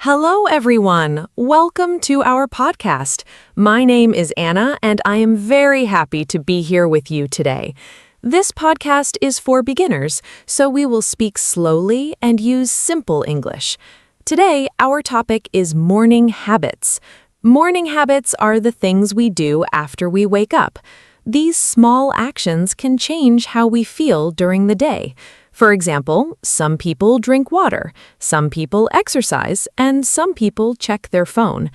Hello, everyone. Welcome to our podcast. My name is Anna, and I am very happy to be here with you today. This podcast is for beginners, so we will speak slowly and use simple English. Today, our topic is morning habits. Morning habits are the things we do after we wake up. These small actions can change how we feel during the day. For example, some people drink water, some people exercise, and some people check their phone.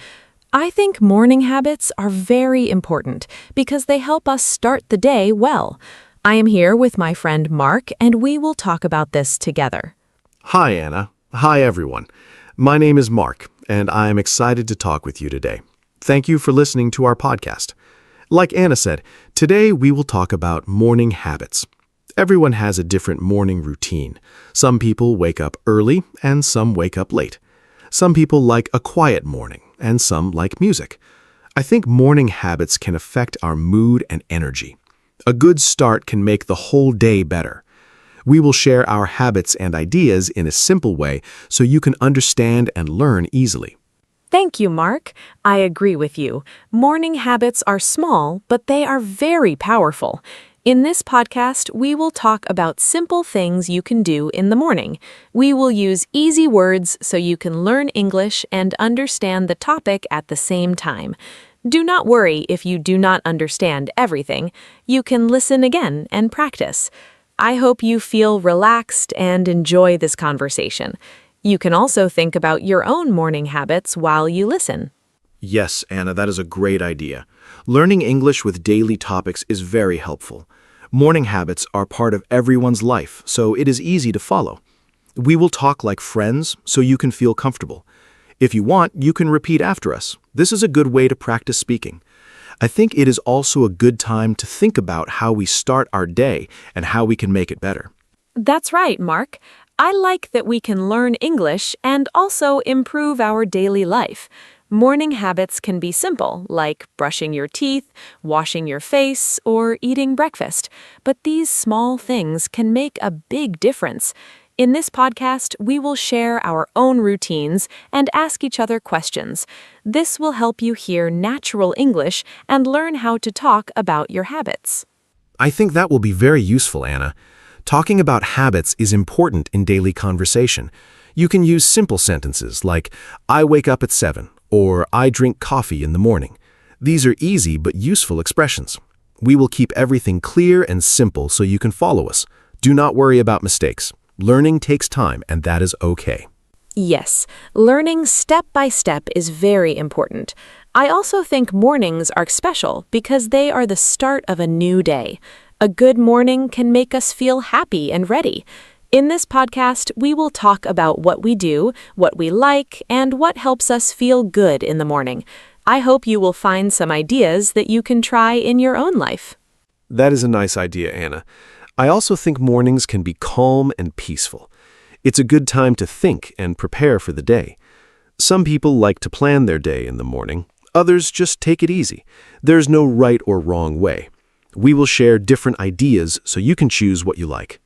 I think morning habits are very important because they help us start the day well. I am here with my friend Mark, and we will talk about this together. Hi, Anna. Hi, everyone. My name is Mark, and I am excited to talk with you today. Thank you for listening to our podcast. Like Anna said, today we will talk about morning habits. Everyone has a different morning routine. Some people wake up early and some wake up late. Some people like a quiet morning and some like music. I think morning habits can affect our mood and energy. A good start can make the whole day better. We will share our habits and ideas in a simple way so you can understand and learn easily. Thank you, Mark. I agree with you. Morning habits are small, but they are very powerful. In this podcast, we will talk about simple things you can do in the morning. We will use easy words so you can learn English and understand the topic at the same time. Do not worry if you do not understand everything. You can listen again and practice. I hope you feel relaxed and enjoy this conversation. You can also think about your own morning habits while you listen. Yes, Anna, that is a great idea. Learning English with daily topics is very helpful. Morning habits are part of everyone's life, so it is easy to follow. We will talk like friends so you can feel comfortable. If you want, you can repeat after us. This is a good way to practice speaking. I think it is also a good time to think about how we start our day and how we can make it better. That's right, Mark. I like that we can learn English and also improve our daily life. Morning habits can be simple, like brushing your teeth, washing your face, or eating breakfast. But these small things can make a big difference. In this podcast, we will share our own routines and ask each other questions. This will help you hear natural English and learn how to talk about your habits. I think that will be very useful, Anna. Talking about habits is important in daily conversation. You can use simple sentences like, I wake up at 7, or I drink coffee in the morning. These are easy but useful expressions. We will keep everything clear and simple so you can follow us. Do not worry about mistakes. Learning takes time, and that is okay. Yes, learning step by step is very important. I also think mornings are special because they are the start of a new day. A good morning can make us feel happy and ready. In this podcast, we will talk about what we do, what we like, and what helps us feel good in the morning. I hope you will find some ideas that you can try in your own life. That is a nice idea, Anna. I also think mornings can be calm and peaceful. It's a good time to think and prepare for the day. Some people like to plan their day in the morning. Others just take it easy. There's no right or wrong way. We will share different ideas so you can choose what you like.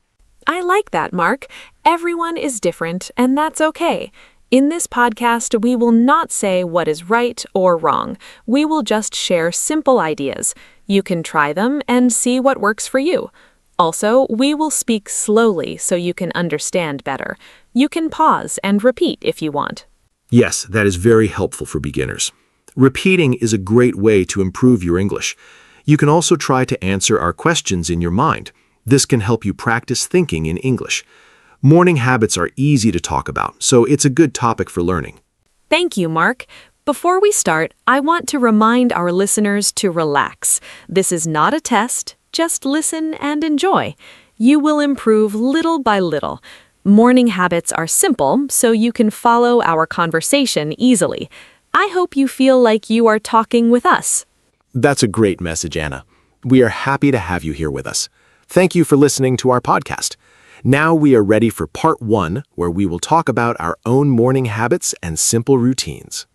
I like that, Mark. Everyone is different, and that's okay. In this podcast, we will not say what is right or wrong. We will just share simple ideas. You can try them and see what works for you. Also, we will speak slowly so you can understand better. You can pause and repeat if you want. Yes, that is very helpful for beginners. Repeating is a great way to improve your English. You can also try to answer our questions in your mind. This can help you practice thinking in English. Morning habits are easy to talk about, so it's a good topic for learning. Thank you, Mark. Before we start, I want to remind our listeners to relax. This is not a test. Just listen and enjoy. You will improve little by little. Morning habits are simple, so you can follow our conversation easily. I hope you feel like you are talking with us. That's a great message, Anna. We are happy to have you here with us. Thank you for listening to our podcast. Now we are ready for part 1, where we will talk about our own morning habits and simple routines.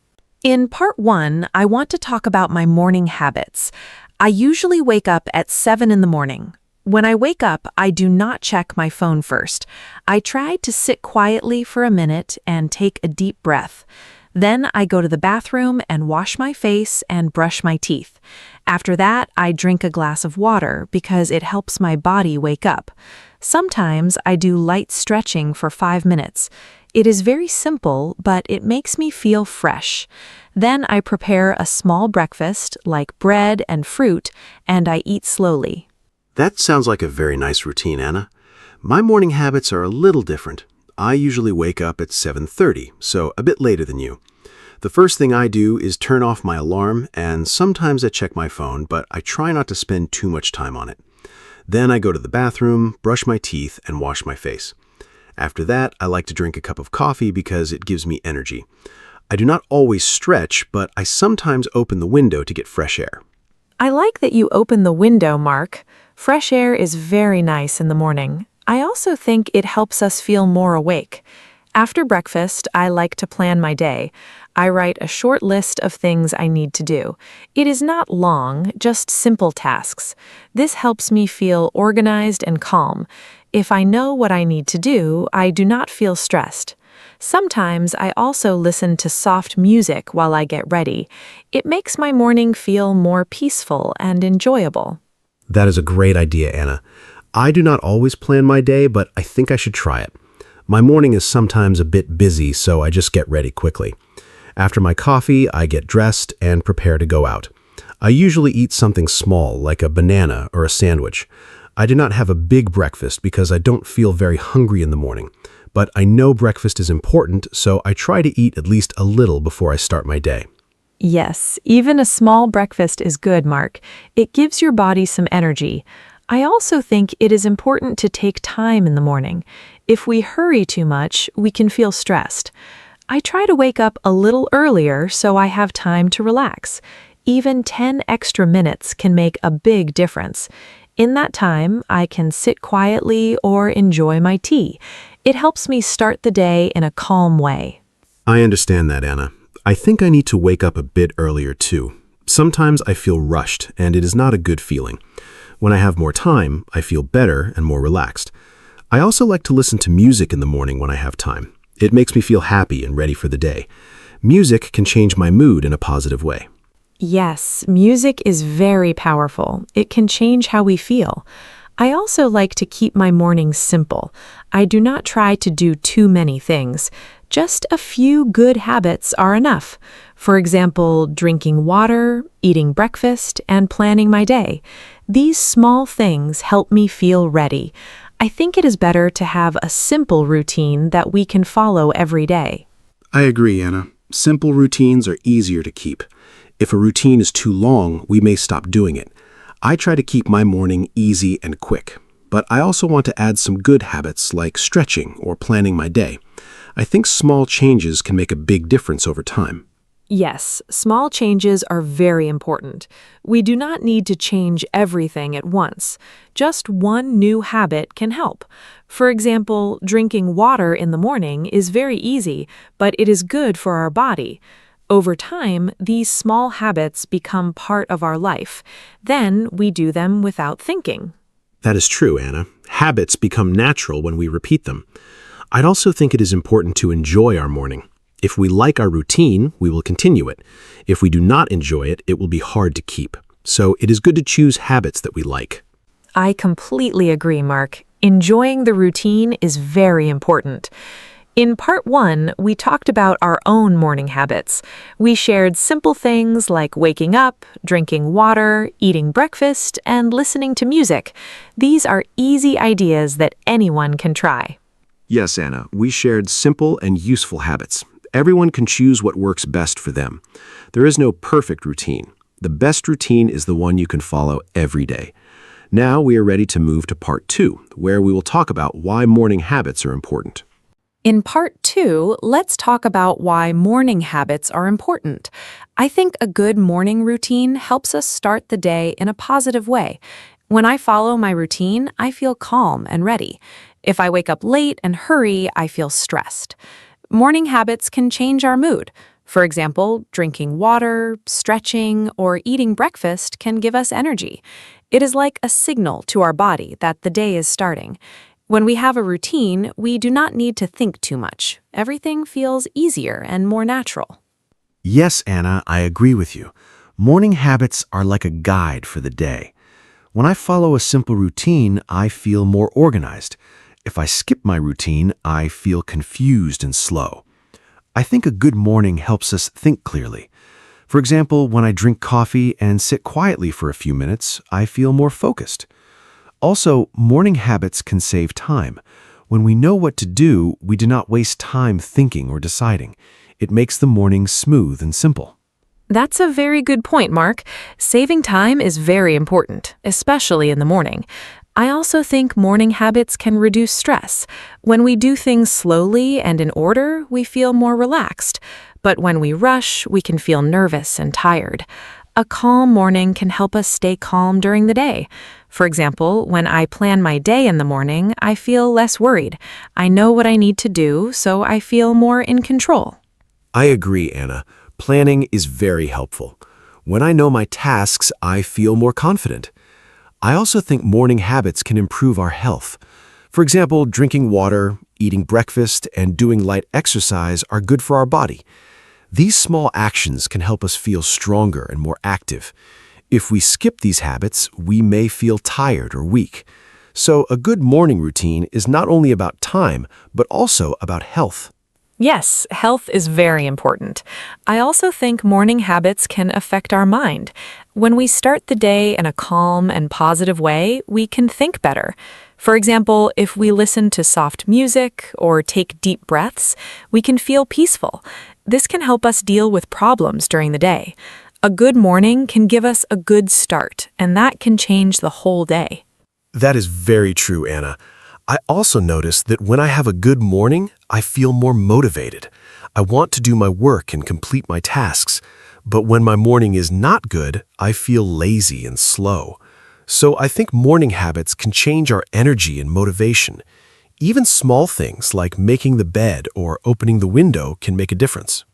In part 1, I want to talk about my morning habits. I usually wake up at 7 in the morning. When I wake up, I do not check my phone first. I try to sit quietly for a minute and take a deep breath. Then I go to the bathroom and wash my face and brush my teeth. After that, I drink a glass of water because it helps my body wake up. Sometimes I do light stretching for 5 minutes. It is very simple, but it makes me feel fresh. Then I prepare a small breakfast like bread and fruit, and I eat slowly. That sounds like a very nice routine, Anna. My morning habits are a little different. I usually wake up at 7:30, so a bit later than you. The first thing I do is turn off my alarm, and sometimes I check my phone, but I try not to spend too much time on it. Then I go to the bathroom, brush my teeth, and wash my face. After that, I like to drink a cup of coffee because it gives me energy. I do not always stretch, but I sometimes open the window to get fresh air. I like that you open the window, Mark. Fresh air is very nice in the morning. I also think it helps us feel more awake. After breakfast, I like to plan my day. I write a short list of things I need to do. It is not long, just simple tasks. This helps me feel organized and calm. If I know what I need to do, I do not feel stressed. Sometimes I also listen to soft music while I get ready. It makes my morning feel more peaceful and enjoyable. That is a great idea, Anna. I do not always plan my day, but I think I should try it. My morning is sometimes a bit busy, so I just get ready quickly. After my coffee, I get dressed and prepare to go out. I usually eat something small, like a banana or a sandwich. I do not have a big breakfast because I don't feel very hungry in the morning. But I know breakfast is important, so I try to eat at least a little before I start my day. Yes, even a small breakfast is good, Mark. It gives your body some energy. I also think it is important to take time in the morning. If we hurry too much, we can feel stressed. I try to wake up a little earlier so I have time to relax. Even 10 extra minutes can make a big difference. In that time, I can sit quietly or enjoy my tea. It helps me start the day in a calm way. I understand that, Anna. I think I need to wake up a bit earlier too. Sometimes I feel rushed, and it is not a good feeling. When I have more time, I feel better and more relaxed. I also like to listen to music in the morning when I have time. It makes me feel happy and ready for the day. Music can change my mood in a positive way. Yes, music is very powerful. It can change how we feel. I also like to keep my mornings simple. I do not try to do too many things. Just a few good habits are enough. For example, drinking water, eating breakfast, and planning my day. These small things help me feel ready. I think it is better to have a simple routine that we can follow every day. I agree, Anna. Simple routines are easier to keep. If a routine is too long, we may stop doing it. I try to keep my morning easy and quick, but I also want to add some good habits like stretching or planning my day. I think small changes can make a big difference over time. Yes, small changes are very important. We do not need to change everything at once. Just one new habit can help. For example, drinking water in the morning is very easy, but it is good for our body. Over time, these small habits become part of our life. Then we do them without thinking. That is true, Anna. Habits become natural when we repeat them. I'd also think it is important to enjoy our morning. If we like our routine, we will continue it. If we do not enjoy it, it will be hard to keep. So it is good to choose habits that we like. I completely agree, Mark. Enjoying the routine is very important. In part 1, we talked about our own morning habits. We shared simple things like waking up, drinking water, eating breakfast, and listening to music. These are easy ideas that anyone can try. Yes, Anna, we shared simple and useful habits. Everyone can choose what works best for them. There is no perfect routine. The best routine is the one you can follow every day. Now we are ready to move to part 2, where we will talk about why morning habits are important. In part 2, let's talk about why morning habits are important. I think a good morning routine helps us start the day in a positive way. When I follow my routine, I feel calm and ready. If I wake up late and hurry, I feel stressed. Morning habits can change our mood. For example, drinking water, stretching, or eating breakfast can give us energy. It is like a signal to our body that the day is starting. When we have a routine, we do not need to think too much. Everything feels easier and more natural. Yes, Anna, I agree with you. Morning habits are like a guide for the day. When I follow a simple routine, I feel more organized. If I skip my routine, I feel confused and slow. I think a good morning helps us think clearly. For example, when I drink coffee and sit quietly for a few minutes, I feel more focused. Also, morning habits can save time. When we know what to do, we do not waste time thinking or deciding. It makes the morning smooth and simple. That's a very good point, Mark. Saving time is very important, especially in the morning. I also think morning habits can reduce stress. When we do things slowly and in order, we feel more relaxed. But when we rush, we can feel nervous and tired. A calm morning can help us stay calm during the day. For example, when I plan my day in the morning, I feel less worried. I know what I need to do, so I feel more in control. I agree, Anna. Planning is very helpful. When I know my tasks, I feel more confident. I also think morning habits can improve our health. For example, drinking water, eating breakfast, and doing light exercise are good for our body. These small actions can help us feel stronger and more active. If we skip these habits, we may feel tired or weak. So a good morning routine is not only about time, but also about health. Yes, health is very important. I also think morning habits can affect our mind. When we start the day in a calm and positive way, we can think better. For example, if we listen to soft music or take deep breaths, we can feel peaceful. This can help us deal with problems during the day. A good morning can give us a good start, and that can change the whole day. That is very true, Anna. I also notice that when I have a good morning, I feel more motivated. I want to do my work and complete my tasks. But when my morning is not good, I feel lazy and slow. So I think morning habits can change our energy and motivation. Even small things like making the bed or opening the window can make a difference.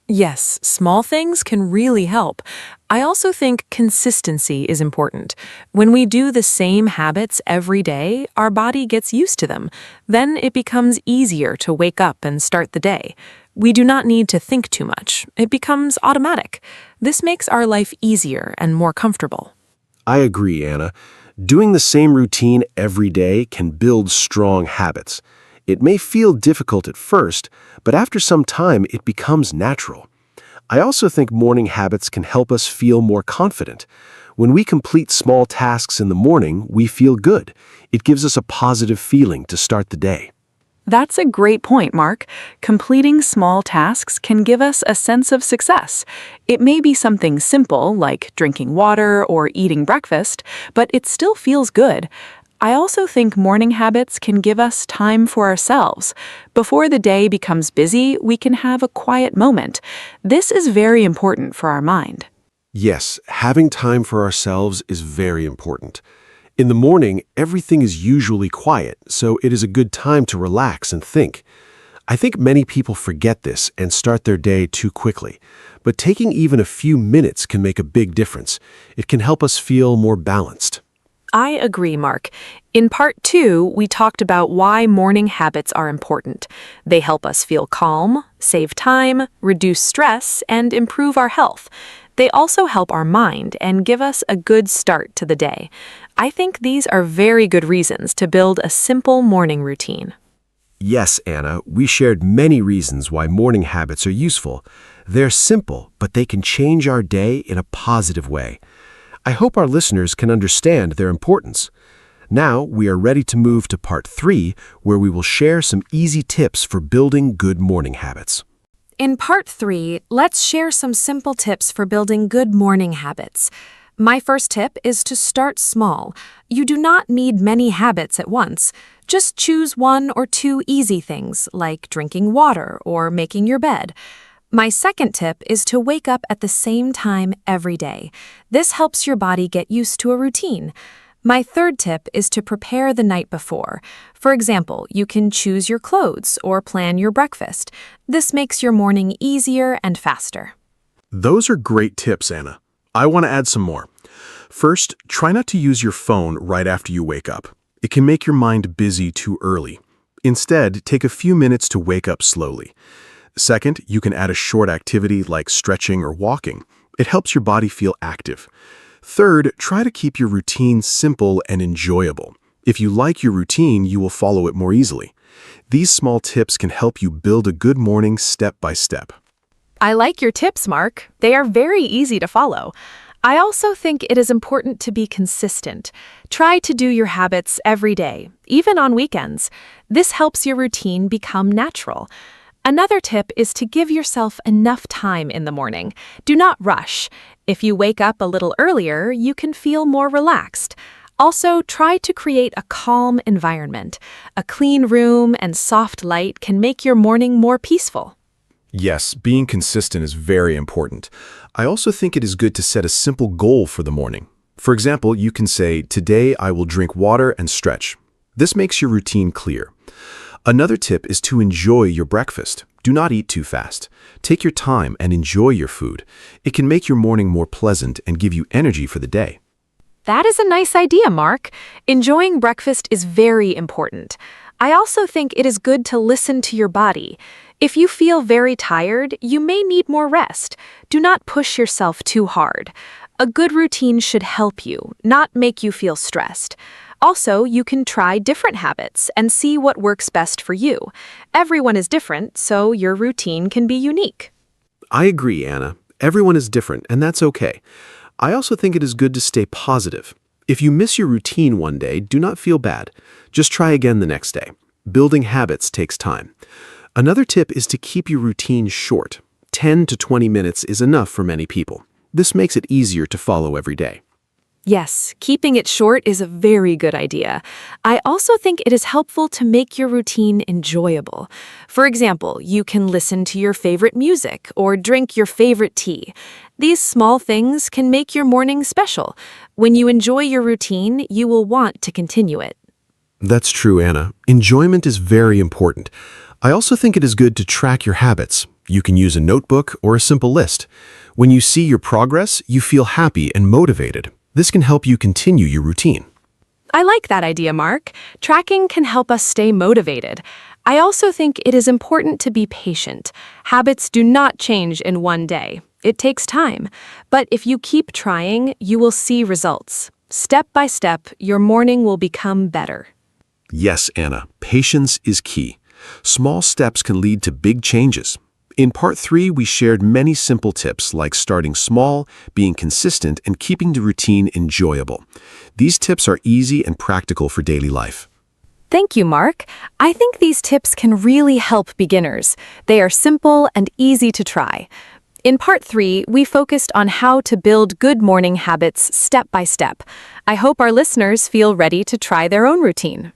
Yes, small things can really help. I also think consistency is important. When we do the same habits every day, our body gets used to them. Then it becomes easier to wake up and start the day. We do not need to think too much. It becomes automatic. This makes our life easier and more comfortable. I agree, Anna. Doing the same routine every day can build strong habits. It may feel difficult at first, but after some time it becomes natural. I also think morning habits can help us feel more confident. When we complete small tasks in the morning, we feel good. It gives us a positive feeling to start the day. That's a great point, Mark. Completing small tasks can give us a sense of success. It may be something simple, like drinking water or eating breakfast, but it still feels good. I also think morning habits can give us time for ourselves. Before the day becomes busy, we can have a quiet moment. This is very important for our mind. Yes, having time for ourselves is very important. In the morning, everything is usually quiet, so it is a good time to relax and think. I think many people forget this and start their day too quickly. But taking even a few minutes can make a big difference. It can help us feel more balanced. I agree, Mark. In part 2, we talked about why morning habits are important. They help us feel calm, save time, reduce stress, and improve our health. They also help our mind and give us a good start to the day. I think these are very good reasons to build a simple morning routine. Yes, Anna, we shared many reasons why morning habits are useful. They're simple, but they can change our day in a positive way. I hope our listeners can understand their importance. Now, we are ready to move to part 3, where we will share some easy tips for building good morning habits. In part 3, let's share some simple tips for building good morning habits. My first tip is to start small. You do not need many habits at once. Just choose 1 or 2 easy things, like drinking water or making your bed. My second tip is to wake up at the same time every day. This helps your body get used to a routine. My third tip is to prepare the night before. For example, you can choose your clothes or plan your breakfast. This makes your morning easier and faster. Those are great tips, Anna. I want to add some more. First, try not to use your phone right after you wake up. It can make your mind busy too early. Instead, take a few minutes to wake up slowly. Second, you can add a short activity like stretching or walking. It helps your body feel active. Third, try to keep your routine simple and enjoyable. If you like your routine, you will follow it more easily. These small tips can help you build a good morning step by step. I like your tips, Mark. They are very easy to follow. I also think it is important to be consistent. Try to do your habits every day, even on weekends. This helps your routine become natural. Another tip is to give yourself enough time in the morning. Do not rush. If you wake up a little earlier, you can feel more relaxed. Also, try to create a calm environment. A clean room and soft light can make your morning more peaceful. Yes, being consistent is very important. I also think it is good to set a simple goal for the morning. For example, you can say, "Today I will drink water and stretch." This makes your routine clear. Another tip is to enjoy your breakfast. Do not eat too fast. Take your time and enjoy your food. It can make your morning more pleasant and give you energy for the day. That is a nice idea, Mark. Enjoying breakfast is very important. I also think it is good to listen to your body. If you feel very tired, you may need more rest. Do not push yourself too hard. A good routine should help you, not make you feel stressed. Also, you can try different habits and see what works best for you. Everyone is different, so your routine can be unique. I agree, Anna. Everyone is different, and that's okay. I also think it is good to stay positive. If you miss your routine one day, do not feel bad. Just try again the next day. Building habits takes time. Another tip is to keep your routine short. 10 to 20 minutes is enough for many people. This makes it easier to follow every day. Yes, keeping it short is a very good idea. I also think it is helpful to make your routine enjoyable. For example, you can listen to your favorite music or drink your favorite tea. These small things can make your morning special. When you enjoy your routine, you will want to continue it. That's true, Anna. Enjoyment is very important. I also think it is good to track your habits. You can use a notebook or a simple list. When you see your progress, you feel happy and motivated. This can help you continue your routine. I like that idea, Mark. Tracking can help us stay motivated. I also think it is important to be patient. Habits do not change in one day. It takes time. But if you keep trying, you will see results. Step by step, your morning will become better. Yes, Anna, patience is key. Small steps can lead to big changes. In Part 3, we shared many simple tips like starting small, being consistent, and keeping the routine enjoyable. These tips are easy and practical for daily life. Thank you, Mark. I think these tips can really help beginners. They are simple and easy to try. In Part 3, we focused on how to build good morning habits step by step. I hope our listeners feel ready to try their own routine.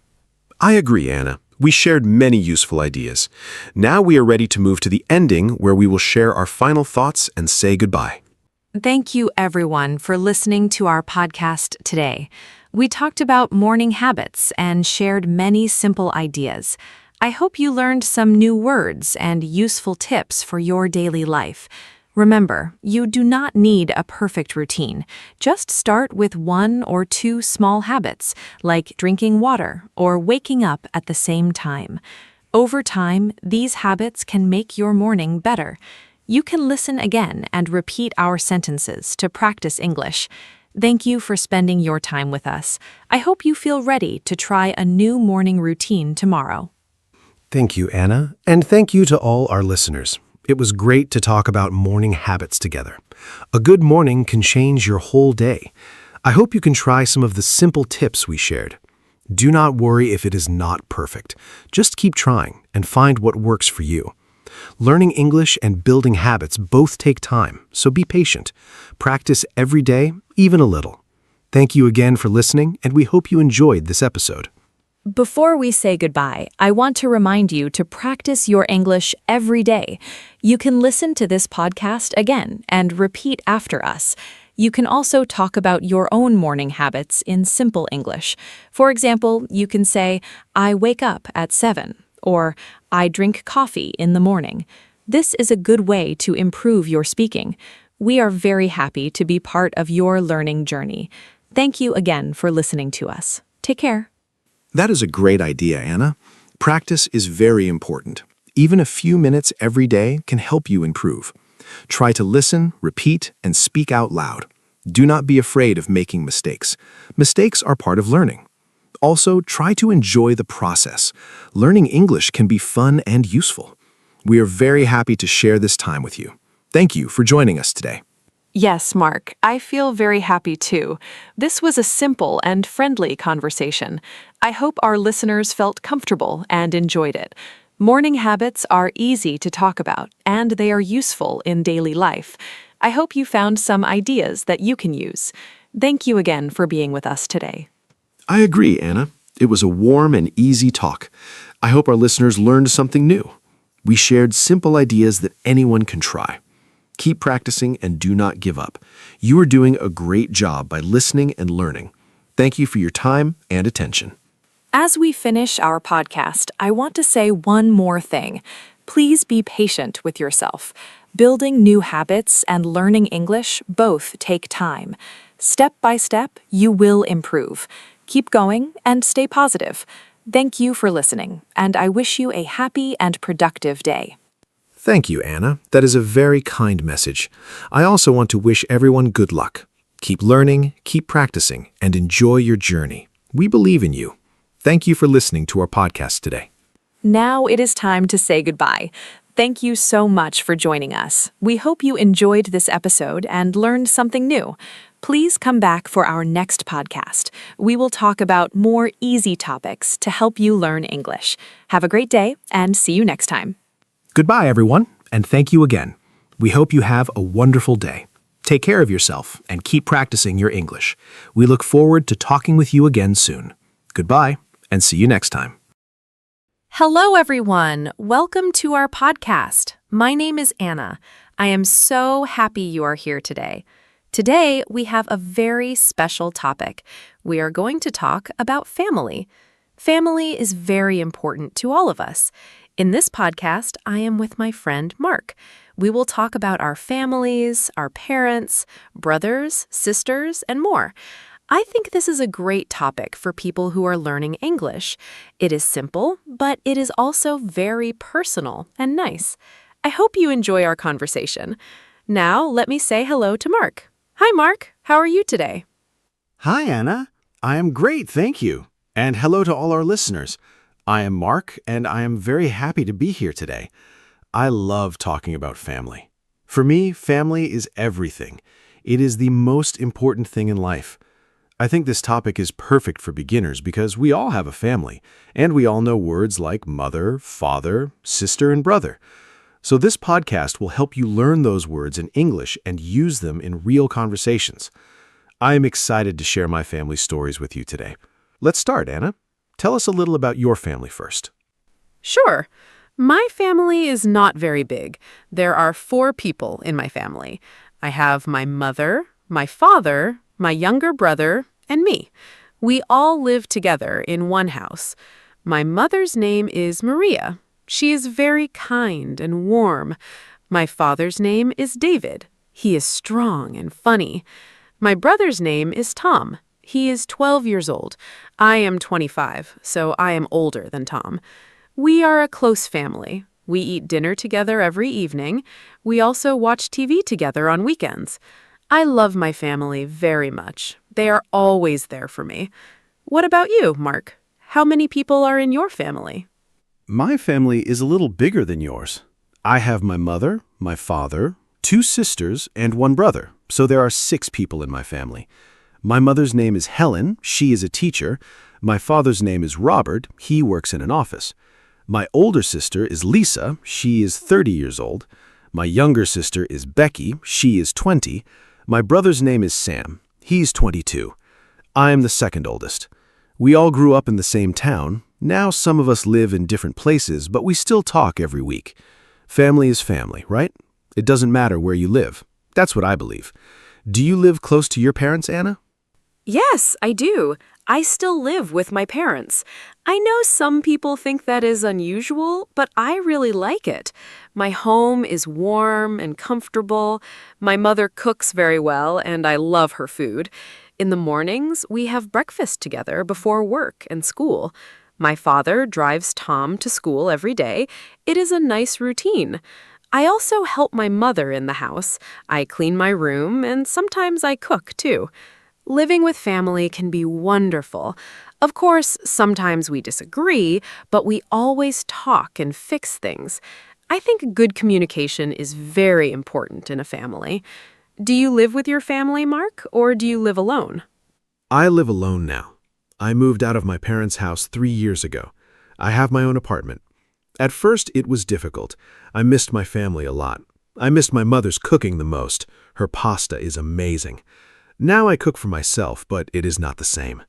I agree, Anna. We shared many useful ideas. Now we are ready to move to the ending where we will share our final thoughts and say goodbye. Thank you, everyone, for listening to our podcast today. We talked about morning habits and shared many simple ideas. I hope you learned some new words and useful tips for your daily life. Remember, you do not need a perfect routine. Just start with 1 or 2 small habits, like drinking water or waking up at the same time. Over time, these habits can make your morning better. You can listen again and repeat our sentences to practice English. Thank you for spending your time with us. I hope you feel ready to try a new morning routine tomorrow. Thank you, Anna, and thank you to all our listeners. It was great to talk about morning habits together. A good morning can change your whole day. I hope you can try some of the simple tips we shared. Do not worry if it is not perfect. Just keep trying and find what works for you. Learning English and building habits both take time, so be patient. Practice every day, even a little. Thank you again for listening, and we hope you enjoyed this episode. Before we say goodbye, I want to remind you to practice your English every day. You can listen to this podcast again and repeat after us. You can also talk about your own morning habits in simple English. For example, you can say, I wake up at 7, or I drink coffee in the morning. This is a good way to improve your speaking. We are very happy to be part of your learning journey. Thank you again for listening to us. Take care. That is a great idea, Anna. Practice is very important. Even a few minutes every day can help you improve. Try to listen, repeat, and speak out loud. Do not be afraid of making mistakes. Mistakes are part of learning. Also, try to enjoy the process. Learning English can be fun and useful. We are very happy to share this time with you. Thank you for joining us today. Yes, Mark, I feel very happy too. This was a simple and friendly conversation. I hope our listeners felt comfortable and enjoyed it. Morning habits are easy to talk about, and they are useful in daily life. I hope you found some ideas that you can use. Thank you again for being with us today. I agree, Anna. It was a warm and easy talk. I hope our listeners learned something new. We shared simple ideas that anyone can try. Keep practicing and do not give up. You are doing a great job by listening and learning. Thank you for your time and attention. As we finish our podcast, I want to say one more thing. Please be patient with yourself. Building new habits and learning English both take time. Step by step, you will improve. Keep going and stay positive. Thank you for listening, and I wish you a happy and productive day. Thank you, Anna. That is a very kind message. I also want to wish everyone good luck. Keep learning, keep practicing, and enjoy your journey. We believe in you. Thank you for listening to our podcast today. Now it is time to say goodbye. Thank you so much for joining us. We hope you enjoyed this episode and learned something new. Please come back for our next podcast. We will talk about more easy topics to help you learn English. Have a great day and see you next time. Goodbye, everyone, and thank you again. We hope you have a wonderful day. Take care of yourself and keep practicing your English. We look forward to talking with you again soon. Goodbye, and see you next time. Hello, everyone. Welcome to our podcast. My name is Anna. I am so happy you are here today. Today, we have a very special topic. We are going to talk about family. Family is very important to all of us. In this podcast, I am with my friend Mark. We will talk about our families, our parents, brothers, sisters, and more. I think this is a great topic for people who are learning English. It is simple, but it is also very personal and nice. I hope you enjoy our conversation. Now, let me say hello to Mark. Hi, Mark. How are you today? Hi, Anna. I am great, thank you. And hello to all our listeners. I am Mark, and I am very happy to be here today. I love talking about family. For me, family is everything. It is the most important thing in life. I think this topic is perfect for beginners because we all have a family, and we all know words like mother, father, sister, and brother. So this podcast will help you learn those words in English and use them in real conversations. I am excited to share my family stories with you today. Let's start, Anna. Tell us a little about your family first. Sure. My family is not very big. There are 4 people in my family. I have my mother, my father, my younger brother, and me. We all live together in one house. My mother's name is Maria. She is very kind and warm. My father's name is David. He is strong and funny. My brother's name is Tom. He is 12 years old. I am 25, so I am older than Tom. We are a close family. We eat dinner together every evening. We also watch TV together on weekends. I love my family very much. They are always there for me. What about you, Mark? How many people are in your family? My family is a little bigger than yours. I have my mother, my father, 2 sisters, and 1 brother, so there are 6 people in my family. My mother's name is Helen. She is a teacher. My father's name is Robert. He works in an office. My older sister is Lisa. She is 30 years old. My younger sister is Becky. She is 20. My brother's name is Sam. He's 22. I am the second oldest. We all grew up in the same town. Now some of us live in different places, but we still talk every week. Family is family, right? It doesn't matter where you live. That's what I believe. Do you live close to your parents, Anna? Yes, I do. I still live with my parents. I know some people think that is unusual, but I really like it. My home is warm and comfortable. My mother cooks very well, and I love her food. In the mornings, we have breakfast together before work and school. My father drives Tom to school every day. It is a nice routine. I also help my mother in the house. I clean my room, and sometimes I cook, too. Living with family can be wonderful. Of course, sometimes we disagree, but we always talk and fix things. I think good communication is very important in a family. Do you live with your family, Mark, or do you live alone? I live alone now. I moved out of my parents' house 3 years ago. I have my own apartment. At first, it was difficult. I missed my family a lot. I missed my mother's cooking the most. Her pasta is amazing. Now I cook for myself, but it is not the same.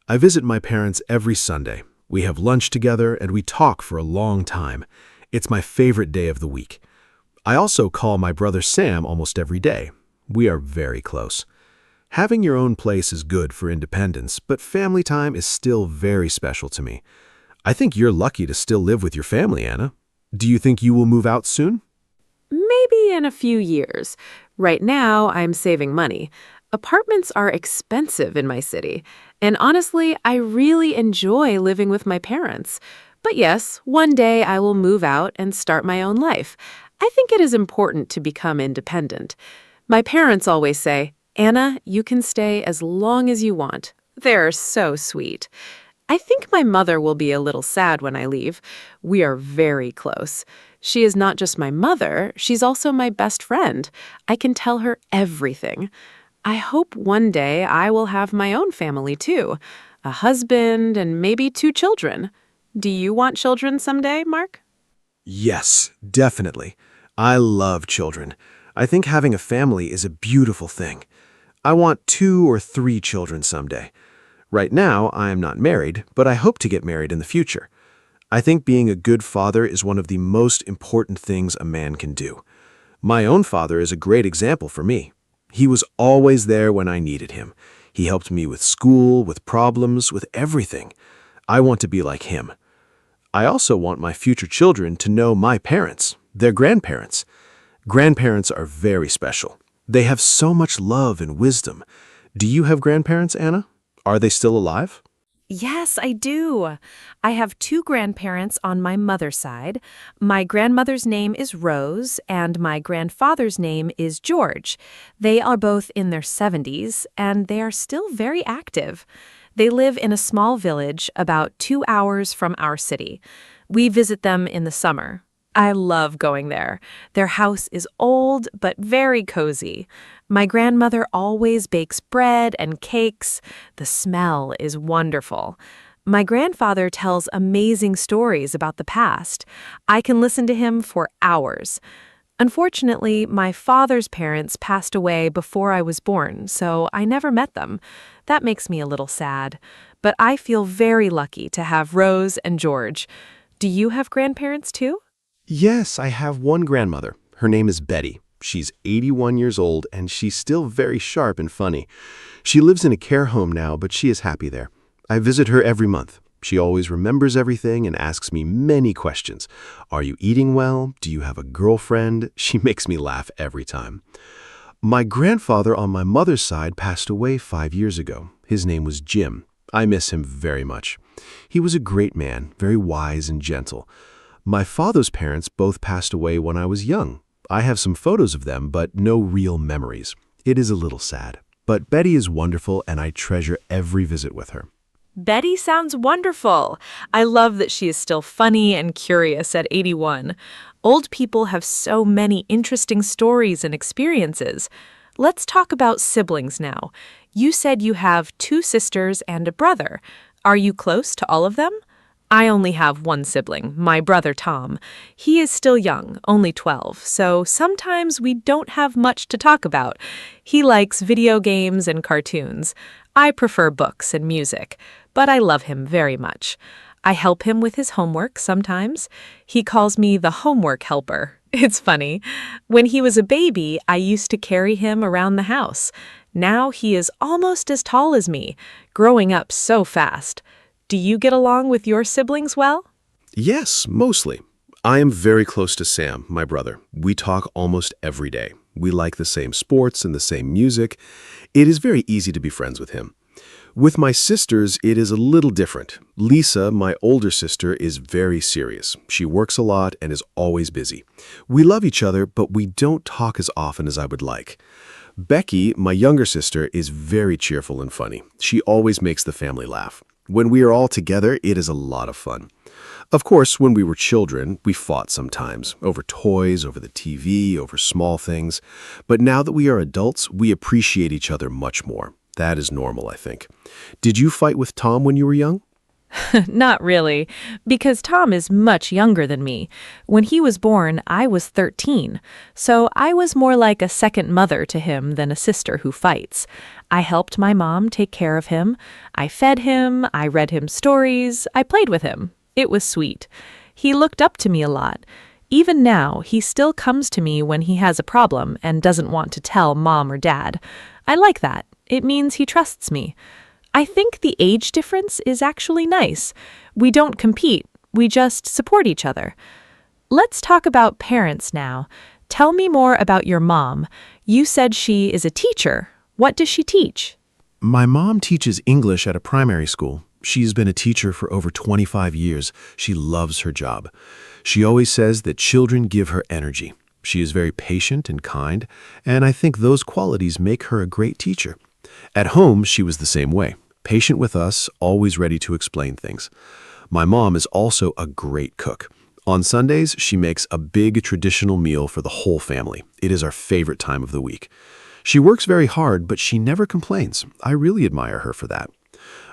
I visit my parents every Sunday. We have lunch together and we talk for a long time. It's my favorite day of the week. I also call my brother Sam almost every day. We are very close. Having your own place is good for independence, but family time is still very special to me. I think you're lucky to still live with your family, Anna. Do you think you will move out soon? Maybe in a few years. Right now, I'm saving money. Apartments are expensive in my city, and honestly, I really enjoy living with my parents. But yes, one day I will move out and start my own life. I think it is important to become independent. My parents always say, "Anna, you can stay as long as you want." They're so sweet. I think my mother will be a little sad when I leave. We are very close. She is not just my mother, she's also my best friend. I can tell her everything. I hope one day I will have my own family too, a husband and maybe 2 children. Do you want children someday, Mark? Yes, definitely. I love children. I think having a family is a beautiful thing. I want 2 or 3 children someday. Right now, I am not married, but I hope to get married in the future. I think being a good father is one of the most important things a man can do. My own father is a great example for me. He was always there when I needed him. He helped me with school, with problems, with everything. I want to be like him. I also want my future children to know my parents, their grandparents. Grandparents are very special. They have so much love and wisdom. Do you have grandparents, Anna? Are they still alive? Yes, I do. I have 2 grandparents on my mother's side. My grandmother's name is Rose, and my grandfather's name is George. They are both in their 70s, and they are still very active. They live in a small village about 2 hours from our city. We visit them in the summer. I love going there. Their house is old but very cozy. My grandmother always bakes bread and cakes. The smell is wonderful. My grandfather tells amazing stories about the past. I can listen to him for hours. Unfortunately, my father's parents passed away before I was born, so I never met them. That makes me a little sad. But I feel very lucky to have Rose and George. Do you have grandparents too? Yes, I have one grandmother. Her name is Betty. She's 81 years old, and she's still very sharp and funny. She lives in a care home now, but she is happy there. I visit her every month. She always remembers everything and asks me many questions. Are you eating well? Do you have a girlfriend? She makes me laugh every time. My grandfather on my mother's side passed away 5 years ago. His name was Jim. I miss him very much. He was a great man, very wise and gentle. My father's parents both passed away when I was young. I have some photos of them, but no real memories. It is a little sad. But Betty is wonderful, and I treasure every visit with her. Betty sounds wonderful. I love that she is still funny and curious at 81. Old people have so many interesting stories and experiences. Let's talk about siblings now. You said you have 2 sisters and a brother. Are you close to all of them? I only have one sibling, my brother Tom. He is still young, only 12, so sometimes we don't have much to talk about. He likes video games and cartoons. I prefer books and music, but I love him very much. I help him with his homework sometimes. He calls me the homework helper. It's funny. When he was a baby, I used to carry him around the house. Now he is almost as tall as me, growing up so fast. Do you get along with your siblings well? Yes, mostly. I am very close to Sam, my brother. We talk almost every day. We like the same sports and the same music. It is very easy to be friends with him. With my sisters, it is a little different. Lisa, my older sister, is very serious. She works a lot and is always busy. We love each other, but we don't talk as often as I would like. Becky, my younger sister, is very cheerful and funny. She always makes the family laugh. When we are all together, it is a lot of fun. Of course, when we were children, we fought sometimes, over toys, over the TV, over small things. But now that we are adults, we appreciate each other much more. That is normal, I think. Did you fight with Tom when you were young? Not really, because Tom is much younger than me. When he was born, I was 13, so I was more like a second mother to him than a sister who fights. I helped my mom take care of him. I fed him, I read him stories, I played with him. It was sweet. He looked up to me a lot. Even now, he still comes to me when he has a problem and doesn't want to tell mom or dad. I like that. It means he trusts me. I think the age difference is actually nice. We don't compete, we just support each other. Let's talk about parents now. Tell me more about your mom. You said she is a teacher. What does she teach? My mom teaches English at a primary school. She's been a teacher for over 25 years. She loves her job. She always says that children give her energy. She is very patient and kind, and I think those qualities make her a great teacher. At home, she was the same way, patient with us, always ready to explain things. My mom is also a great cook. On Sundays, she makes a big traditional meal for the whole family. It is our favorite time of the week. She works very hard, but she never complains. I really admire her for that.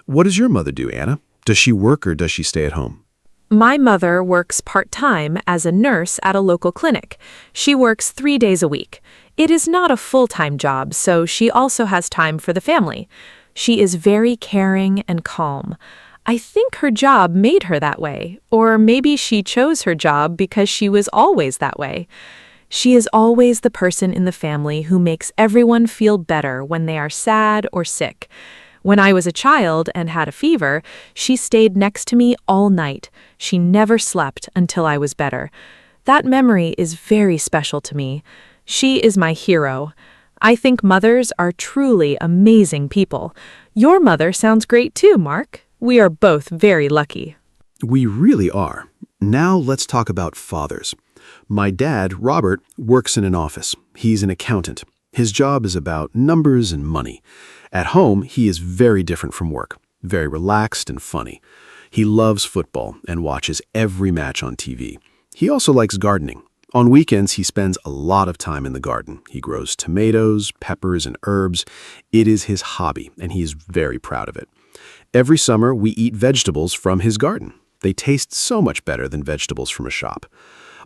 What does your mother do, Anna? Does she work or does she stay at home? My mother works part-time as a nurse at a local clinic. She works 3 days a week. It is not a full-time job, so she also has time for the family. She is very caring and calm. I think her job made her that way, or maybe she chose her job because she was always that way. She is always the person in the family who makes everyone feel better when they are sad or sick. When I was a child and had a fever, she stayed next to me all night. She never slept until I was better. That memory is very special to me. She is my hero. I think mothers are truly amazing people. Your mother sounds great too, Mark. We are both very lucky. We really are. Now let's talk about fathers. My dad, Robert, works in an office. He's an accountant. His job is about numbers and money. At home, he is very different from work, very relaxed and funny. He loves football and watches every match on TV. He also likes gardening. On weekends, he spends a lot of time in the garden. He grows tomatoes, peppers, and herbs. It is his hobby, and he is very proud of it. Every summer, we eat vegetables from his garden. They taste so much better than vegetables from a shop.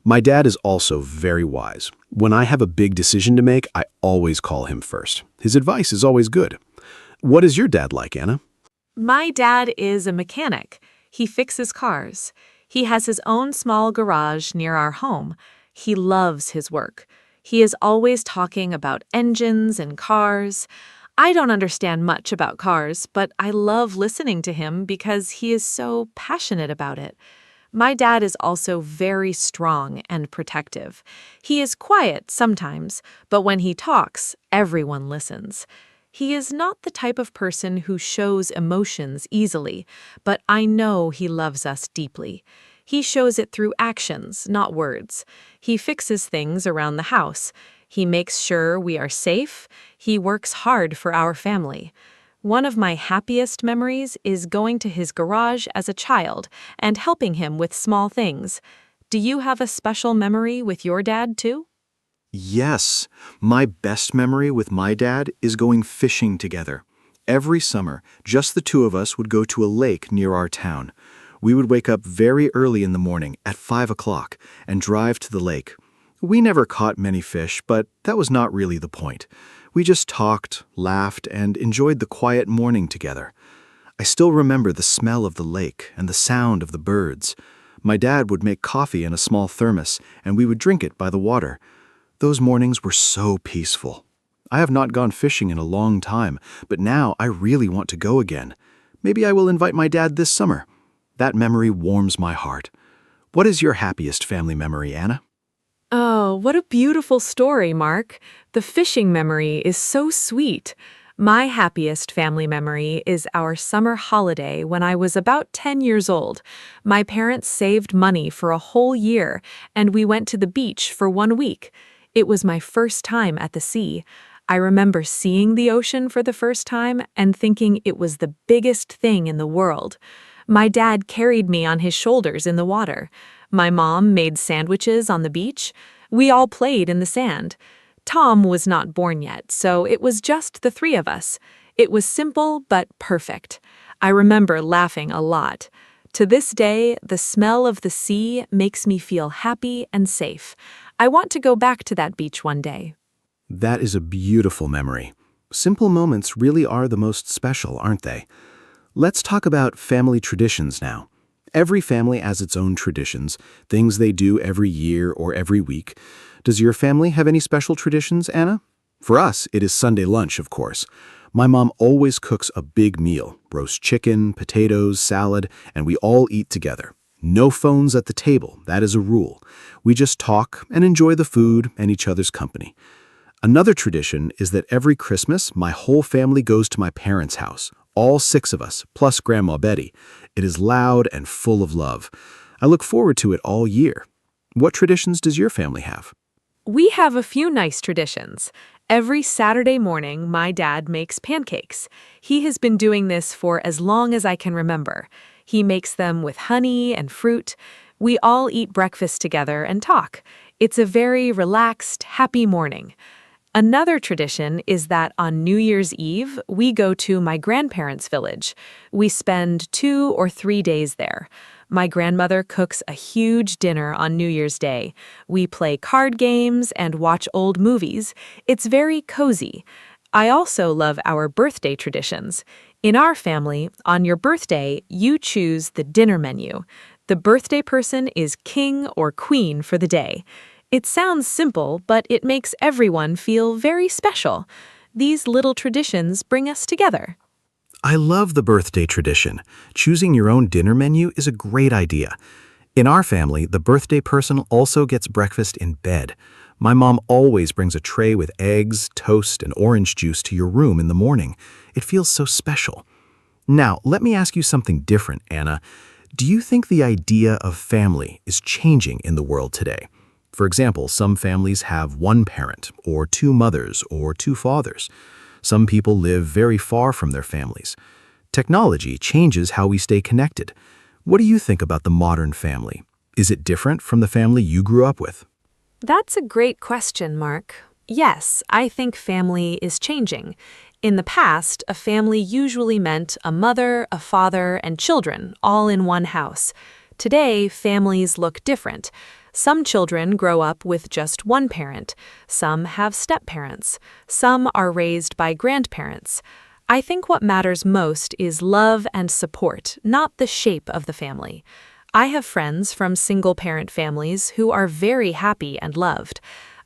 My dad is also very wise. When I have a big decision to make, I always call him first. His advice is always good. What is your dad like, Anna? My dad is a mechanic. He fixes cars. He has his own small garage near our home. He loves his work. He is always talking about engines and cars. I don't understand much about cars, but I love listening to him because he is so passionate about it. My dad is also very strong and protective. He is quiet sometimes, but when he talks, everyone listens. He is not the type of person who shows emotions easily, but I know he loves us deeply. He shows it through actions, not words. He fixes things around the house. He makes sure we are safe. He works hard for our family. One of my happiest memories is going to his garage as a child and helping him with small things. Do you have a special memory with your dad, too? Yes, my best memory with my dad is going fishing together. Every summer, just the two of us would go to a lake near our town. We would wake up very early in the morning at 5 o'clock and drive to the lake. We never caught many fish, but that was not really the point. We just talked, laughed, and enjoyed the quiet morning together. I still remember the smell of the lake and the sound of the birds. My dad would make coffee in a small thermos, and we would drink it by the water. Those mornings were so peaceful. I have not gone fishing in a long time, but now I really want to go again. Maybe I will invite my dad this summer. That memory warms my heart. What is your happiest family memory, Anna? Oh, what a beautiful story, Mark. The fishing memory is so sweet. My happiest family memory is our summer holiday when I was about 10 years old. My parents saved money for a whole year, and we went to the beach for 1 week. It was my first time at the sea. I remember seeing the ocean for the first time and thinking it was the biggest thing in the world. My dad carried me on his shoulders in the water. My mom made sandwiches on the beach. We all played in the sand. Tom was not born yet, so it was just the three of us. It was simple but perfect. I remember laughing a lot. To this day, the smell of the sea makes me feel happy and safe. I want to go back to that beach one day. That is a beautiful memory. Simple moments really are the most special, aren't they? Let's talk about family traditions now. Every family has its own traditions, things they do every year or every week. Does your family have any special traditions, Anna? For us, it is Sunday lunch, of course. My mom always cooks a big meal, roast chicken, potatoes, salad, and we all eat together. No phones at the table, that is a rule. We just talk and enjoy the food and each other's company. Another tradition is that every Christmas, my whole family goes to my parents' house. All 6 of us, plus Grandma Betty. It is loud and full of love. I look forward to it all year. What traditions does your family have? We have a few nice traditions. Every Saturday morning, my dad makes pancakes. He has been doing this for as long as I can remember. He makes them with honey and fruit. We all eat breakfast together and talk. It's a very relaxed, happy morning. Another tradition is that on New Year's Eve, we go to my grandparents' village. We spend 2 or 3 days there. My grandmother cooks a huge dinner on New Year's Day. We play card games and watch old movies. It's very cozy. I also love our birthday traditions. In our family, on your birthday, you choose the dinner menu. The birthday person is king or queen for the day. It sounds simple, but it makes everyone feel very special. These little traditions bring us together. I love the birthday tradition. Choosing your own dinner menu is a great idea. In our family, the birthday person also gets breakfast in bed. My mom always brings a tray with eggs, toast, and orange juice to your room in the morning. It feels so special. Now, let me ask you something different, Anna. Do you think the idea of family is changing in the world today? For example, some families have one parent, or 2 mothers, or 2 fathers. Some people live very far from their families. Technology changes how we stay connected. What do you think about the modern family? Is it different from the family you grew up with? That's a great question, Mark. Yes, I think family is changing. In the past, a family usually meant a mother, a father, and children, all in one house. Today, families look different. Some children grow up with just one parent. Some have step-parents. Some are raised by grandparents. I think what matters most is love and support, not the shape of the family. I have friends from single-parent families who are very happy and loved.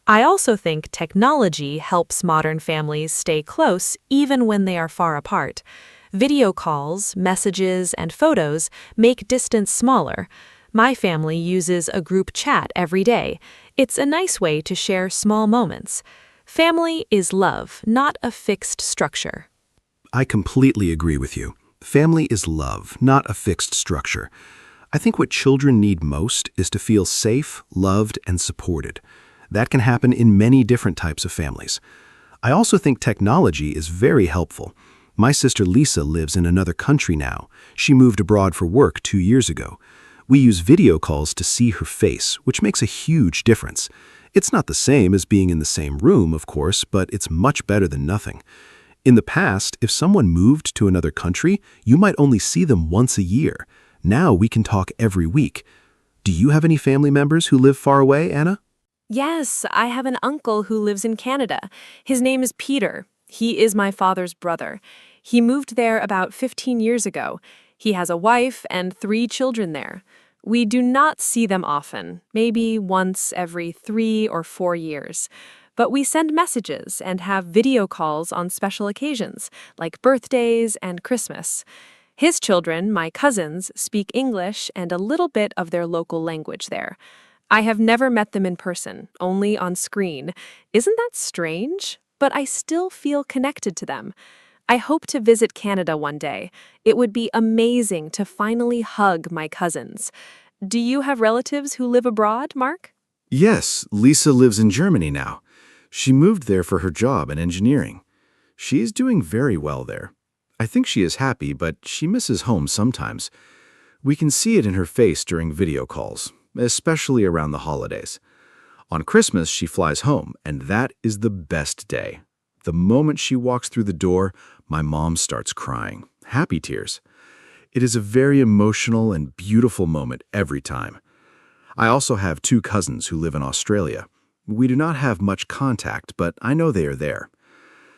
I also think technology helps modern families stay close even when they are far apart. Video calls, messages, and photos make distance smaller. My family uses a group chat every day. It's a nice way to share small moments. Family is love, not a fixed structure. I completely agree with you. Family is love, not a fixed structure. I think what children need most is to feel safe, loved, and supported. That can happen in many different types of families. I also think technology is very helpful. My sister Lisa lives in another country now. She moved abroad for work 2 years ago. We use video calls to see her face, which makes a huge difference. It's not the same as being in the same room, of course, but it's much better than nothing. In the past, if someone moved to another country, you might only see them once a year. Now we can talk every week. Do you have any family members who live far away, Anna? Yes, I have an uncle who lives in Canada. His name is Peter. He is my father's brother. He moved there about 15 years ago. He has a wife and 3 children there. We do not see them often, maybe once every 3 or 4 years. But we send messages and have video calls on special occasions, like birthdays and Christmas. His children, my cousins, speak English and a little bit of their local language there. I have never met them in person, only on screen. Isn't that strange? But I still feel connected to them. I hope to visit Canada one day. It would be amazing to finally hug my cousins. Do you have relatives who live abroad, Mark? Yes, Lisa lives in Germany now. She moved there for her job in engineering. She's doing very well there. I think she is happy, but she misses home sometimes. We can see it in her face during video calls, especially around the holidays. On Christmas, she flies home, and that is the best day. The moment she walks through the door, my mom starts crying, happy tears. It is a very emotional and beautiful moment every time. I also have 2 cousins who live in Australia. We do not have much contact, but I know they are there.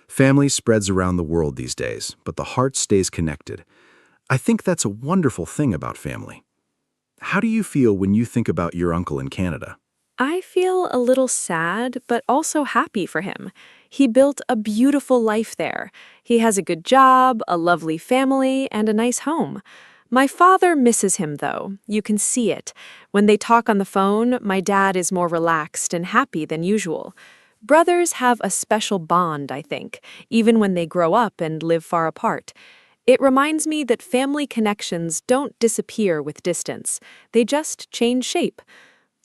Family spreads around the world these days, but the heart stays connected. I think that's a wonderful thing about family. How do you feel when you think about your uncle in Canada? I feel a little sad, but also happy for him. He built a beautiful life there. He has a good job, a lovely family, and a nice home. My father misses him, though. You can see it. When they talk on the phone, my dad is more relaxed and happy than usual. Brothers have a special bond, I think, even when they grow up and live far apart. It reminds me that family connections don't disappear with distance. They just change shape.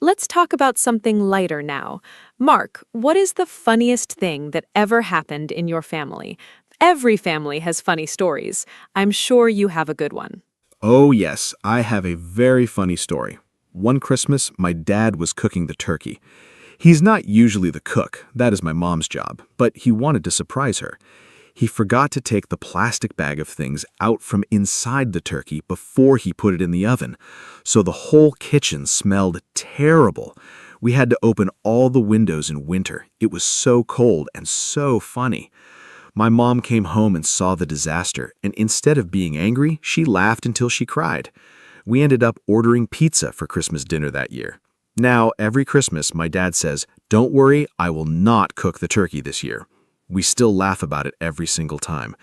Let's talk about something lighter now. Mark, what is the funniest thing that ever happened in your family? Every family has funny stories. I'm sure you have a good one. Oh yes, I have a very funny story. One Christmas, my dad was cooking the turkey. He's not usually the cook, that is my mom's job, but he wanted to surprise her. He forgot to take the plastic bag of things out from inside the turkey before he put it in the oven, so the whole kitchen smelled terrible. We had to open all the windows in winter. It was so cold and so funny. My mom came home and saw the disaster, and instead of being angry, she laughed until she cried. We ended up ordering pizza for Christmas dinner that year. Now, every Christmas, my dad says, "Don't worry, I will not cook the turkey this year." We still laugh about it every single time.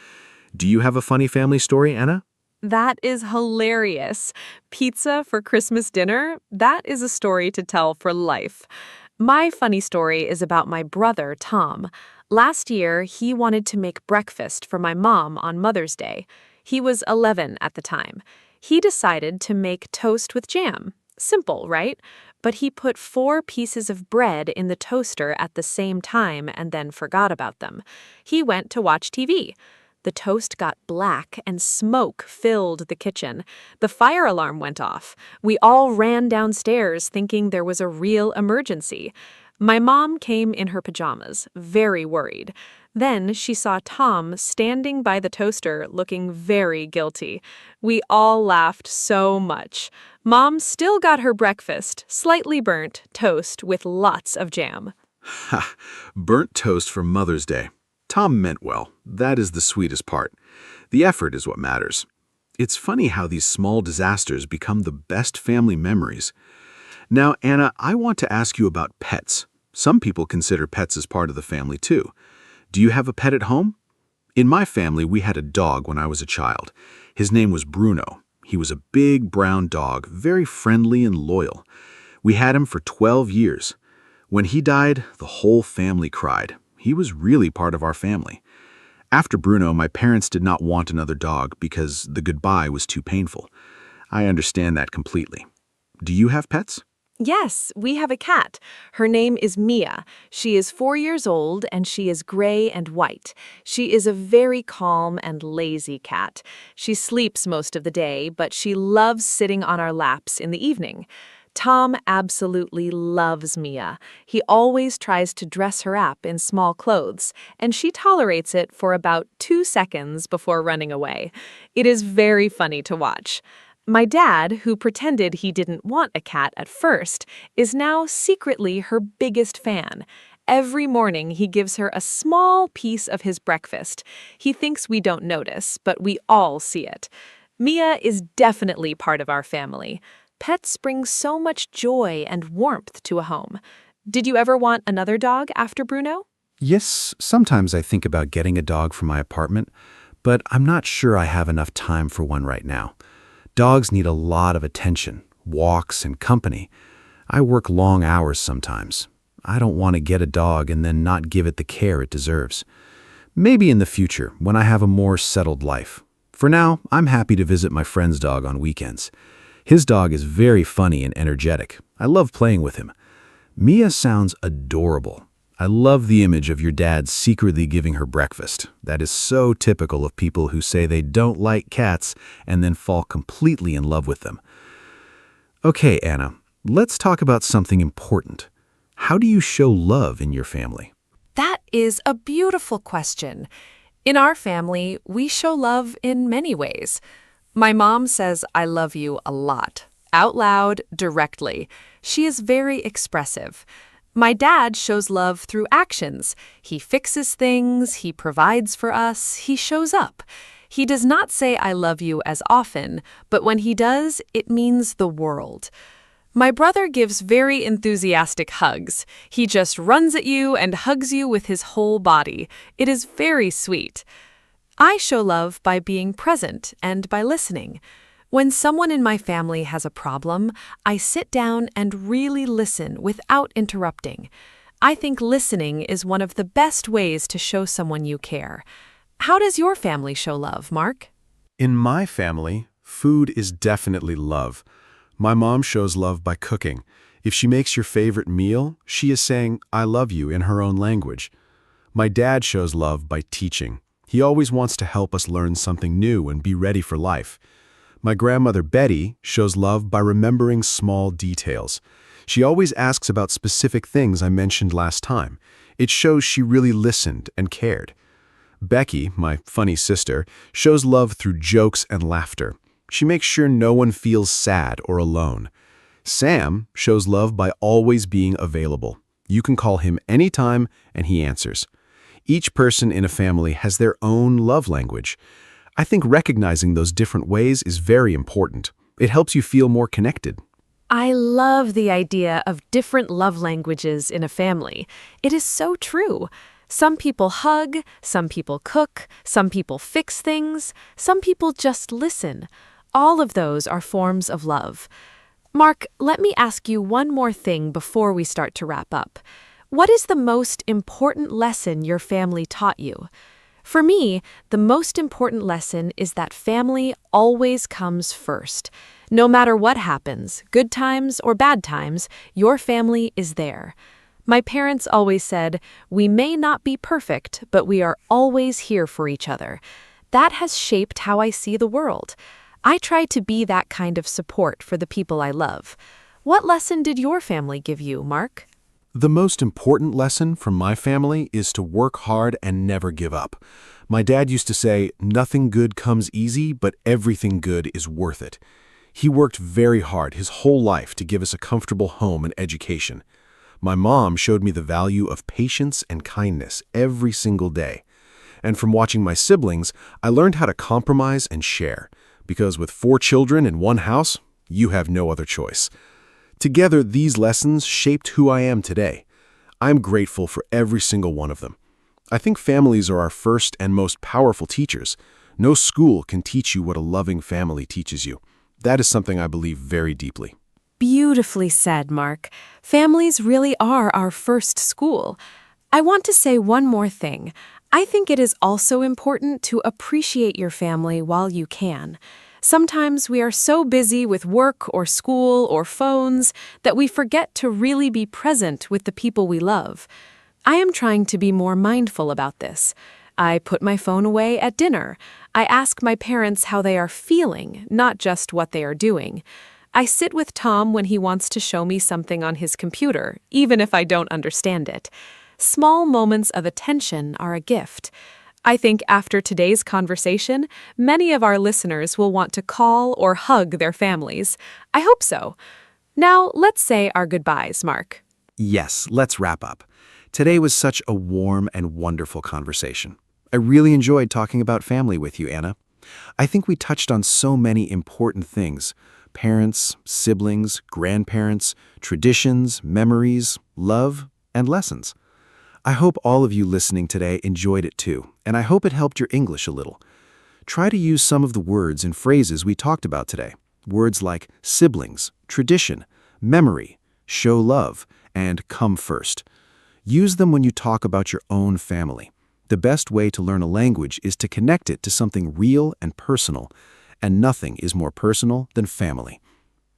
Do you have a funny family story, Anna? That is hilarious. Pizza for Christmas dinner? That is a story to tell for life. My funny story is about my brother, Tom. Last year, he wanted to make breakfast for my mom on Mother's Day. He was 11 at the time. He decided to make toast with jam. Simple, right? But he put 4 pieces of bread in the toaster at the same time and then forgot about them. He went to watch TV. The toast got black and smoke filled the kitchen. The fire alarm went off. We all ran downstairs thinking there was a real emergency. My mom came in her pajamas, very worried. Then she saw Tom standing by the toaster looking very guilty. We all laughed so much. Mom still got her breakfast, slightly burnt, toast with lots of jam. Ha! Burnt toast for Mother's Day. Tom meant well. That is the sweetest part. The effort is what matters. It's funny how these small disasters become the best family memories. Now, Anna, I want to ask you about pets. Some people consider pets as part of the family too. Do you have a pet at home? In my family, we had a dog when I was a child. His name was Bruno. He was a big brown dog, very friendly and loyal. We had him for 12 years. When he died, the whole family cried. He was really part of our family. After Bruno, my parents did not want another dog because the goodbye was too painful. I understand that completely. Do you have pets? Yes, we have a cat. Her name is Mia. She is 4 years old and she is gray and white. She is a very calm and lazy cat. She sleeps most of the day, but she loves sitting on our laps in the evening. Tom absolutely loves Mia. He always tries to dress her up in small clothes, and she tolerates it for about 2 seconds before running away. It is very funny to watch. My dad, who pretended he didn't want a cat at first, is now secretly her biggest fan. Every morning he gives her a small piece of his breakfast. He thinks we don't notice, but we all see it. Mia is definitely part of our family. Pets bring so much joy and warmth to a home. Did you ever want another dog after Bruno? Yes, sometimes I think about getting a dog for my apartment, but I'm not sure I have enough time for one right now. Dogs need a lot of attention, walks, and company. I work long hours sometimes. I don't want to get a dog and then not give it the care it deserves. Maybe in the future, when I have a more settled life. For now, I'm happy to visit my friend's dog on weekends. His dog is very funny and energetic. I love playing with him. Mia sounds adorable. I love the image of your dad secretly giving her breakfast. That is so typical of people who say they don't like cats and then fall completely in love with them. Okay, Anna, let's talk about something important. How do you show love in your family? That is a beautiful question. In our family, we show love in many ways. My mom says I love you a lot, out loud, directly. She is very expressive. My dad shows love through actions. He fixes things, he provides for us, he shows up. He does not say I love you as often, but when he does, it means the world. My brother gives very enthusiastic hugs. He just runs at you and hugs you with his whole body. It is very sweet. I show love by being present and by listening. When someone in my family has a problem, I sit down and really listen without interrupting. I think listening is one of the best ways to show someone you care. How does your family show love, Mark? In my family, food is definitely love. My mom shows love by cooking. If she makes your favorite meal, she is saying, "I love you" in her own language. My dad shows love by teaching. He always wants to help us learn something new and be ready for life. My grandmother Betty shows love by remembering small details. She always asks about specific things I mentioned last time. It shows she really listened and cared. Becky, my funny sister, shows love through jokes and laughter. She makes sure no one feels sad or alone. Sam shows love by always being available. You can call him anytime and he answers. Each person in a family has their own love language. I think recognizing those different ways is very important. It helps you feel more connected. I love the idea of different love languages in a family. It is so true. Some people hug, some people cook, some people fix things, some people just listen. All of those are forms of love. Mark, let me ask you one more thing before we start to wrap up. What is the most important lesson your family taught you? For me, the most important lesson is that family always comes first. No matter what happens, good times or bad times, your family is there. My parents always said, "We may not be perfect, but we are always here for each other." That has shaped how I see the world. I try to be that kind of support for the people I love. What lesson did your family give you, Mark? The most important lesson from my family is to work hard and never give up. My dad used to say, "Nothing good comes easy, but everything good is worth it." He worked very hard his whole life to give us a comfortable home and education. My mom showed me the value of patience and kindness every single day. And from watching my siblings, I learned how to compromise and share. Because with 4 children in one house, you have no other choice. Together, these lessons shaped who I am today. I'm grateful for every single one of them. I think families are our first and most powerful teachers. No school can teach you what a loving family teaches you. That is something I believe very deeply. Beautifully said, Mark. Families really are our first school. I want to say one more thing. I think it is also important to appreciate your family while you can. Sometimes we are so busy with work or school or phones that we forget to really be present with the people we love. I am trying to be more mindful about this. I put my phone away at dinner. I ask my parents how they are feeling, not just what they are doing. I sit with Tom when he wants to show me something on his computer, even if I don't understand it. Small moments of attention are a gift. I think after today's conversation, many of our listeners will want to call or hug their families. I hope so. Now, let's say our goodbyes, Mark. Yes, let's wrap up. Today was such a warm and wonderful conversation. I really enjoyed talking about family with you, Anna. I think we touched on so many important things, parents, siblings, grandparents, traditions, memories, love, and lessons. I hope all of you listening today enjoyed it too, and I hope it helped your English a little. Try to use some of the words and phrases we talked about today. Words like siblings, tradition, memory, show love, and come first. Use them when you talk about your own family. The best way to learn a language is to connect it to something real and personal, and nothing is more personal than family.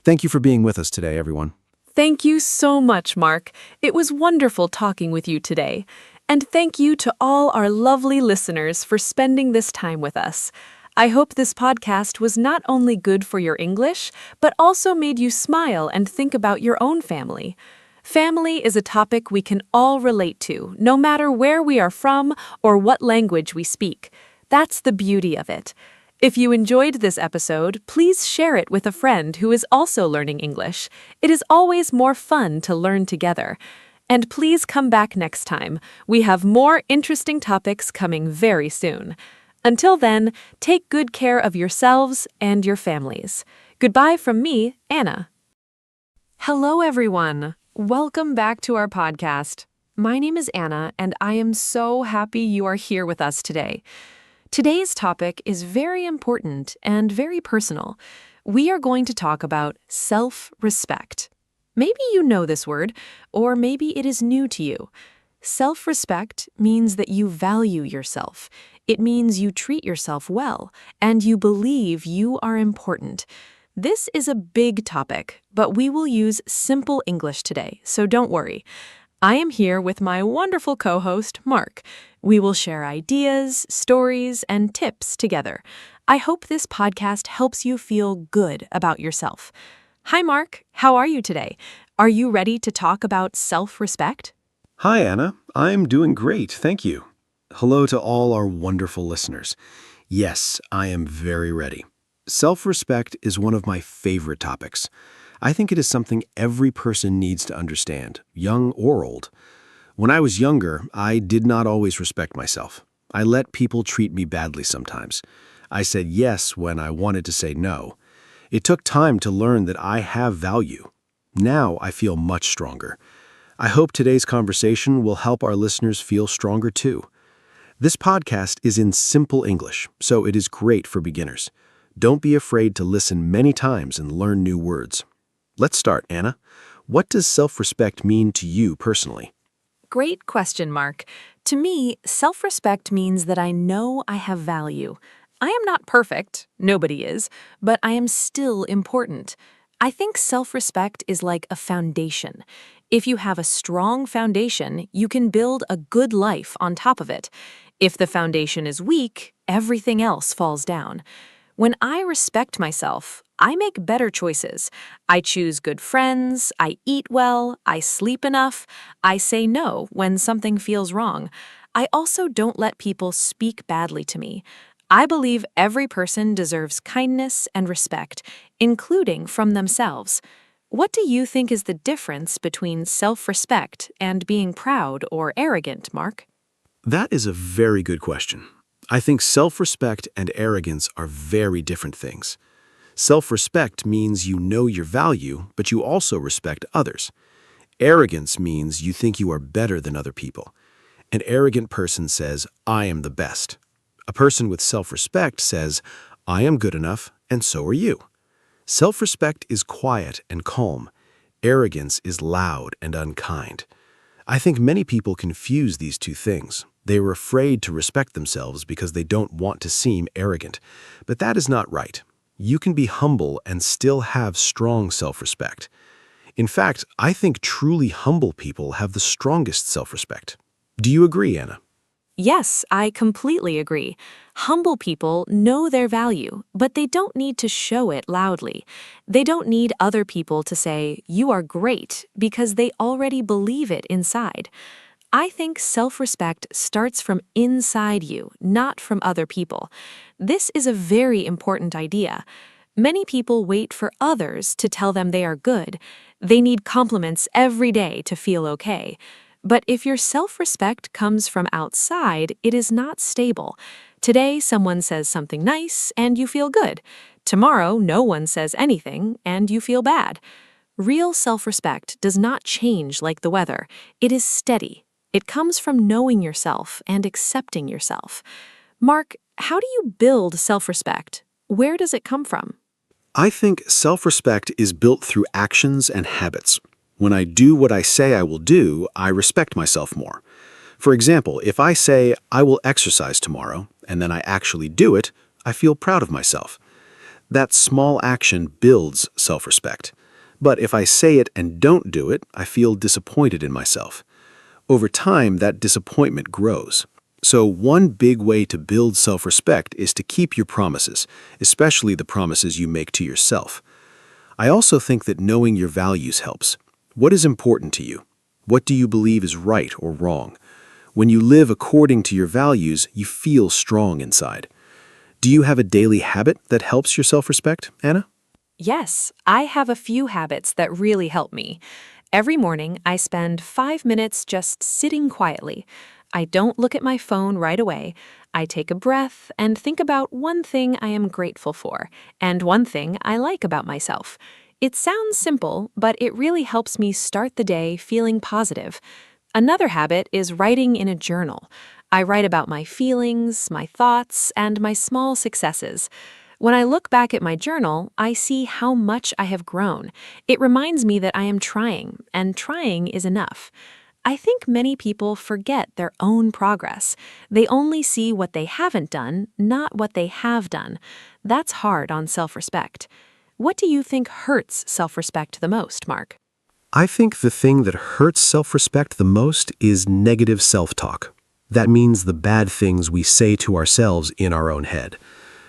Thank you for being with us today, everyone. Thank you so much, Mark. It was wonderful talking with you today. And thank you to all our lovely listeners for spending this time with us. I hope this podcast was not only good for your English, but also made you smile and think about your own family. Family is a topic we can all relate to, no matter where we are from or what language we speak. That's the beauty of it. If you enjoyed this episode, please share it with a friend who is also learning English. It is always more fun to learn together. And please come back next time. We have more interesting topics coming very soon. Until then, take good care of yourselves and your families. Goodbye from me, Anna. Hello, everyone. Welcome back to our podcast. My name is Anna, and I am so happy you are here with us today. Today's topic is very important and very personal. We are going to talk about self-respect. Maybe you know this word, or maybe it is new to you. Self-respect means that you value yourself. It means you treat yourself well, and you believe you are important. This is a big topic, but we will use simple English today, so don't worry. I am here with my wonderful co-host, Mark. We will share ideas, stories, and tips together. I hope this podcast helps you feel good about yourself. Hi, Mark. How are you today? Are you ready to talk about self-respect? Hi, Anna. I'm doing great, thank you. Hello to all our wonderful listeners. Yes, I am very ready. Self-respect is one of my favorite topics. I think it is something every person needs to understand, young or old. When I was younger, I did not always respect myself. I let people treat me badly sometimes. I said yes when I wanted to say no. It took time to learn that I have value. Now I feel much stronger. I hope today's conversation will help our listeners feel stronger too. This podcast is in simple English, so it is great for beginners. Don't be afraid to listen many times and learn new words. Let's start, Anna. What does self-respect mean to you personally? Great question, Mark. To me, self-respect means that I know I have value. I am not perfect, nobody is, but I am still important. I think self-respect is like a foundation. If you have a strong foundation, you can build a good life on top of it. If the foundation is weak, everything else falls down. When I respect myself, I make better choices. I choose good friends, I eat well, I sleep enough, I say no when something feels wrong. I also don't let people speak badly to me. I believe every person deserves kindness and respect, including from themselves. What do you think is the difference between self-respect and being proud or arrogant, Mark? That is a very good question. I think self-respect and arrogance are very different things. Self-respect means you know your value, but you also respect others. Arrogance means you think you are better than other people. An arrogant person says, I am the best. A person with self-respect says, I am good enough, and so are you. Self-respect is quiet and calm. Arrogance is loud and unkind. I think many people confuse these two things. They are afraid to respect themselves because they don't want to seem arrogant. But that is not right. You can be humble and still have strong self-respect. In fact, I think truly humble people have the strongest self-respect. Do you agree, Anna? Yes, I completely agree. Humble people know their value, but they don't need to show it loudly. They don't need other people to say, you are great, because they already believe it inside. I think self-respect starts from inside you, not from other people. This is a very important idea. Many people wait for others to tell them they are good. They need compliments every day to feel okay. But if your self-respect comes from outside, it is not stable. Today, someone says something nice and you feel good. Tomorrow, no one says anything, and you feel bad. Real self-respect does not change like the weather. It is steady. It comes from knowing yourself and accepting yourself. Mark, how do you build self-respect? Where does it come from? I think self-respect is built through actions and habits. When I do what I say I will do, I respect myself more. For example, if I say, I will exercise tomorrow, and then I actually do it, I feel proud of myself. That small action builds self-respect. But if I say it and don't do it, I feel disappointed in myself. Over time, that disappointment grows. So one big way to build self-respect is to keep your promises, especially the promises you make to yourself. I also think that knowing your values helps. What is important to you? What do you believe is right or wrong? When you live according to your values, you feel strong inside. Do you have a daily habit that helps your self-respect, Anna? Yes, I have a few habits that really help me. Every morning, I spend 5 minutes just sitting quietly. I don't look at my phone right away. I take a breath and think about one thing I am grateful for and one thing I like about myself. It sounds simple, but it really helps me start the day feeling positive. Another habit is writing in a journal. I write about my feelings, my thoughts, and my small successes. When I look back at my journal, I see how much I have grown. It reminds me that I am trying, and trying is enough. I think many people forget their own progress. They only see what they haven't done, not what they have done. That's hard on self-respect. What do you think hurts self-respect the most, Mark? I think the thing that hurts self-respect the most is negative self-talk. That means the bad things we say to ourselves in our own head.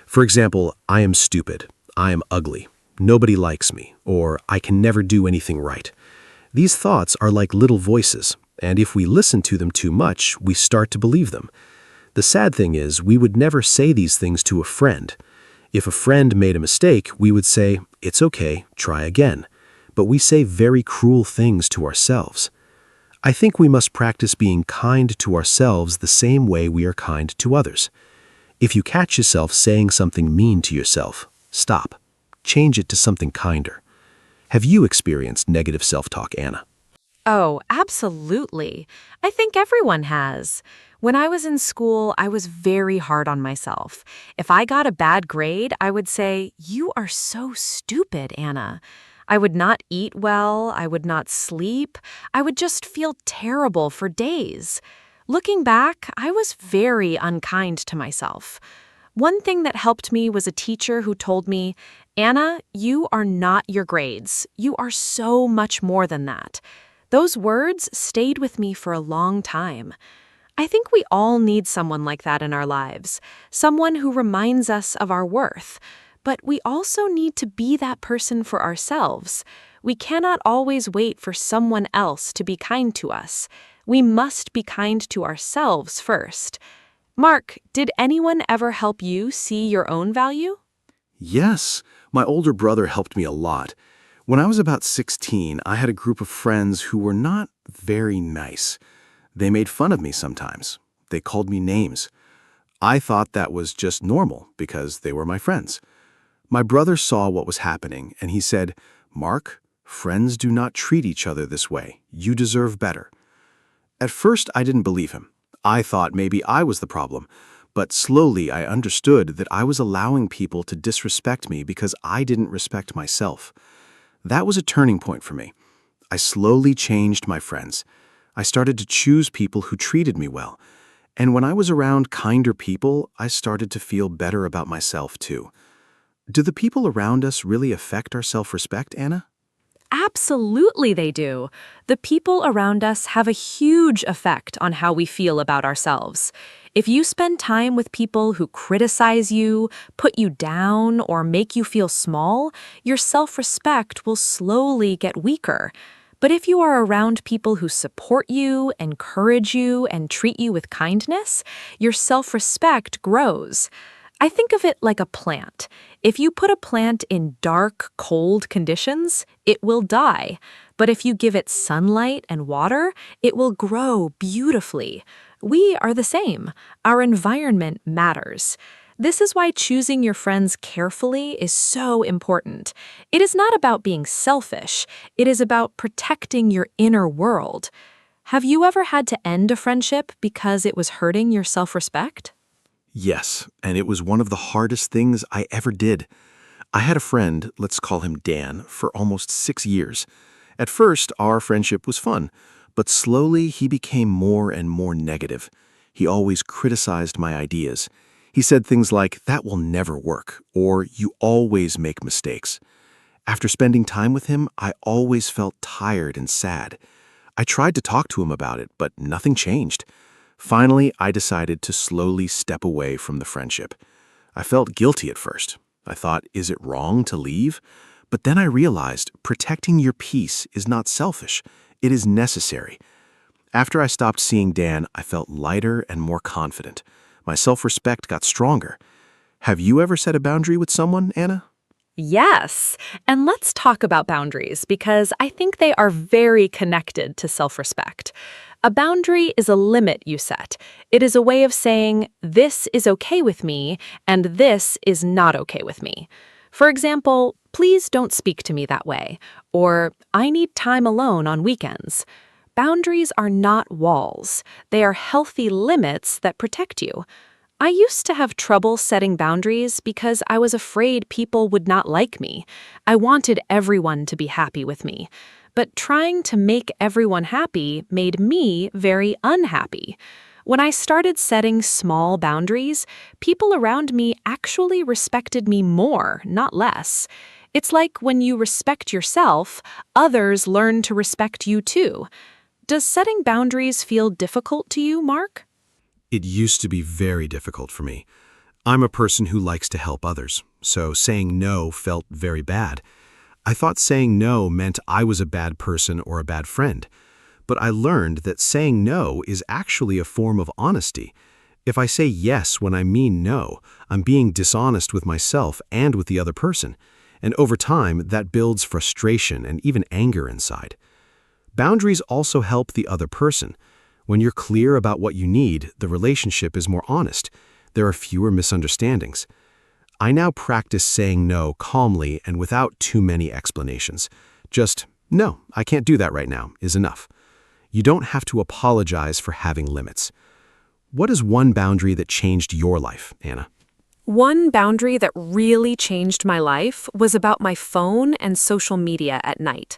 For example, I am stupid, I am ugly, nobody likes me, or I can never do anything right. These thoughts are like little voices, and if we listen to them too much, we start to believe them. The sad thing is, we would never say these things to a friend. If a friend made a mistake, we would say, "It's okay, try again." But we say very cruel things to ourselves. I think we must practice being kind to ourselves the same way we are kind to others. If you catch yourself saying something mean to yourself, stop. Change it to something kinder. Have you experienced negative self-talk, Anna? Oh, absolutely. I think everyone has. When I was in school, I was very hard on myself. If I got a bad grade, I would say, "You are so stupid, Anna." I would not eat well, I would not sleep, I would just feel terrible for days. Looking back, I was very unkind to myself. One thing that helped me was a teacher who told me, "Anna, you are not your grades. You are so much more than that." Those words stayed with me for a long time. I think we all need someone like that in our lives, someone who reminds us of our worth. But we also need to be that person for ourselves. We cannot always wait for someone else to be kind to us. We must be kind to ourselves first. Mark, did anyone ever help you see your own value? Yes, my older brother helped me a lot. When I was about 16, I had a group of friends who were not very nice. They made fun of me sometimes. They called me names. I thought that was just normal because they were my friends. My brother saw what was happening and he said, "Mark, friends do not treat each other this way. You deserve better." At first, I didn't believe him. I thought maybe I was the problem, but slowly I understood that I was allowing people to disrespect me because I didn't respect myself. That was a turning point for me. I slowly changed my friends. I started to choose people who treated me well. And when I was around kinder people, I started to feel better about myself too. Do the people around us really affect our self-respect, Anna? Absolutely they do. The people around us have a huge effect on how we feel about ourselves. If you spend time with people who criticize you, put you down, or make you feel small, your self-respect will slowly get weaker. But if you are around people who support you, encourage you, and treat you with kindness, your self-respect grows. I think of it like a plant. If you put a plant in dark, cold conditions, it will die. But if you give it sunlight and water, it will grow beautifully. We are the same. Our environment matters. This is why choosing your friends carefully is so important. It is not about being selfish, it is about protecting your inner world. Have you ever had to end a friendship because it was hurting your self-respect? Yes, and it was one of the hardest things I ever did. I had a friend, let's call him Dan, for almost 6 years. At first, our friendship was fun, but slowly he became more and more negative. He always criticized my ideas. He said things like, "That will never work," or "You always make mistakes." After spending time with him, I always felt tired and sad. I tried to talk to him about it, but nothing changed. Finally, I decided to slowly step away from the friendship. I felt guilty at first. I thought, is it wrong to leave? But then I realized protecting your peace is not selfish. It is necessary. After I stopped seeing Dan, I felt lighter and more confident. My self-respect got stronger. Have you ever set a boundary with someone, Anna? Yes, and let's talk about boundaries because I think they are very connected to self-respect. A boundary is a limit you set. It is a way of saying, this is okay with me, and this is not okay with me. For example, please don't speak to me that way, or I need time alone on weekends. Boundaries are not walls. They are healthy limits that protect you. I used to have trouble setting boundaries because I was afraid people would not like me. I wanted everyone to be happy with me. But trying to make everyone happy made me very unhappy. When I started setting small boundaries, people around me actually respected me more, not less. It's like when you respect yourself, others learn to respect you too. Does setting boundaries feel difficult to you, Mark? It used to be very difficult for me. I'm a person who likes to help others, so saying no felt very bad. I thought saying no meant I was a bad person or a bad friend. But I learned that saying no is actually a form of honesty. If I say yes when I mean no, I'm being dishonest with myself and with the other person. And over time, that builds frustration and even anger inside. Boundaries also help the other person. When you're clear about what you need, the relationship is more honest. There are fewer misunderstandings. I now practice saying no calmly and without too many explanations. Just, "No, I can't do that right now," is enough. You don't have to apologize for having limits. What is one boundary that changed your life, Anna? One boundary that really changed my life was about my phone and social media at night.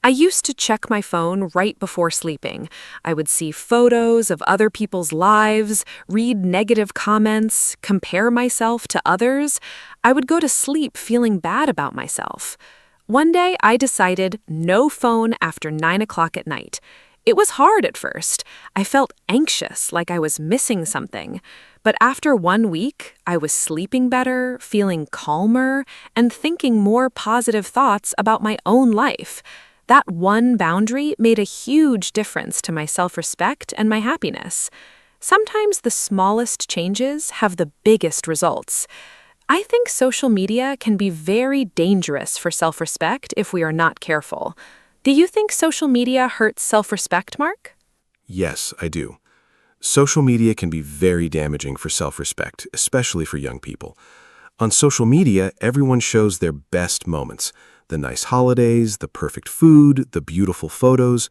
I used to check my phone right before sleeping. I would see photos of other people's lives, read negative comments, compare myself to others. I would go to sleep feeling bad about myself. One day, I decided no phone after 9 o'clock at night. It was hard at first. I felt anxious, like I was missing something. But after 1 week, I was sleeping better, feeling calmer, and thinking more positive thoughts about my own life. That one boundary made a huge difference to my self-respect and my happiness. Sometimes the smallest changes have the biggest results. I think social media can be very dangerous for self-respect if we are not careful. Do you think social media hurts self-respect, Mark? Yes, I do. Social media can be very damaging for self-respect, especially for young people. On social media, everyone shows their best moments, the nice holidays, the perfect food, the beautiful photos,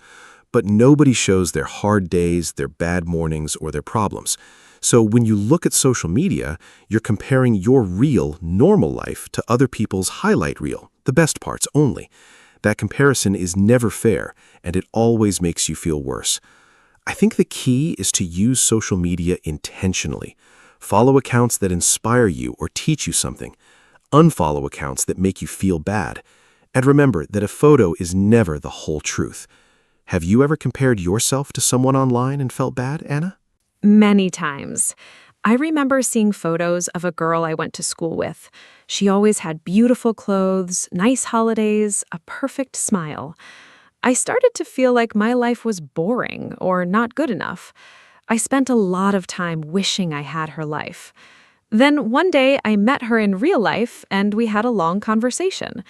but nobody shows their hard days, their bad mornings, or their problems. So when you look at social media, you're comparing your real, normal life to other people's highlight reel, the best parts only. That comparison is never fair, and it always makes you feel worse. I think the key is to use social media intentionally. Follow accounts that inspire you or teach you something. Unfollow accounts that make you feel bad. And remember that a photo is never the whole truth. Have you ever compared yourself to someone online and felt bad, Anna? Many times. I remember seeing photos of a girl I went to school with. She always had beautiful clothes, nice holidays, a perfect smile. I started to feel like my life was boring or not good enough. I spent a lot of time wishing I had her life. Then one day I met her in real life and we had a long conversation.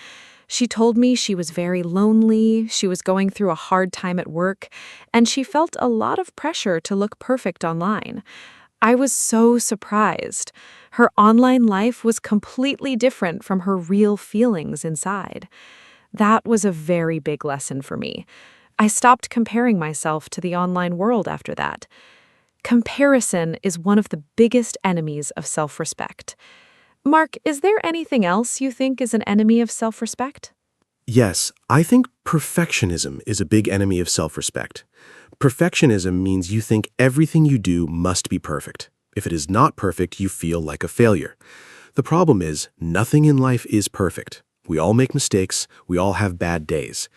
She told me she was very lonely, she was going through a hard time at work, and she felt a lot of pressure to look perfect online. I was so surprised. Her online life was completely different from her real feelings inside. That was a very big lesson for me. I stopped comparing myself to the online world after that. Comparison is one of the biggest enemies of self-respect. Mark, is there anything else you think is an enemy of self-respect? Yes, I think perfectionism is a big enemy of self-respect. Perfectionism means you think everything you do must be perfect. If it is not perfect, you feel like a failure. The problem is, nothing in life is perfect. We all make mistakes, we all have bad days.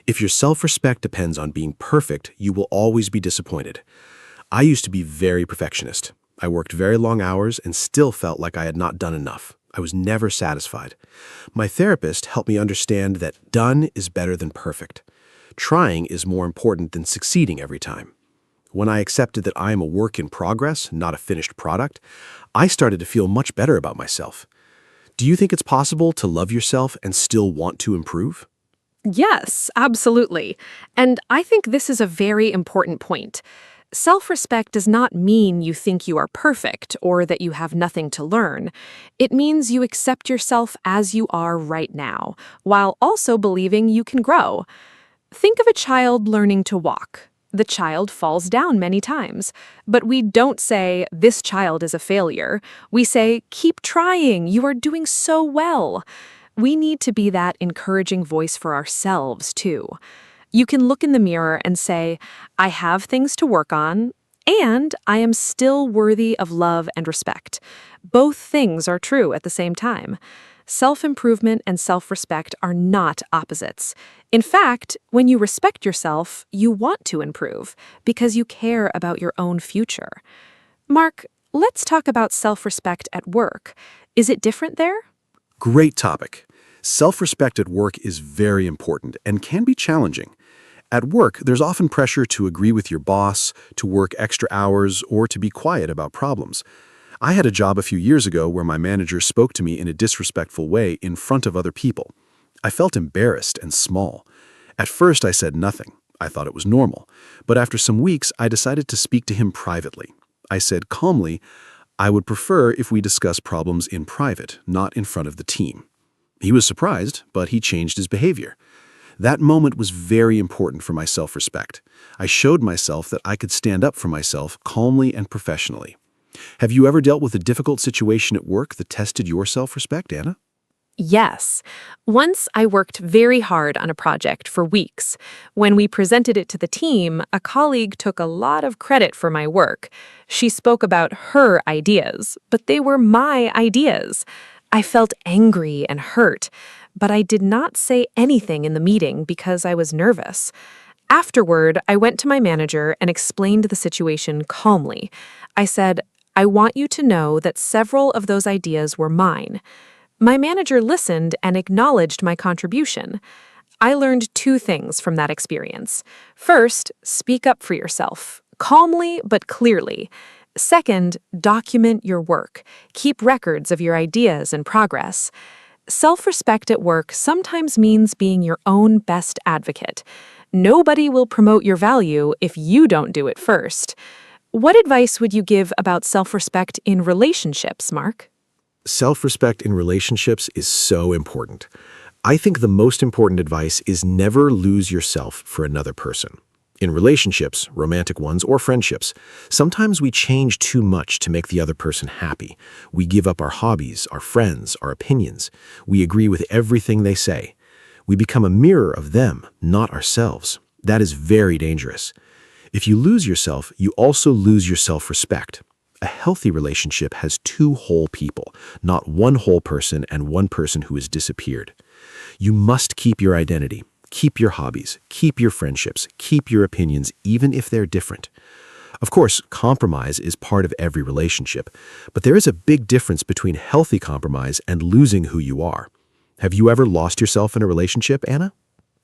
If your self-respect depends on being perfect, you will always be disappointed. I used to be very perfectionist. I worked very long hours and still felt like I had not done enough. I was never satisfied. My therapist helped me understand that done is better than perfect. Trying is more important than succeeding every time. When I accepted that I am a work in progress, not a finished product, I started to feel much better about myself. Do you think it's possible to love yourself and still want to improve? Yes, absolutely. And I think this is a very important point. Self-respect does not mean you think you are perfect or that you have nothing to learn. It means you accept yourself as you are right now, while also believing you can grow. Think of a child learning to walk. The child falls down many times, but we don't say, "This child is a failure." We say, "Keep trying, you are doing so well." We need to be that encouraging voice for ourselves, too. You can look in the mirror and say, "I have things to work on, and I am still worthy of love and respect." Both things are true at the same time. Self-improvement and self-respect are not opposites. In fact, when you respect yourself, you want to improve because you care about your own future. Mark, let's talk about self-respect at work. Is it different there? Great topic. Self-respect at work is very important and can be challenging. At work, there's often pressure to agree with your boss, to work extra hours, or to be quiet about problems. I had a job a few years ago where my manager spoke to me in a disrespectful way in front of other people. I felt embarrassed and small. At first, I said nothing. I thought it was normal. But after some weeks, I decided to speak to him privately. I said calmly, "I would prefer if we discuss problems in private, not in front of the team." He was surprised, but he changed his behavior. That moment was very important for my self-respect. I showed myself that I could stand up for myself calmly and professionally. Have you ever dealt with a difficult situation at work that tested your self-respect, Anna? Yes. Once I worked very hard on a project for weeks. When we presented it to the team, a colleague took a lot of credit for my work. She spoke about her ideas, but they were my ideas. I felt angry and hurt, but I did not say anything in the meeting because I was nervous. Afterward, I went to my manager and explained the situation calmly. I said, "I want you to know that several of those ideas were mine." My manager listened and acknowledged my contribution. I learned two things from that experience. First, speak up for yourself, calmly but clearly. Second, document your work. Keep records of your ideas and progress. Self-respect at work sometimes means being your own best advocate. Nobody will promote your value if you don't do it first. What advice would you give about self-respect in relationships, Mark? Self-respect in relationships is so important. I think the most important advice is never lose yourself for another person. In relationships, romantic ones or friendships, sometimes we change too much to make the other person happy. We give up our hobbies, our friends, our opinions. We agree with everything they say. We become a mirror of them, not ourselves. That is very dangerous. If you lose yourself, you also lose your self-respect. A healthy relationship has two whole people, not one whole person and one person who has disappeared. You must keep your identity. Keep your hobbies, keep your friendships, keep your opinions, even if they're different. Of course, compromise is part of every relationship, but there is a big difference between healthy compromise and losing who you are. Have you ever lost yourself in a relationship, Anna?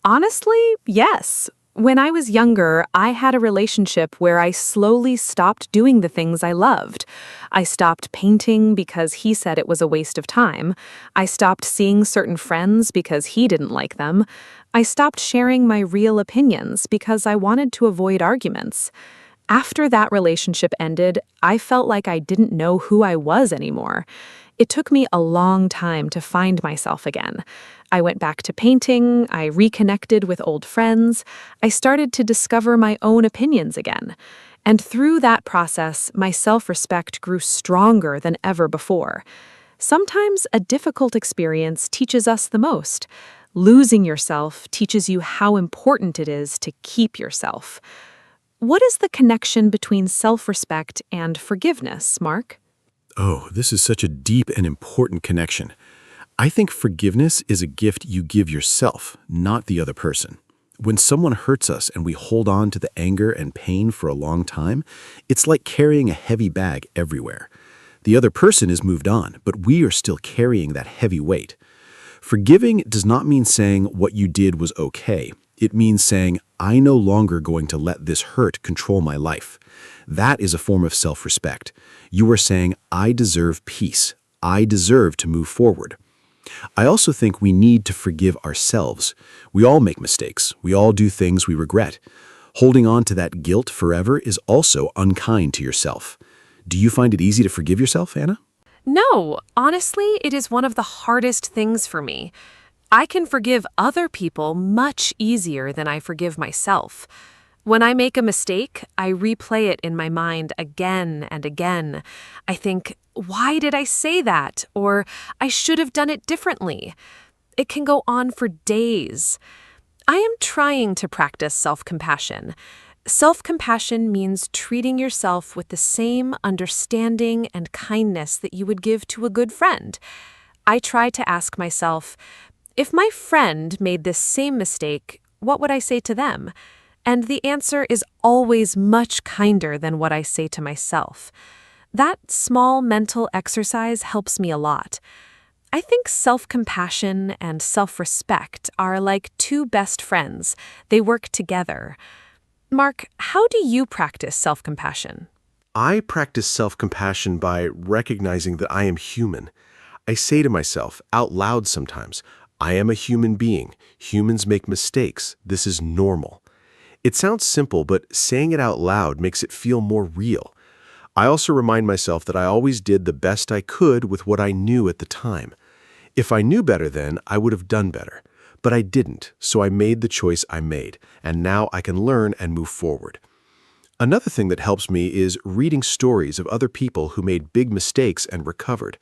Honestly, yes. When I was younger, I had a relationship where I slowly stopped doing the things I loved. I stopped painting because he said it was a waste of time. I stopped seeing certain friends because he didn't like them. I stopped sharing my real opinions because I wanted to avoid arguments. After that relationship ended, I felt like I didn't know who I was anymore. It took me a long time to find myself again. I went back to painting, I reconnected with old friends, I started to discover my own opinions again. And through that process, my self-respect grew stronger than ever before. Sometimes a difficult experience teaches us the most. Losing yourself teaches you how important it is to keep yourself. What is the connection between self-respect and forgiveness, Mark? Oh, this is such a deep and important connection. I think forgiveness is a gift you give yourself, not the other person. When someone hurts us and we hold on to the anger and pain for a long time, it's like carrying a heavy bag everywhere. The other person is moved on, but we are still carrying that heavy weight. Forgiving does not mean saying what you did was okay. It means saying, I'm no longer going to let this hurt control my life. That is a form of self-respect. You are saying, I deserve peace. I deserve to move forward. I also think we need to forgive ourselves. We all make mistakes. We all do things we regret. Holding on to that guilt forever is also unkind to yourself. Do you find it easy to forgive yourself, Anna? No, honestly, it is one of the hardest things for me. I can forgive other people much easier than I forgive myself. When I make a mistake, I replay it in my mind again and again. I think, why did I say that? Or I should have done it differently. It can go on for days. I am trying to practice self-compassion. Self-compassion means treating yourself with the same understanding and kindness that you would give to a good friend. I try to ask myself, if my friend made this same mistake, what would I say to them? And the answer is always much kinder than what I say to myself. That small mental exercise helps me a lot. I think self-compassion and self-respect are like two best friends. They work together. Mark, how do you practice self-compassion? I practice self-compassion by recognizing that I am human. I say to myself out loud sometimes, I am a human being. Humans make mistakes. This is normal. It sounds simple, but saying it out loud makes it feel more real. I also remind myself that I always did the best I could with what I knew at the time. If I knew better then, I would have done better. But I didn't, so I made the choice I made, and now I can learn and move forward. Another thing that helps me is reading stories of other people who made big mistakes and recovered.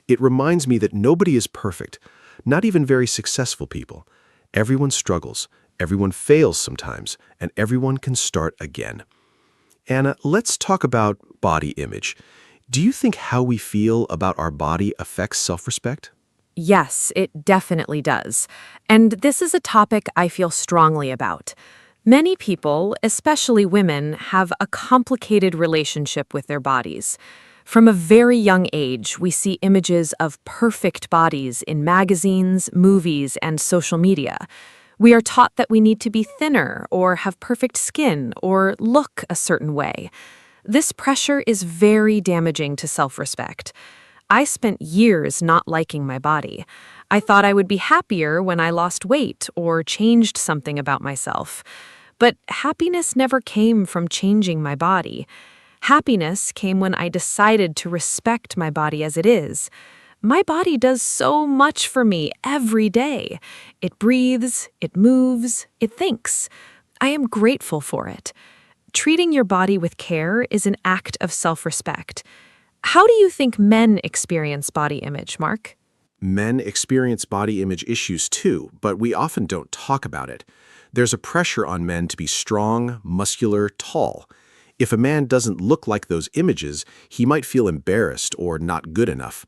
It reminds me that nobody is perfect, not even very successful people. Everyone struggles. Everyone fails sometimes, and everyone can start again. Anna, let's talk about body image. Do you think how we feel about our body affects self-respect? Yes, it definitely does. And this is a topic I feel strongly about. Many people, especially women, have a complicated relationship with their bodies. From a very young age, we see images of perfect bodies in magazines, movies, and social media. We are taught that we need to be thinner or have perfect skin or look a certain way. This pressure is very damaging to self-respect. I spent years not liking my body. I thought I would be happier when I lost weight or changed something about myself. But happiness never came from changing my body. Happiness came when I decided to respect my body as it is. My body does so much for me every day. It breathes, it moves, it thinks. I am grateful for it. Treating your body with care is an act of self-respect. How do you think men experience body image, Mark? Men experience body image issues too, but we often don't talk about it. There's a pressure on men to be strong, muscular, tall. If a man doesn't look like those images, he might feel embarrassed or not good enough.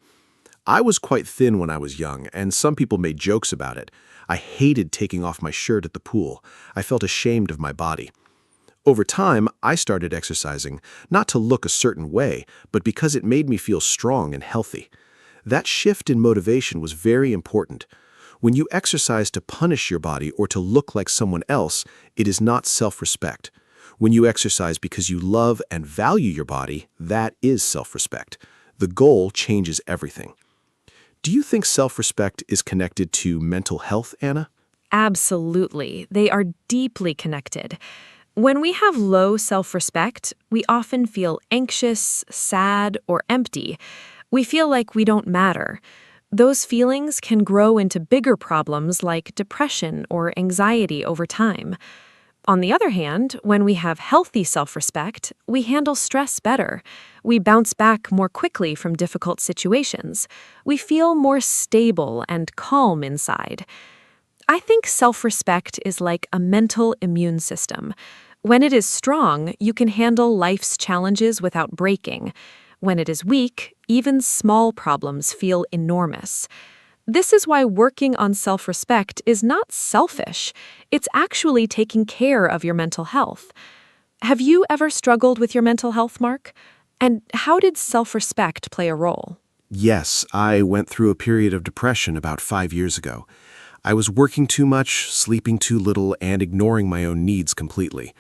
I was quite thin when I was young, and some people made jokes about it. I hated taking off my shirt at the pool. I felt ashamed of my body. Over time, I started exercising, not to look a certain way, but because it made me feel strong and healthy. That shift in motivation was very important. When you exercise to punish your body or to look like someone else, it is not self-respect. When you exercise because you love and value your body, that is self-respect. The goal changes everything. Do you think self-respect is connected to mental health, Anna? Absolutely. They are deeply connected. When we have low self-respect, we often feel anxious, sad, or empty. We feel like we don't matter. Those feelings can grow into bigger problems like depression or anxiety over time. On the other hand, when we have healthy self-respect, we handle stress better. We bounce back more quickly from difficult situations. We feel more stable and calm inside. I think self-respect is like a mental immune system. When it is strong, you can handle life's challenges without breaking. When it is weak, even small problems feel enormous. This is why working on self-respect is not selfish. It's actually taking care of your mental health. Have you ever struggled with your mental health, Mark? And how did self-respect play a role? Yes, I went through a period of depression about 5 years ago. I was working too much, sleeping too little, and ignoring my own needs completely.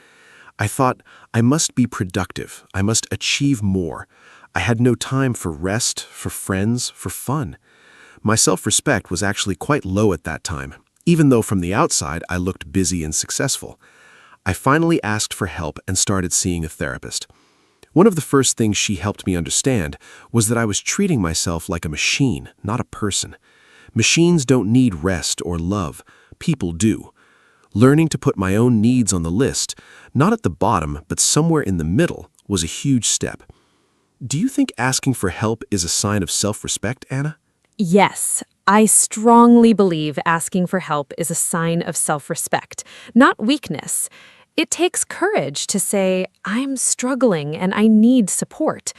I thought, I must be productive. I must achieve more. I had no time for rest, for friends, for fun. My self-respect was actually quite low at that time, even though from the outside I looked busy and successful. I finally asked for help and started seeing a therapist. One of the first things she helped me understand was that I was treating myself like a machine, not a person. Machines don't need rest or love. People do. Learning to put my own needs on the list, not at the bottom, but somewhere in the middle, was a huge step. Do you think asking for help is a sign of self-respect, Anna? Yes, I strongly believe asking for help is a sign of self-respect, not weakness. It takes courage to say, I'm struggling and I need support.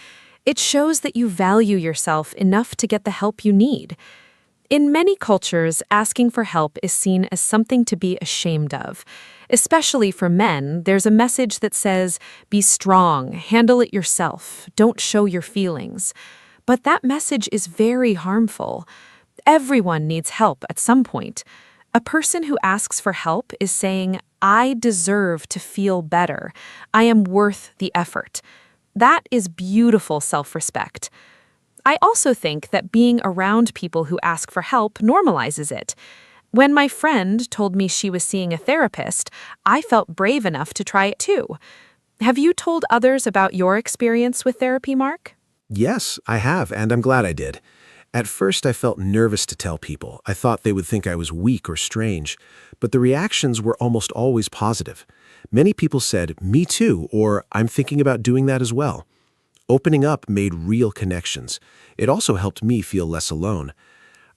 It shows that you value yourself enough to get the help you need. In many cultures, asking for help is seen as something to be ashamed of. Especially for men, there's a message that says, be strong, handle it yourself, don't show your feelings. But that message is very harmful. Everyone needs help at some point. A person who asks for help is saying, I deserve to feel better. I am worth the effort. That is beautiful self-respect. I also think that being around people who ask for help normalizes it. When my friend told me she was seeing a therapist, I felt brave enough to try it too. Have you told others about your experience with therapy, Mark? Yes, I have, and I'm glad I did. At first, I felt nervous to tell people. I thought they would think I was weak or strange, but the reactions were almost always positive. Many people said, me too, or I'm thinking about doing that as well. Opening up made real connections. It also helped me feel less alone.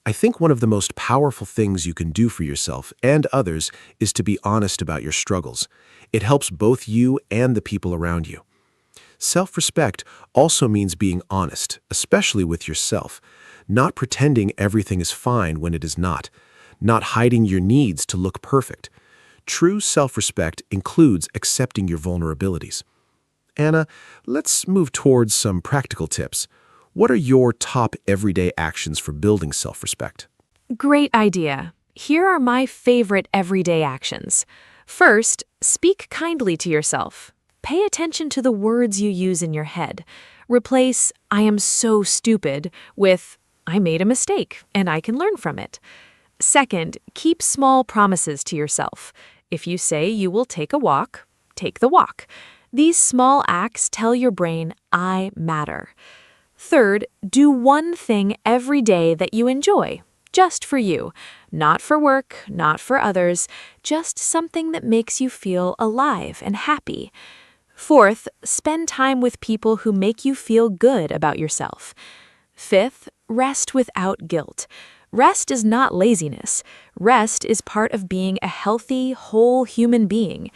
I think one of the most powerful things you can do for yourself and others is to be honest about your struggles. It helps both you and the people around you. Self-respect also means being honest, especially with yourself, not pretending everything is fine when it is not hiding your needs to look perfect. True self-respect includes accepting your vulnerabilities. Anna, let's move towards some practical tips. What are your top everyday actions for building self-respect? Great idea. Here are my favorite everyday actions. First, speak kindly to yourself. Pay attention to the words you use in your head. Replace, I am so stupid, with, I made a mistake and I can learn from it. Second, keep small promises to yourself. If you say you will take a walk, take the walk. These small acts tell your brain, I matter. Third, do one thing every day that you enjoy, just for you. Not for work, not for others, just something that makes you feel alive and happy. Fourth, spend time with people who make you feel good about yourself. Fifth, rest without guilt. Rest is not laziness. Rest is part of being a healthy, whole human being.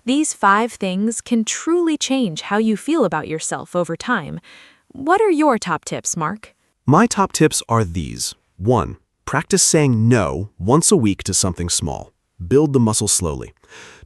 These 5 things can truly change how you feel about yourself over time. What are your top tips, Mark? My top tips are these. 1. Practice saying no once a week to something small. Build the muscle slowly.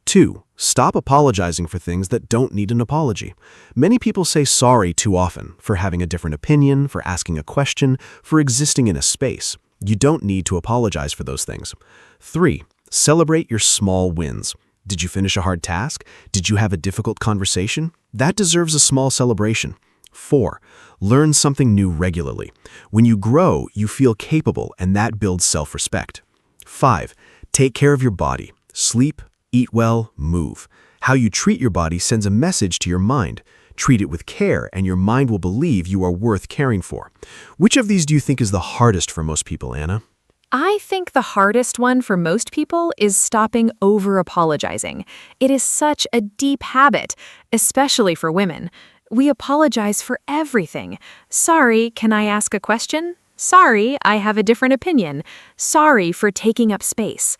2. Stop apologizing for things that don't need an apology. Many people say sorry too often for having a different opinion, for asking a question, for existing in a space. You don't need to apologize for those things. 3. Celebrate your small wins. Did you finish a hard task? Did you have a difficult conversation? That deserves a small celebration. 4. Learn something new regularly. When you grow, you feel capable, and that builds self-respect. 5. Take care of your body. Sleep, eat well, move. How you treat your body sends a message to your mind. Treat it with care, and your mind will believe you are worth caring for. Which of these do you think is the hardest for most people, Anna? I think the hardest one for most people is stopping over-apologizing. It is such a deep habit, especially for women. We apologize for everything. Sorry, can I ask a question? Sorry, I have a different opinion. Sorry for taking up space.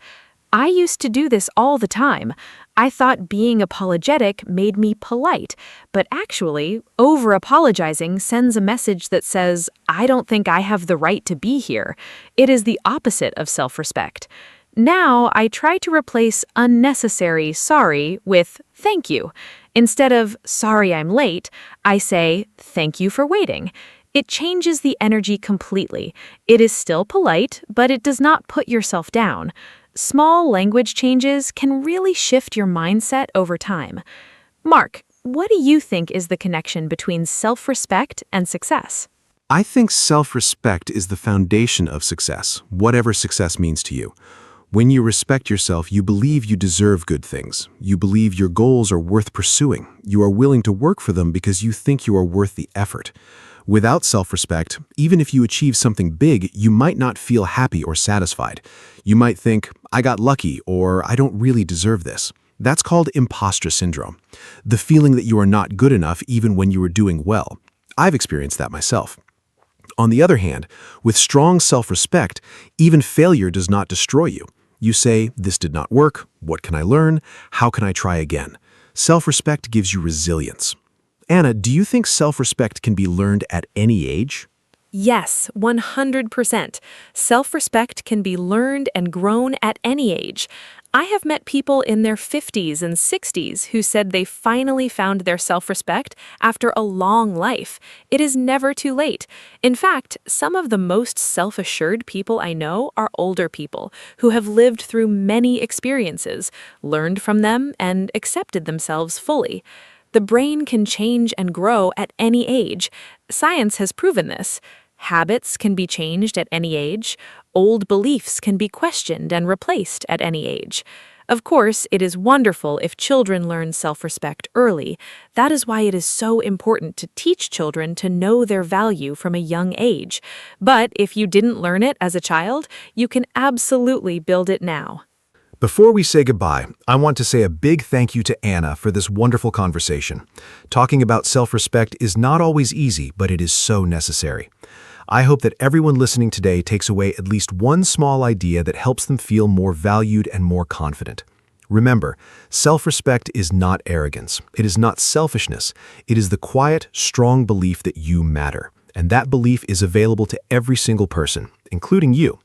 I used to do this all the time. I thought being apologetic made me polite, but actually, over-apologizing sends a message that says, I don't think I have the right to be here. It is the opposite of self-respect. Now, I try to replace unnecessary sorry with thank you. Instead of sorry I'm late, I say thank you for waiting. It changes the energy completely. It is still polite, but it does not put yourself down. Small language changes can really shift your mindset over time. Mark, what do you think is the connection between self-respect and success? I think self-respect is the foundation of success, whatever success means to you. When you respect yourself, you believe you deserve good things. You believe your goals are worth pursuing. You are willing to work for them because you think you are worth the effort. Without self-respect, even if you achieve something big, you might not feel happy or satisfied. You might think, I got lucky, or I don't really deserve this. That's called imposter syndrome, the feeling that you are not good enough even when you are doing well. I've experienced that myself. On the other hand, with strong self-respect, even failure does not destroy you. You say, this did not work, what can I learn, how can I try again? Self-respect gives you resilience. Anna, do you think self-respect can be learned at any age? Yes, 100%. Self-respect can be learned and grown at any age. I have met people in their 50s and 60s who said they finally found their self-respect after a long life. It is never too late. In fact, some of the most self-assured people I know are older people who have lived through many experiences, learned from them, and accepted themselves fully. The brain can change and grow at any age. Science has proven this. Habits can be changed at any age. Old beliefs can be questioned and replaced at any age. Of course, it is wonderful if children learn self-respect early. That is why it is so important to teach children to know their value from a young age. But if you didn't learn it as a child, you can absolutely build it now. Before we say goodbye, I want to say a big thank you to Anna for this wonderful conversation. Talking about self-respect is not always easy, but it is so necessary. I hope that everyone listening today takes away at least one small idea that helps them feel more valued and more confident. Remember, self-respect is not arrogance. It is not selfishness. It is the quiet, strong belief that you matter. And that belief is available to every single person, including you.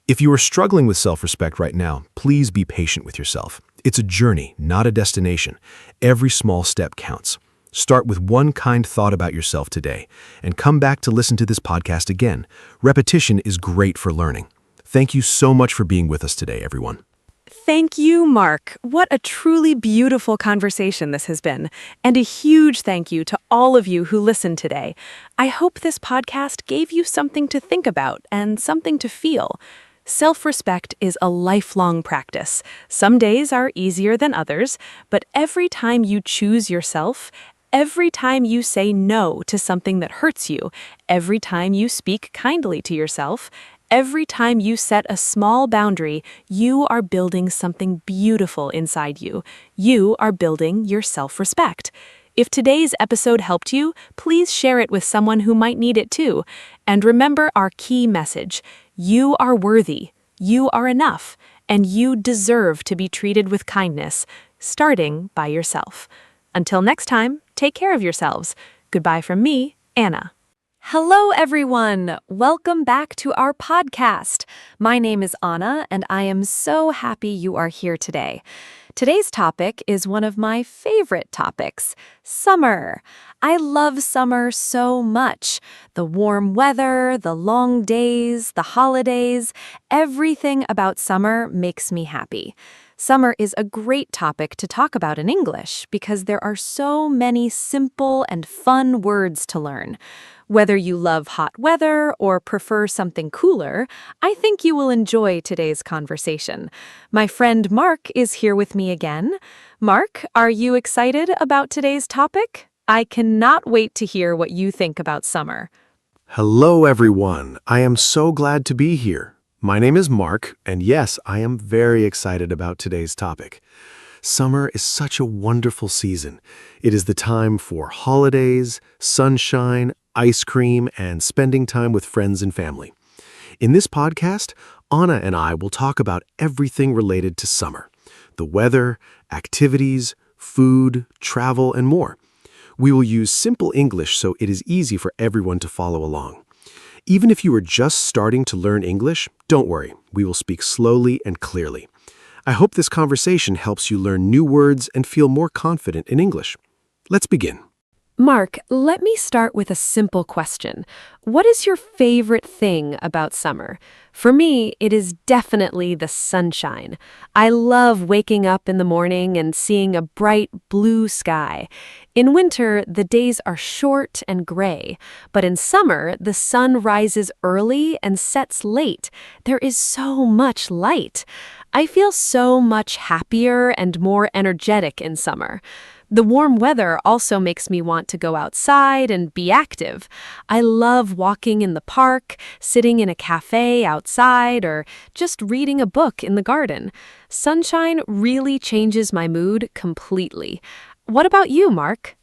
If you are struggling with self-respect right now, please be patient with yourself. It's a journey, not a destination. Every small step counts. Start with one kind thought about yourself today, and come back to listen to this podcast again. Repetition is great for learning. Thank you so much for being with us today, everyone. Thank you, Mark. What a truly beautiful conversation this has been. And a huge thank you to all of you who listened today. I hope this podcast gave you something to think about and something to feel. Self-respect is a lifelong practice. Some days are easier than others, but every time you choose yourself, every time you say no to something that hurts you, every time you speak kindly to yourself, every time you set a small boundary, you are building something beautiful inside you. You are building your self-respect. If today's episode helped you, please share it with someone who might need it too. And remember our key message. You are worthy, you are enough, and you deserve to be treated with kindness, starting by yourself. Until next time, take care of yourselves. Goodbye from me, Anna. Hello, everyone. Welcome back to our podcast. My name is Anna, and I am so happy you are here today. Today's topic is one of my favorite topics, summer. I love summer so much. The warm weather, the long days, the holidays, everything about summer makes me happy. Summer is a great topic to talk about in English because there are so many simple and fun words to learn. Whether you love hot weather or prefer something cooler, I think you will enjoy today's conversation. My friend Mark is here with me again. Mark, are you excited about today's topic? I cannot wait to hear what you think about summer. Hello, everyone. I am so glad to be here. My name is Mark, and yes, I am very excited about today's topic. Summer is such a wonderful season. It is the time for holidays, sunshine, ice cream, and spending time with friends and family. In this podcast, Anna and I will talk about everything related to summer: the weather, activities, food, travel, and more. We will use simple English so it is easy for everyone to follow along. Even if you are just starting to learn English, don't worry, we will speak slowly and clearly. I hope this conversation helps you learn new words and feel more confident in English. Let's begin. Mark, let me start with a simple question. What is your favorite thing about summer? For me, it is definitely the sunshine. I love waking up in the morning and seeing a bright blue sky. In winter, the days are short and gray, but in summer, the sun rises early and sets late. There is so much light. I feel so much happier and more energetic in summer. The warm weather also makes me want to go outside and be active. I love walking in the park, sitting in a cafe outside, or just reading a book in the garden. Sunshine really changes my mood completely. What about you, Mark?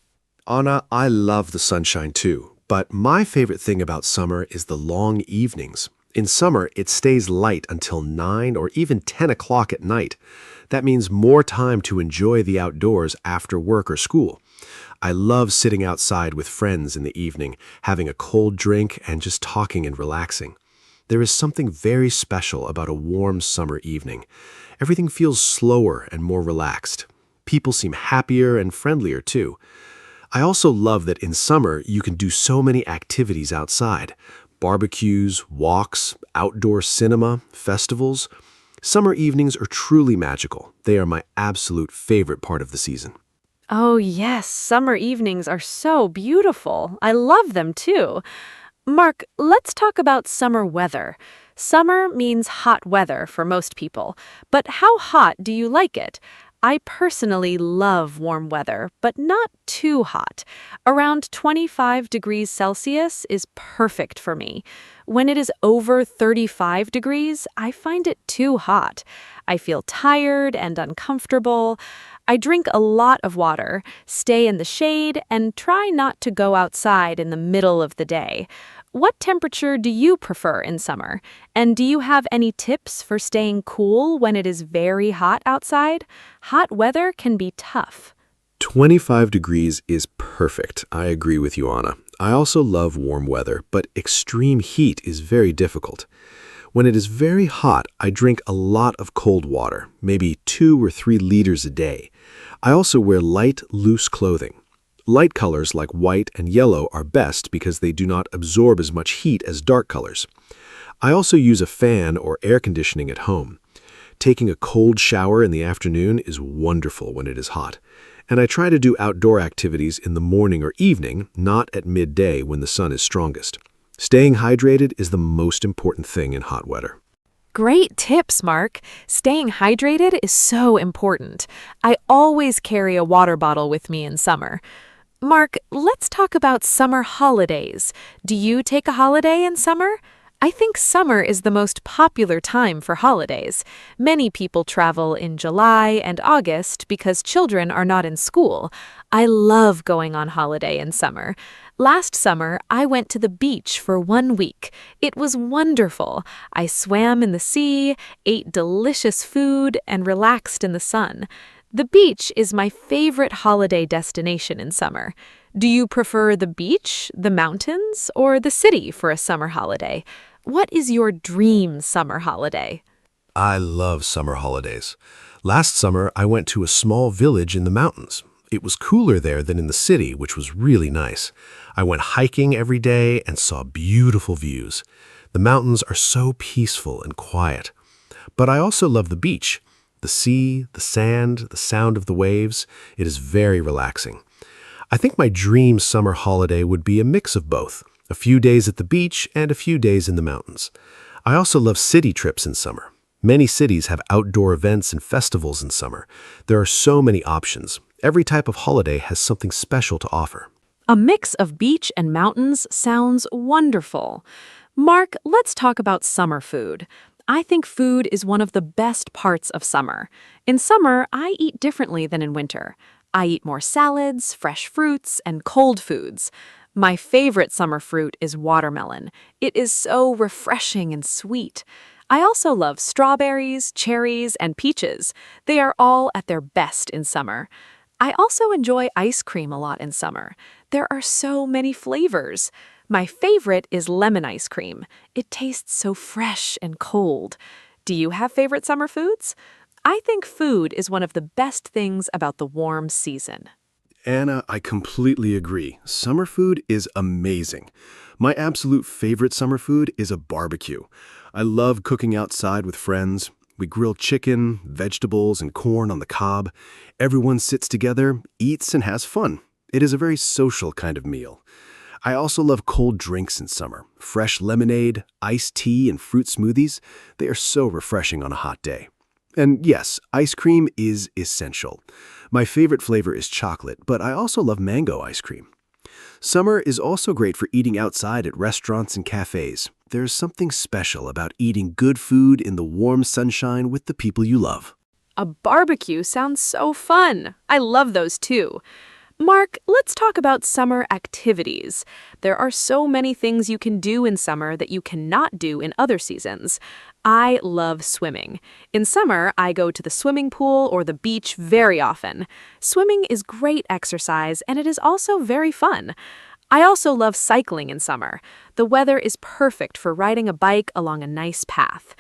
Anna, I love the sunshine too, but my favorite thing about summer is the long evenings. In summer, it stays light until 9 or even 10 o'clock at night. That means more time to enjoy the outdoors after work or school. I love sitting outside with friends in the evening, having a cold drink and just talking and relaxing. There is something very special about a warm summer evening. Everything feels slower and more relaxed. People seem happier and friendlier too. I also love that in summer you can do so many activities outside. Barbecues, walks, outdoor cinema, festivals. Summer evenings are truly magical. They are my absolute favorite part of the season. Oh, yes, summer evenings are so beautiful. I love them too. Mark, let's talk about summer weather. Summer means hot weather for most people, but how hot do you like it? I personally love warm weather, but not too hot. Around 25 degrees Celsius is perfect for me. When it is over 35 degrees, I find it too hot. I feel tired and uncomfortable. I drink a lot of water, stay in the shade, and try not to go outside in the middle of the day. What temperature do you prefer in summer? And do you have any tips for staying cool when it is very hot outside? Hot weather can be tough. 25 degrees is perfect. I agree with you, Anna. I also love warm weather, but extreme heat is very difficult. When it is very hot, I drink a lot of cold water, maybe 2 or 3 liters a day. I also wear light, loose clothing. Light colors like white and yellow are best because they do not absorb as much heat as dark colors. I also use a fan or air conditioning at home. Taking a cold shower in the afternoon is wonderful when it is hot. And I try to do outdoor activities in the morning or evening, not at midday when the sun is strongest. Staying hydrated is the most important thing in hot weather. Great tips, Mark. Staying hydrated is so important. I always carry a water bottle with me in summer. Mark, let's talk about summer holidays. Do you take a holiday in summer? I think summer is the most popular time for holidays. Many people travel in July and August because children are not in school. I love going on holiday in summer. Last summer, I went to the beach for 1 week. It was wonderful. I swam in the sea, ate delicious food, and relaxed in the sun. The beach is my favorite holiday destination in summer. Do you prefer the beach, the mountains, or the city for a summer holiday? What is your dream summer holiday? I love summer holidays. Last summer, I went to a small village in the mountains. It was cooler there than in the city, which was really nice. I went hiking every day and saw beautiful views. The mountains are so peaceful and quiet. But I also love the beach. The sea, the sand, the sound of the waves, it is very relaxing. I think my dream summer holiday would be a mix of both, a few days at the beach and a few days in the mountains. I also love city trips in summer. Many cities have outdoor events and festivals in summer. There are so many options. Every type of holiday has something special to offer. A mix of beach and mountains sounds wonderful. Mark, let's talk about summer food. I think food is one of the best parts of summer. In summer, I eat differently than in winter. I eat more salads, fresh fruits, and cold foods. My favorite summer fruit is watermelon. It is so refreshing and sweet. I also love strawberries, cherries, and peaches. They are all at their best in summer. I also enjoy ice cream a lot in summer. There are so many flavors. My favorite is lemon ice cream. It tastes so fresh and cold. Do you have favorite summer foods? I think food is one of the best things about the warm season. Anna, I completely agree. Summer food is amazing. My absolute favorite summer food is a barbecue. I love cooking outside with friends. We grill chicken, vegetables, and corn on the cob. Everyone sits together, eats, and has fun. It is a very social kind of meal. I also love cold drinks in summer. Fresh lemonade, iced tea, and fruit smoothies. They are so refreshing on a hot day. And yes, ice cream is essential. My favorite flavor is chocolate, but I also love mango ice cream. Summer is also great for eating outside at restaurants and cafes. There's something special about eating good food in the warm sunshine with the people you love. A barbecue sounds so fun. I love those too. Mark, let's talk about summer activities. There are so many things you can do in summer that you cannot do in other seasons. I love swimming. In summer, I go to the swimming pool or the beach very often. Swimming is great exercise and it is also very fun. I also love cycling in summer. The weather is perfect for riding a bike along a nice path.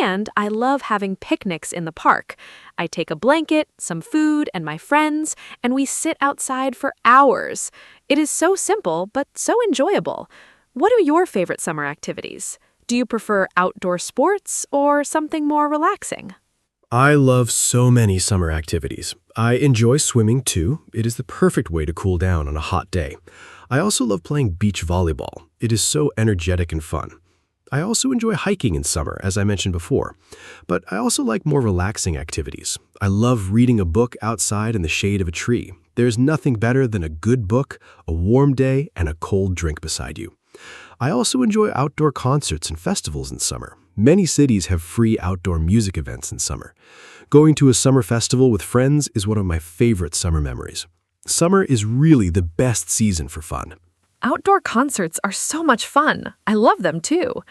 And I love having picnics in the park. I take a blanket, some food, and my friends, and we sit outside for hours. It is so simple, but so enjoyable. What are your favorite summer activities? Do you prefer outdoor sports or something more relaxing? I love so many summer activities. I enjoy swimming too. It is the perfect way to cool down on a hot day. I also love playing beach volleyball. It is so energetic and fun. I also enjoy hiking in summer, as I mentioned before. But I also like more relaxing activities. I love reading a book outside in the shade of a tree. There's nothing better than a good book, a warm day, and a cold drink beside you. I also enjoy outdoor concerts and festivals in summer. Many cities have free outdoor music events in summer. Going to a summer festival with friends is one of my favorite summer memories. Summer is really the best season for fun. Outdoor concerts are so much fun. I love them too.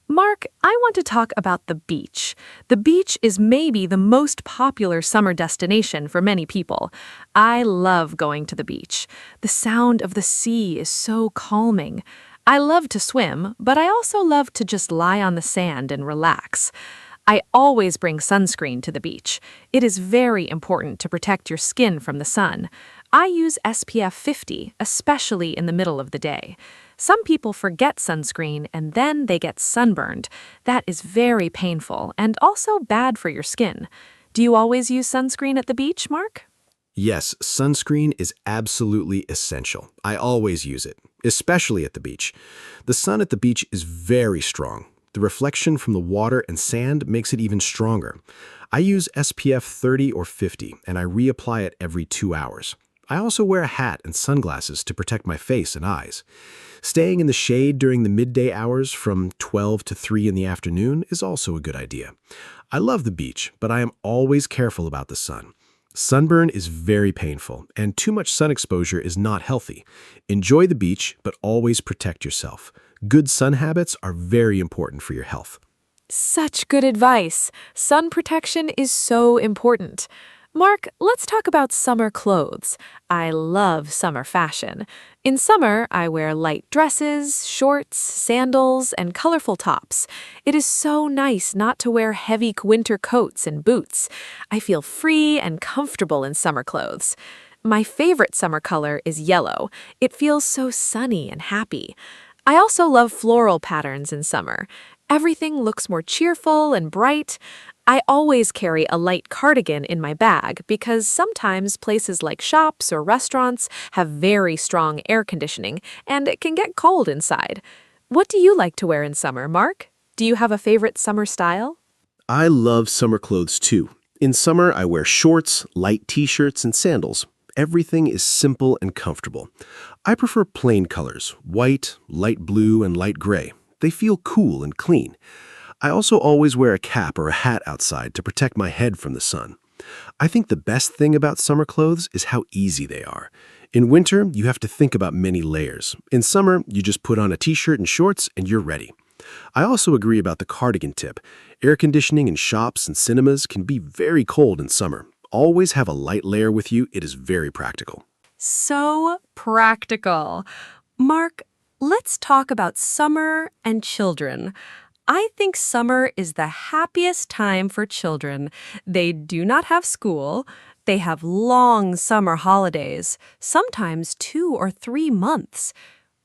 Mark, I want to talk about the beach. The beach is maybe the most popular summer destination for many people. I love going to the beach. The sound of the sea is so calming. I love to swim, but I also love to just lie on the sand and relax. I always bring sunscreen to the beach. It is very important to protect your skin from the sun. I use SPF 50, especially in the middle of the day. Some people forget sunscreen and then they get sunburned. That is very painful and also bad for your skin. Do you always use sunscreen at the beach, Mark? Yes, sunscreen is absolutely essential. I always use it, especially at the beach. The sun at the beach is very strong. The reflection from the water and sand makes it even stronger. I use SPF 30 or 50, and I reapply it every 2 hours. I also wear a hat and sunglasses to protect my face and eyes. Staying in the shade during the midday hours from 12 to 3 in the afternoon is also a good idea. I love the beach, but I am always careful about the sun. Sunburn is very painful, and too much sun exposure is not healthy. Enjoy the beach, but always protect yourself. Good sun habits are very important for your health. Such good advice. Sun protection is so important. Mark, let's talk about summer clothes. I love summer fashion. In summer, I wear light dresses, shorts, sandals, and colorful tops. It is so nice not to wear heavy winter coats and boots. I feel free and comfortable in summer clothes. My favorite summer color is yellow. It feels so sunny and happy. I also love floral patterns in summer. Everything looks more cheerful and bright. I always carry a light cardigan in my bag because sometimes places like shops or restaurants have very strong air conditioning and it can get cold inside. What do you like to wear in summer, Mark? Do you have a favorite summer style? I love summer clothes too. In summer, I wear shorts, light t-shirts, and sandals. Everything is simple and comfortable. I prefer plain colors, white, light blue, and light gray. They feel cool and clean. I also always wear a cap or a hat outside to protect my head from the sun. I think the best thing about summer clothes is how easy they are. In winter, you have to think about many layers. In summer, you just put on a t-shirt and shorts and you're ready. I also agree about the cardigan tip. Air conditioning in shops and cinemas can be very cold in summer. Always have a light layer with you. It is very practical. So practical. Mark, let's talk about summer and children. I think summer is the happiest time for children. They do not have school. They have long summer holidays, sometimes 2 or 3 months.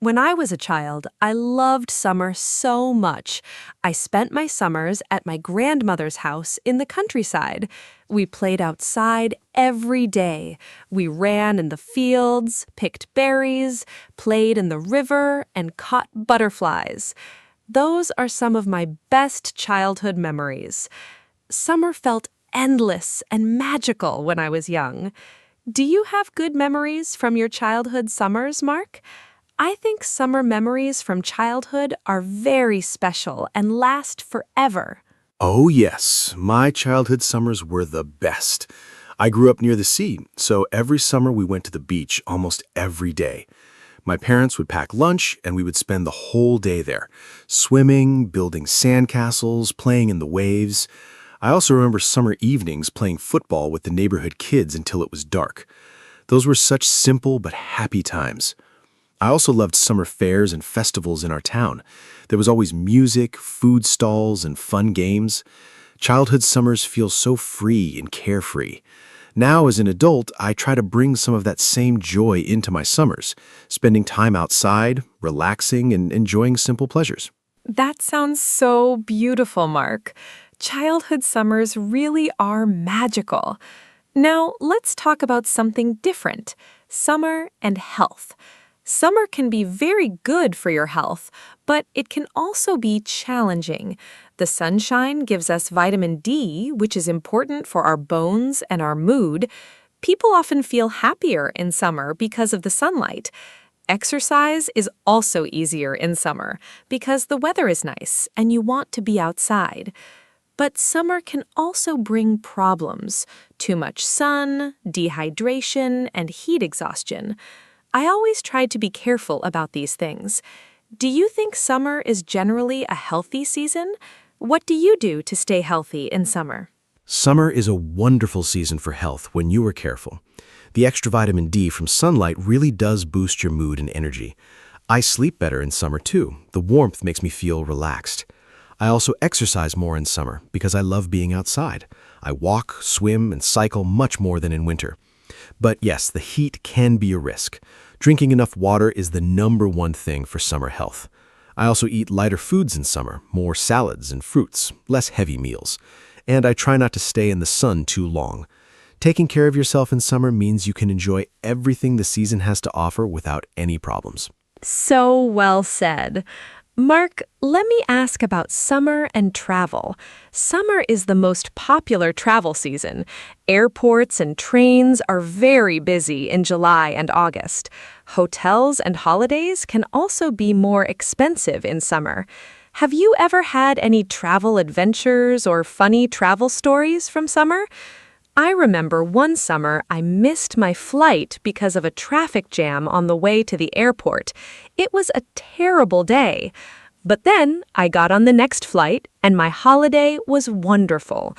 When I was a child, I loved summer so much. I spent my summers at my grandmother's house in the countryside. We played outside every day. We ran in the fields, picked berries, played in the river, and caught butterflies. Those are some of my best childhood memories. Summer felt endless and magical when I was young. Do you have good memories from your childhood summers, Mark? I think summer memories from childhood are very special and last forever. Oh yes, my childhood summers were the best. I grew up near the sea, so every summer we went to the beach almost every day. My parents would pack lunch and we would spend the whole day there, swimming, building sandcastles, playing in the waves. I also remember summer evenings playing football with the neighborhood kids until it was dark. Those were such simple but happy times. I also loved summer fairs and festivals in our town. There was always music, food stalls, and fun games. Childhood summers feel so free and carefree. Now, as an adult, I try to bring some of that same joy into my summers, spending time outside, relaxing, and enjoying simple pleasures. That sounds so beautiful, Mark. Childhood summers really are magical. Now, let's talk about something different: summer and health. Summer can be very good for your health, but it can also be challenging. The sunshine gives us vitamin D, which is important for our bones and our mood. People often feel happier in summer because of the sunlight. Exercise is also easier in summer because the weather is nice and you want to be outside. But summer can also bring problems: too much sun, dehydration, and heat exhaustion. I always try to be careful about these things. Do you think summer is generally a healthy season? What do you do to stay healthy in summer? Summer is a wonderful season for health when you are careful. The extra vitamin D from sunlight really does boost your mood and energy. I sleep better in summer too. The warmth makes me feel relaxed. I also exercise more in summer because I love being outside. I walk, swim, and cycle much more than in winter. But yes, the heat can be a risk. Drinking enough water is the #1 thing for summer health. I also eat lighter foods in summer, more salads and fruits, less heavy meals. And I try not to stay in the sun too long. Taking care of yourself in summer means you can enjoy everything the season has to offer without any problems. So well said. Mark, let me ask about summer and travel. Summer is the most popular travel season. Airports and trains are very busy in July and August. Hotels and holidays can also be more expensive in summer. Have you ever had any travel adventures or funny travel stories from summer? I remember one summer I missed my flight because of a traffic jam on the way to the airport. It was a terrible day. But then I got on the next flight and my holiday was wonderful.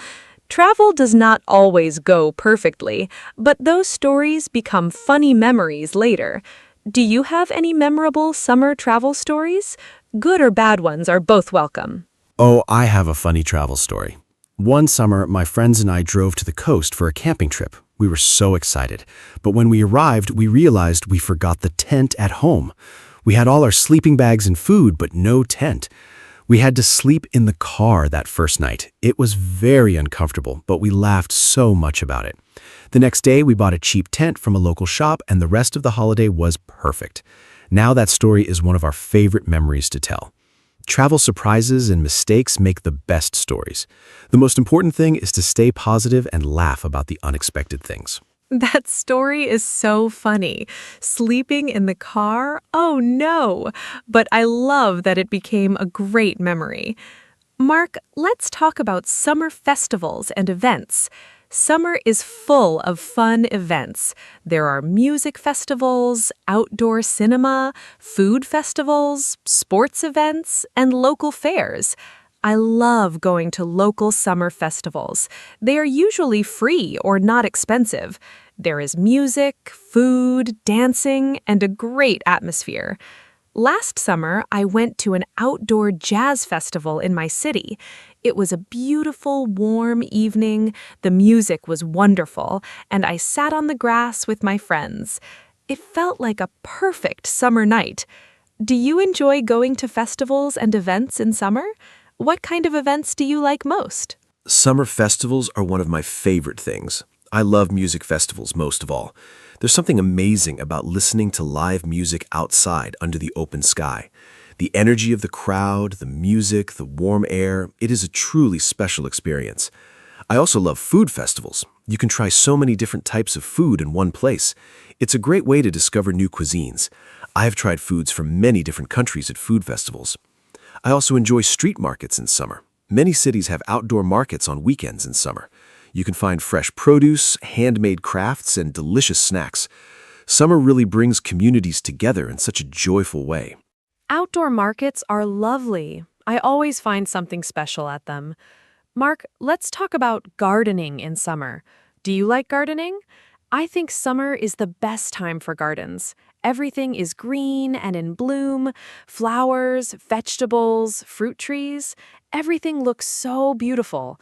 Travel does not always go perfectly, but those stories become funny memories later. Do you have any memorable summer travel stories? Good or bad ones are both welcome. Oh, I have a funny travel story. One summer, my friends and I drove to the coast for a camping trip. We were so excited. But when we arrived, we realized we forgot the tent at home. We had all our sleeping bags and food, but no tent. We had to sleep in the car that first night. It was very uncomfortable, but we laughed so much about it. The next day, we bought a cheap tent from a local shop, and the rest of the holiday was perfect. Now that story is one of our favorite memories to tell. Travel surprises and mistakes make the best stories. The most important thing is to stay positive and laugh about the unexpected things. That story is so funny. Sleeping in the car? Oh no! But I love that it became a great memory. Mark, let's talk about summer festivals and events. Summer is full of fun events. There are music festivals, outdoor cinema, food festivals, sports events, and local fairs. I love going to local summer festivals. They are usually free or not expensive. There is music, food, dancing, and a great atmosphere. Last summer, I went to an outdoor jazz festival in my city. It was a beautiful, warm evening, the music was wonderful, and I sat on the grass with my friends. It felt like a perfect summer night. Do you enjoy going to festivals and events in summer? What kind of events do you like most? Summer festivals are one of my favorite things. I love music festivals most of all. There's something amazing about listening to live music outside under the open sky. The energy of the crowd, the music, the warm air, it is a truly special experience. I also love food festivals. You can try so many different types of food in one place. It's a great way to discover new cuisines. I have tried foods from many different countries at food festivals. I also enjoy street markets in summer. Many cities have outdoor markets on weekends in summer. You can find fresh produce, handmade crafts, and delicious snacks. Summer really brings communities together in such a joyful way. Outdoor markets are lovely. I always find something special at them. Mark, let's talk about gardening in summer. Do you like gardening? I think summer is the best time for gardens. Everything is green and in bloom, flowers, vegetables, fruit trees. Everything looks so beautiful.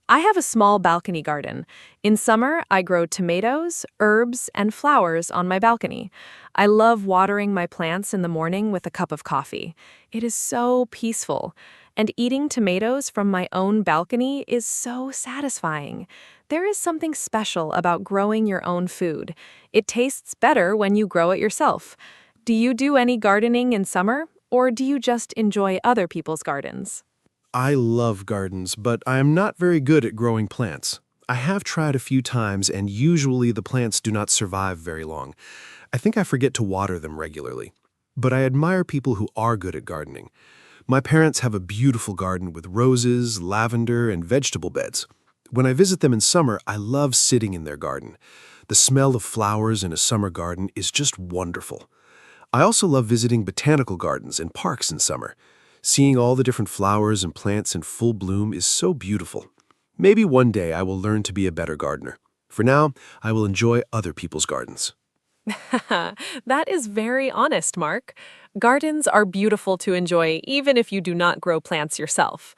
I have a small balcony garden. In summer, I grow tomatoes, herbs, and flowers on my balcony. I love watering my plants in the morning with a cup of coffee. It is so peaceful. And eating tomatoes from my own balcony is so satisfying. There is something special about growing your own food. It tastes better when you grow it yourself. Do you do any gardening in summer, or do you just enjoy other people's gardens? I love gardens, but I am not very good at growing plants. I have tried a few times, and usually the plants do not survive very long. I think I forget to water them regularly. But I admire people who are good at gardening. My parents have a beautiful garden with roses, lavender, and vegetable beds. When I visit them in summer, I love sitting in their garden. The smell of flowers in a summer garden is just wonderful. I also love visiting botanical gardens and parks in summer. Seeing all the different flowers and plants in full bloom is so beautiful. Maybe one day I will learn to be a better gardener. For now, I will enjoy other people's gardens. That is very honest, Mark. Gardens are beautiful to enjoy even if you do not grow plants yourself.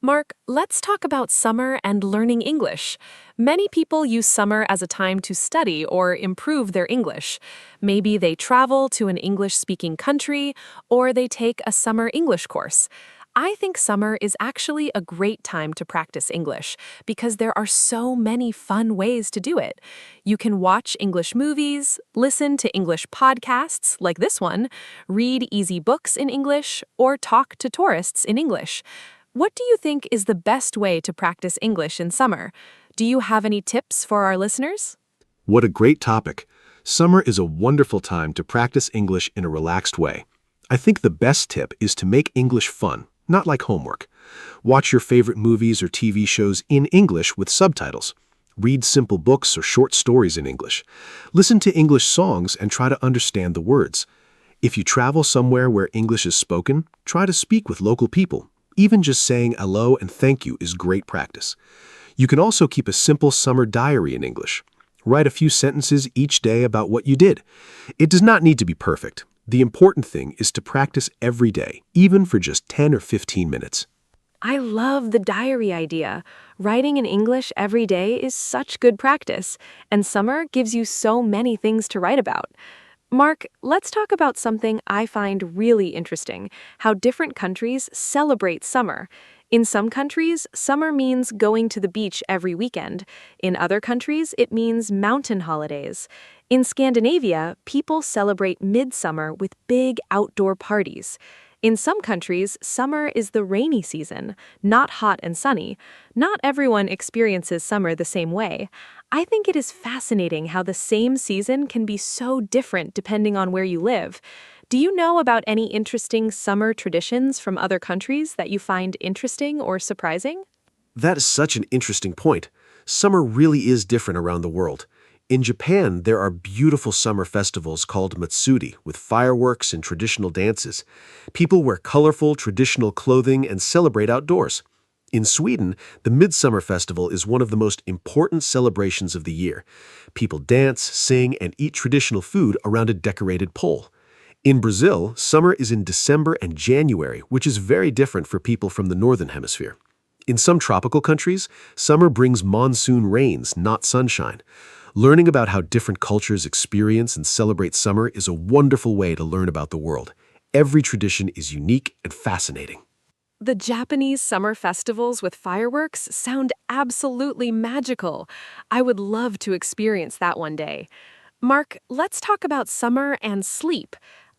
Mark, let's talk about summer and learning English. Many people use summer as a time to study or improve their English. Maybe they travel to an English-speaking country, or they take a summer English course. I think summer is actually a great time to practice English because there are so many fun ways to do it. You can watch English movies, listen to English podcasts like this one, read easy books in English, or talk to tourists in English. What do you think is the best way to practice English in summer? Do you have any tips for our listeners? What a great topic. Summer is a wonderful time to practice English in a relaxed way. I think the best tip is to make English fun, not like homework. Watch your favorite movies or TV shows in English with subtitles. Read simple books or short stories in English. Listen to English songs and try to understand the words. If you travel somewhere where English is spoken, try to speak with local people. Even just saying hello and thank you is great practice. You can also keep a simple summer diary in English. Write a few sentences each day about what you did. It does not need to be perfect. The important thing is to practice every day, even for just 10 or 15 minutes. I love the diary idea. Writing in English every day is such good practice, and summer gives you so many things to write about. Mark, let's talk about something I find really interesting, how different countries celebrate summer. In some countries, summer means going to the beach every weekend. In other countries, it means mountain holidays. In Scandinavia, people celebrate midsummer with big outdoor parties. In some countries, summer is the rainy season, not hot and sunny. Not everyone experiences summer the same way. I think it is fascinating how the same season can be so different depending on where you live. Do you know about any interesting summer traditions from other countries that you find interesting or surprising? That is such an interesting point. Summer really is different around the world. In Japan, there are beautiful summer festivals called matsuri with fireworks and traditional dances. People wear colorful, traditional clothing and celebrate outdoors. In Sweden, the Midsummer Festival is one of the most important celebrations of the year. People dance, sing, and eat traditional food around a decorated pole. In Brazil, summer is in December and January, which is very different for people from the Northern Hemisphere. In some tropical countries, summer brings monsoon rains, not sunshine. Learning about how different cultures experience and celebrate summer is a wonderful way to learn about the world. Every tradition is unique and fascinating. The Japanese summer festivals with fireworks sound absolutely magical. I would love to experience that one day. Mark, let's talk about summer and sleep.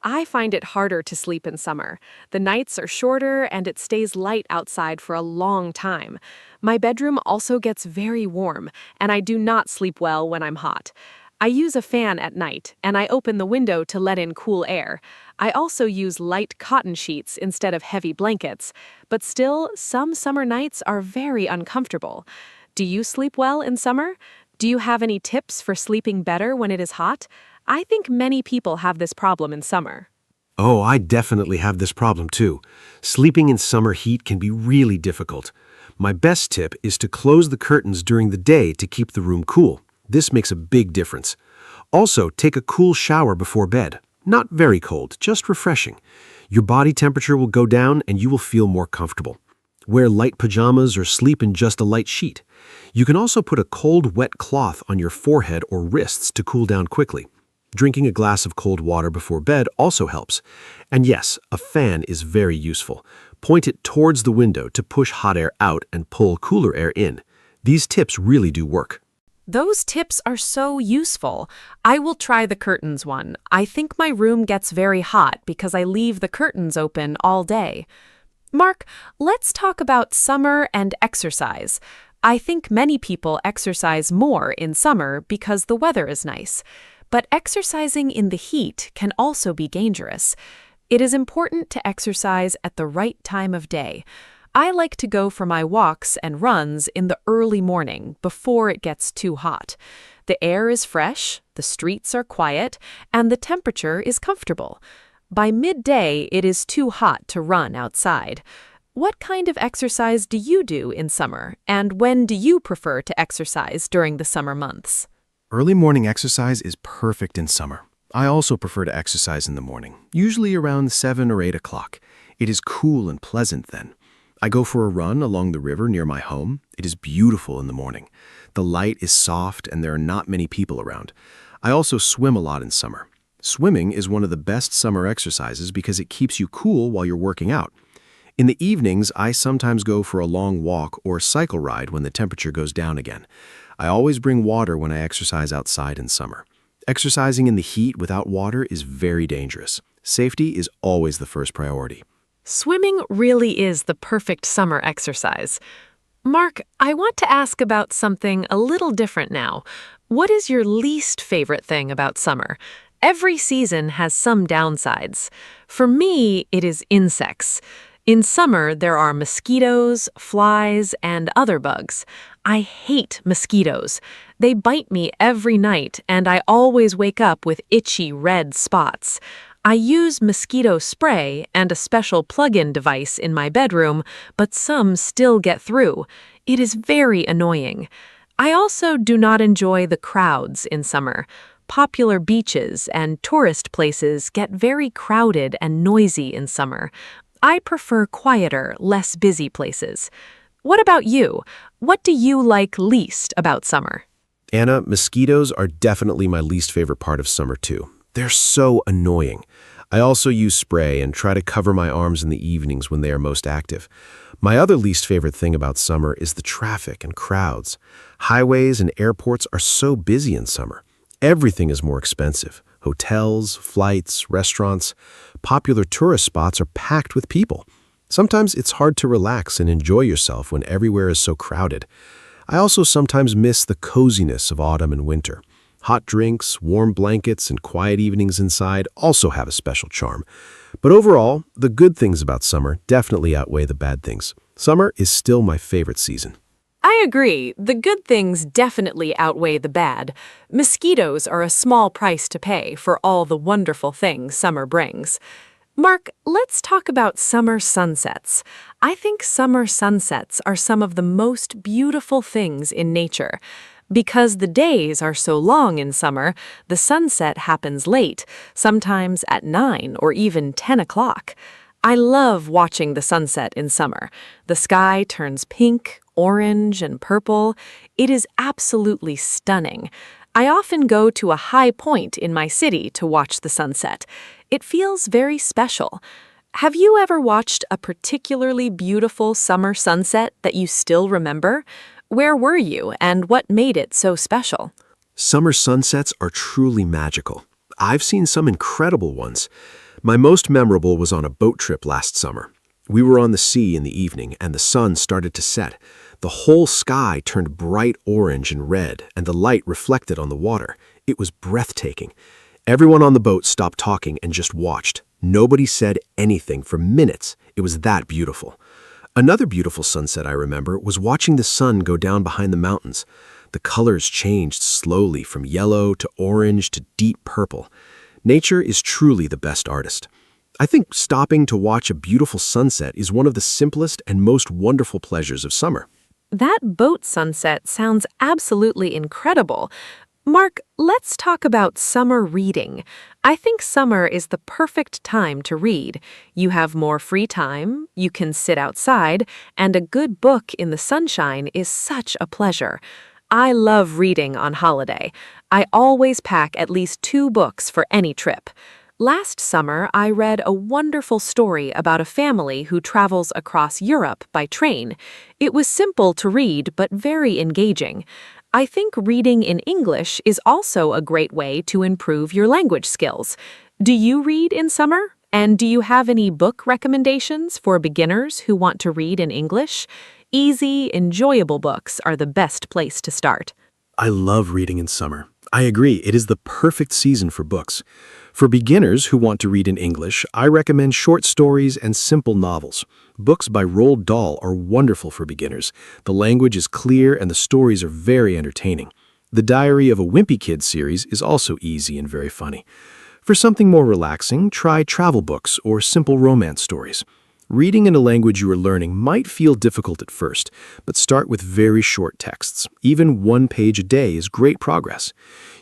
I find it harder to sleep in summer. The nights are shorter and it stays light outside for a long time. My bedroom also gets very warm, and I do not sleep well when I'm hot. I use a fan at night, and I open the window to let in cool air. I also use light cotton sheets instead of heavy blankets, but still, some summer nights are very uncomfortable. Do you sleep well in summer? Do you have any tips for sleeping better when it is hot? I think many people have this problem in summer. Oh, I definitely have this problem too. Sleeping in summer heat can be really difficult. My best tip is to close the curtains during the day to keep the room cool. This makes a big difference. Also, take a cool shower before bed. Not very cold, just refreshing. Your body temperature will go down and you will feel more comfortable. Wear light pajamas or sleep in just a light sheet. You can also put a cold, wet cloth on your forehead or wrists to cool down quickly. Drinking a glass of cold water before bed also helps. And yes, a fan is very useful. Point it towards the window to push hot air out and pull cooler air in. These tips really do work. Those tips are so useful. I will try the curtains one. I think my room gets very hot because I leave the curtains open all day. Mark, let's talk about summer and exercise. I think many people exercise more in summer because the weather is nice. But exercising in the heat can also be dangerous. It is important to exercise at the right time of day. I like to go for my walks and runs in the early morning before it gets too hot. The air is fresh, the streets are quiet, and the temperature is comfortable. By midday, it is too hot to run outside. What kind of exercise do you do in summer, and when do you prefer to exercise during the summer months? Early morning exercise is perfect in summer. I also prefer to exercise in the morning, usually around 7 or 8 o'clock. It is cool and pleasant then. I go for a run along the river near my home. It is beautiful in the morning. The light is soft and there are not many people around. I also swim a lot in summer. Swimming is one of the best summer exercises because it keeps you cool while you're working out. In the evenings, I sometimes go for a long walk or cycle ride when the temperature goes down again. I always bring water when I exercise outside in summer. Exercising in the heat without water is very dangerous. Safety is always the first priority. Swimming really is the perfect summer exercise. Mark, I want to ask about something a little different now. What is your least favorite thing about summer? Every season has some downsides. For me, it is insects. In summer, there are mosquitoes, flies, and other bugs. I hate mosquitoes. They bite me every night, and I always wake up with itchy red spots. I use mosquito spray and a special plug-in device in my bedroom, but some still get through. It is very annoying. I also do not enjoy the crowds in summer. Popular beaches and tourist places get very crowded and noisy in summer. I prefer quieter, less busy places. What about you? What do you like least about summer? Anna, mosquitoes are definitely my least favorite part of summer too. They're so annoying. I also use spray and try to cover my arms in the evenings when they are most active. My other least favorite thing about summer is the traffic and crowds. Highways and airports are so busy in summer. Everything is more expensive. Hotels, flights, restaurants, popular tourist spots are packed with people. Sometimes it's hard to relax and enjoy yourself when everywhere is so crowded. I also sometimes miss the coziness of autumn and winter. Hot drinks, warm blankets, and quiet evenings inside also have a special charm. But overall, the good things about summer definitely outweigh the bad things. Summer is still my favorite season. I agree. The good things definitely outweigh the bad. Mosquitoes are a small price to pay for all the wonderful things summer brings. Mark, let's talk about summer sunsets. I think summer sunsets are some of the most beautiful things in nature. Because the days are so long in summer, the sunset happens late, sometimes at 9 or even 10 o'clock. I love watching the sunset in summer. The sky turns pink, orange, and purple. It is absolutely stunning. I often go to a high point in my city to watch the sunset. It feels very special. Have you ever watched a particularly beautiful summer sunset that you still remember? Where were you, and what made it so special? Summer sunsets are truly magical. I've seen some incredible ones. My most memorable was on a boat trip last summer. We were on the sea in the evening, and the sun started to set. The whole sky turned bright orange and red, and the light reflected on the water. It was breathtaking. Everyone on the boat stopped talking and just watched. Nobody said anything for minutes. It was that beautiful. Another beautiful sunset I remember was watching the sun go down behind the mountains. The colors changed slowly from yellow to orange to deep purple. Nature is truly the best artist. I think stopping to watch a beautiful sunset is one of the simplest and most wonderful pleasures of summer. That boat sunset sounds absolutely incredible. Mark, let's talk about summer reading. I think summer is the perfect time to read. You have more free time, you can sit outside, and a good book in the sunshine is such a pleasure. I love reading on holiday. I always pack at least 2 books for any trip. Last summer, I read a wonderful story about a family who travels across Europe by train. It was simple to read, but very engaging. I think reading in English is also a great way to improve your language skills. Do you read in summer? And do you have any book recommendations for beginners who want to read in English? Easy, enjoyable books are the best place to start. I love reading in summer. I agree, it is the perfect season for books. For beginners who want to read in English, I recommend short stories and simple novels. Books by Roald Dahl are wonderful for beginners. The language is clear and the stories are very entertaining. The Diary of a Wimpy Kid series is also easy and very funny. For something more relaxing, try travel books or simple romance stories. Reading in a language you are learning might feel difficult at first, but start with very short texts. Even 1 page a day is great progress.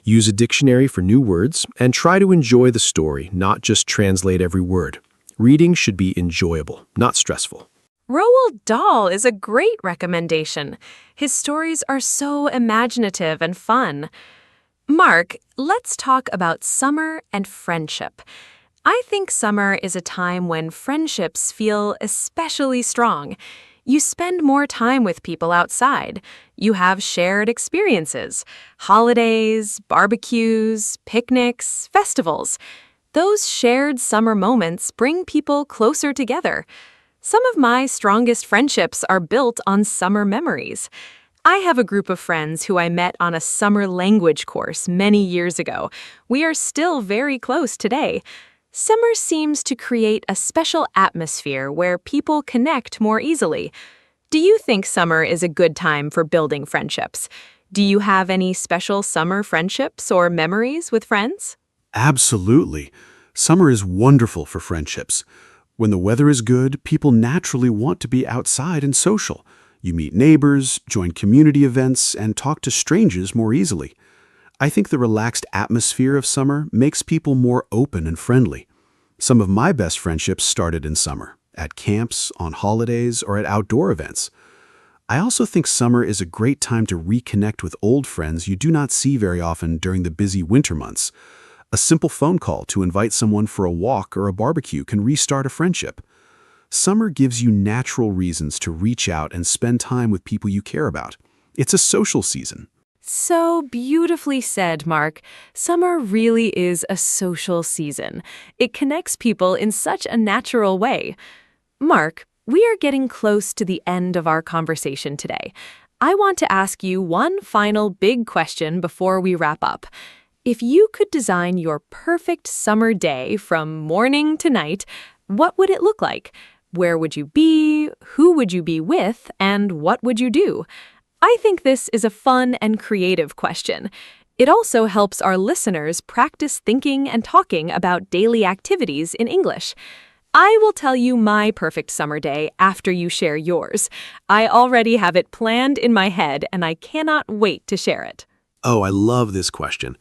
Use a dictionary for new words and try to enjoy the story, not just translate every word. Reading should be enjoyable, not stressful. Roald Dahl is a great recommendation. His stories are so imaginative and fun. Mark, let's talk about summer and friendship. I think summer is a time when friendships feel especially strong. You spend more time with people outside. You have shared experiences, holidays, barbecues, picnics, festivals. Those shared summer moments bring people closer together. Some of my strongest friendships are built on summer memories. I have a group of friends who I met on a summer language course many years ago. We are still very close today. Summer seems to create a special atmosphere where people connect more easily. Do you think summer is a good time for building friendships? Do you have any special summer friendships or memories with friends? Absolutely. Summer is wonderful for friendships. When the weather is good, people naturally want to be outside and social. You meet neighbors, join community events, and talk to strangers more easily. I think the relaxed atmosphere of summer makes people more open and friendly. Some of my best friendships started in summer, at camps, on holidays, or at outdoor events. I also think summer is a great time to reconnect with old friends you do not see very often during the busy winter months. A simple phone call to invite someone for a walk or a barbecue can restart a friendship. Summer gives you natural reasons to reach out and spend time with people you care about. It's a social season. So beautifully said, Mark. Summer really is a social season. It connects people in such a natural way. Mark, we are getting close to the end of our conversation today. I want to ask you one final big question before we wrap up. If you could design your perfect summer day from morning to night, what would it look like? Where would you be? Who would you be with? And what would you do? I think this is a fun and creative question. It also helps our listeners practice thinking and talking about daily activities in English. I will tell you my perfect summer day after you share yours. I already have it planned in my head, and I cannot wait to share it. Oh, I love this question.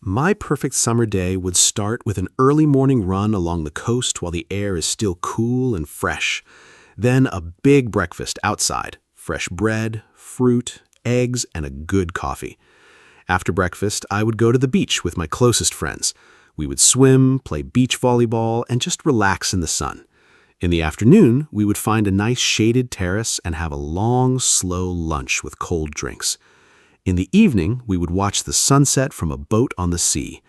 My perfect summer day would start with an early morning run along the coast while the air is still cool and fresh. Then a big breakfast outside, fresh bread, fruit, eggs, and a good coffee. After breakfast, I would go to the beach with my closest friends. We would swim, play beach volleyball, and just relax in the sun. In the afternoon, we would find a nice shaded terrace and have a long, slow lunch with cold drinks. In the evening, we would watch the sunset from a boat on the sea.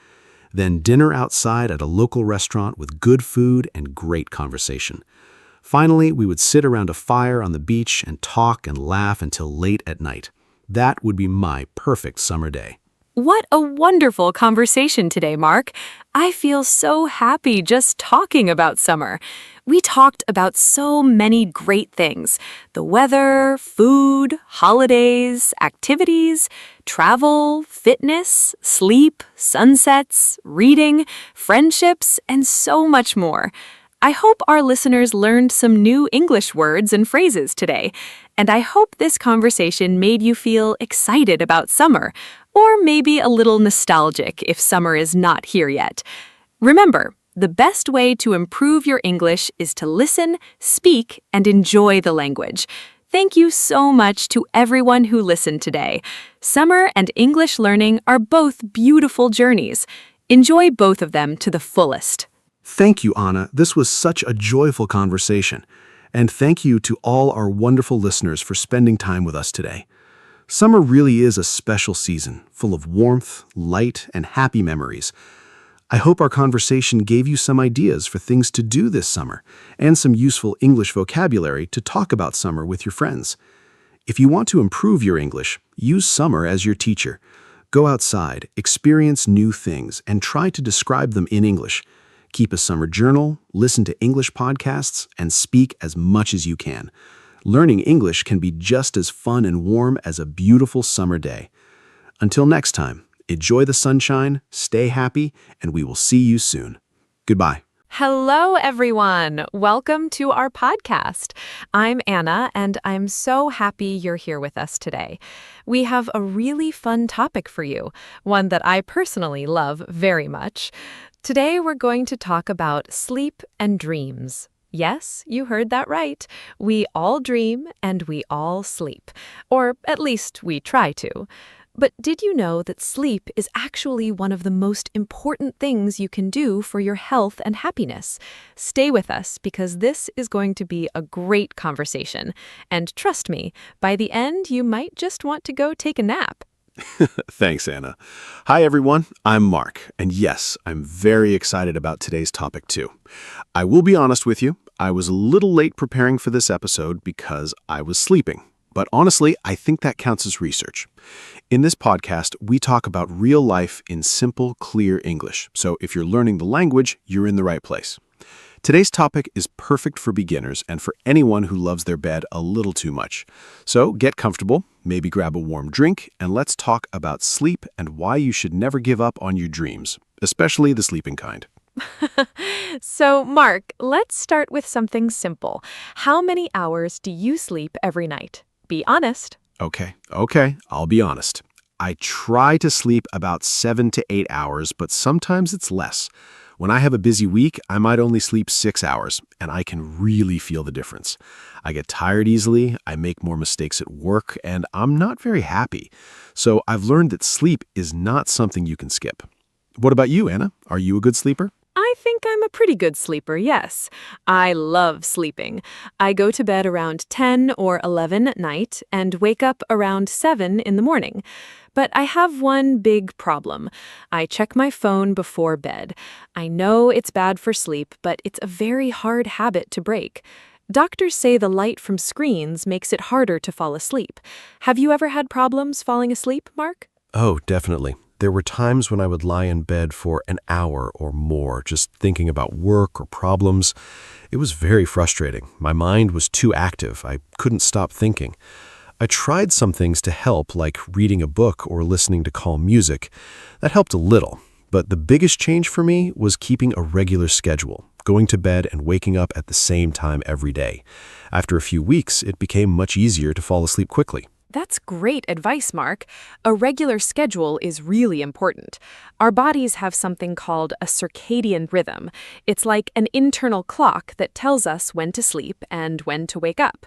Then dinner outside at a local restaurant with good food and great conversation. Finally, we would sit around a fire on the beach and talk and laugh until late at night. That would be my perfect summer day. What a wonderful conversation today, Mark. I feel so happy just talking about summer. We talked about so many great things: the weather, food, holidays, activities, travel, fitness, sleep, sunsets, reading, friendships, and so much more. I hope our listeners learned some new English words and phrases today, and I hope this conversation made you feel excited about summer, or maybe a little nostalgic if summer is not here yet. Remember, the best way to improve your English is to listen, speak, and enjoy the language. Thank you so much to everyone who listened today. Summer and English learning are both beautiful journeys. Enjoy both of them to the fullest. Thank you, Anna. This was such a joyful conversation. And thank you to all our wonderful listeners for spending time with us today. Summer really is a special season, full of warmth, light, and happy memories. I hope our conversation gave you some ideas for things to do this summer and some useful English vocabulary to talk about summer with your friends. If you want to improve your English, use summer as your teacher. Go outside, experience new things, and try to describe them in English. Keep a summer journal, listen to English podcasts, and speak as much as you can. Learning English can be just as fun and warm as a beautiful summer day. Until next time, enjoy the sunshine, stay happy, and we will see you soon. Goodbye. Hello, everyone. Welcome to our podcast. I'm Anna, and I'm so happy you're here with us today. We have a really fun topic for you, one that I personally love very much. Today, we're going to talk about sleep and dreams. Yes, you heard that right. We all dream and we all sleep, or at least we try to. But did you know that sleep is actually one of the most important things you can do for your health and happiness? Stay with us because this is going to be a great conversation. And trust me, by the end, you might just want to go take a nap. Thanks, Anna. Hi, everyone. I'm Mark. And yes, I'm very excited about today's topic, too. I will be honest with you. I was a little late preparing for this episode because I was sleeping. But honestly, I think that counts as research. In this podcast, we talk about real life in simple, clear English. So if you're learning the language, you're in the right place. Today's topic is perfect for beginners and for anyone who loves their bed a little too much. So get comfortable, maybe grab a warm drink, and let's talk about sleep and why you should never give up on your dreams, especially the sleeping kind. So, Mark, let's start with something simple. How many hours do you sleep every night? Be honest. Okay, I'll be honest. I try to sleep about 7 to 8 hours, but sometimes it's less. When I have a busy week, I might only sleep 6 hours, and I can really feel the difference. I get tired easily, I make more mistakes at work, and I'm not very happy. So I've learned that sleep is not something you can skip. What about you, Anna? Are you a good sleeper? I think I'm a pretty good sleeper, yes. I love sleeping. I go to bed around 10 or 11 at night and wake up around 7 in the morning. But I have one big problem. I check my phone before bed. I know it's bad for sleep, but it's a very hard habit to break. Doctors say the light from screens makes it harder to fall asleep. Have you ever had problems falling asleep, Mark? Oh, definitely. There were times when I would lie in bed for an hour or more, just thinking about work or problems. It was very frustrating. My mind was too active. I couldn't stop thinking. I tried some things to help, like reading a book or listening to calm music. That helped a little, but the biggest change for me was keeping a regular schedule, going to bed and waking up at the same time every day. After a few weeks, it became much easier to fall asleep quickly. That's great advice, Mark. A regular schedule is really important. Our bodies have something called a circadian rhythm. It's like an internal clock that tells us when to sleep and when to wake up.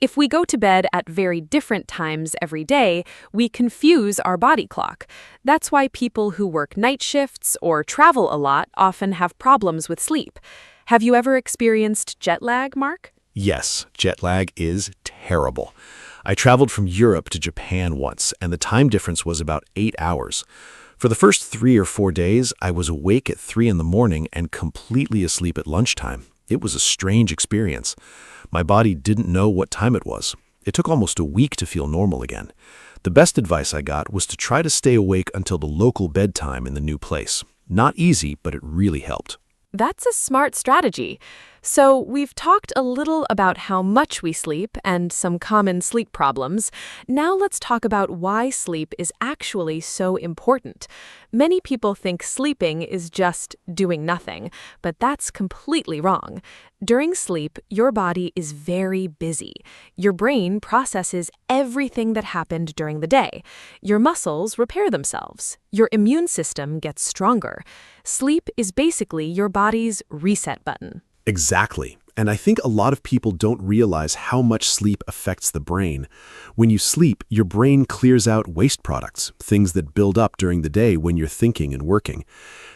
If we go to bed at very different times every day, we confuse our body clock. That's why people who work night shifts or travel a lot often have problems with sleep. Have you ever experienced jet lag, Mark? Yes, jet lag is terrible. I traveled from Europe to Japan once, and the time difference was about 8 hours. For the first 3 or 4 days, I was awake at 3 in the morning and completely asleep at lunchtime. It was a strange experience. My body didn't know what time it was. It took almost a week to feel normal again. The best advice I got was to try to stay awake until the local bedtime in the new place. Not easy, but it really helped. That's a smart strategy. So we've talked a little about how much we sleep and some common sleep problems. Now let's talk about why sleep is actually so important. Many people think sleeping is just doing nothing, but that's completely wrong. During sleep, your body is very busy. Your brain processes everything that happened during the day. Your muscles repair themselves. Your immune system gets stronger. Sleep is basically your body's reset button. Exactly. And I think a lot of people don't realize how much sleep affects the brain. When you sleep, your brain clears out waste products, things that build up during the day when you're thinking and working.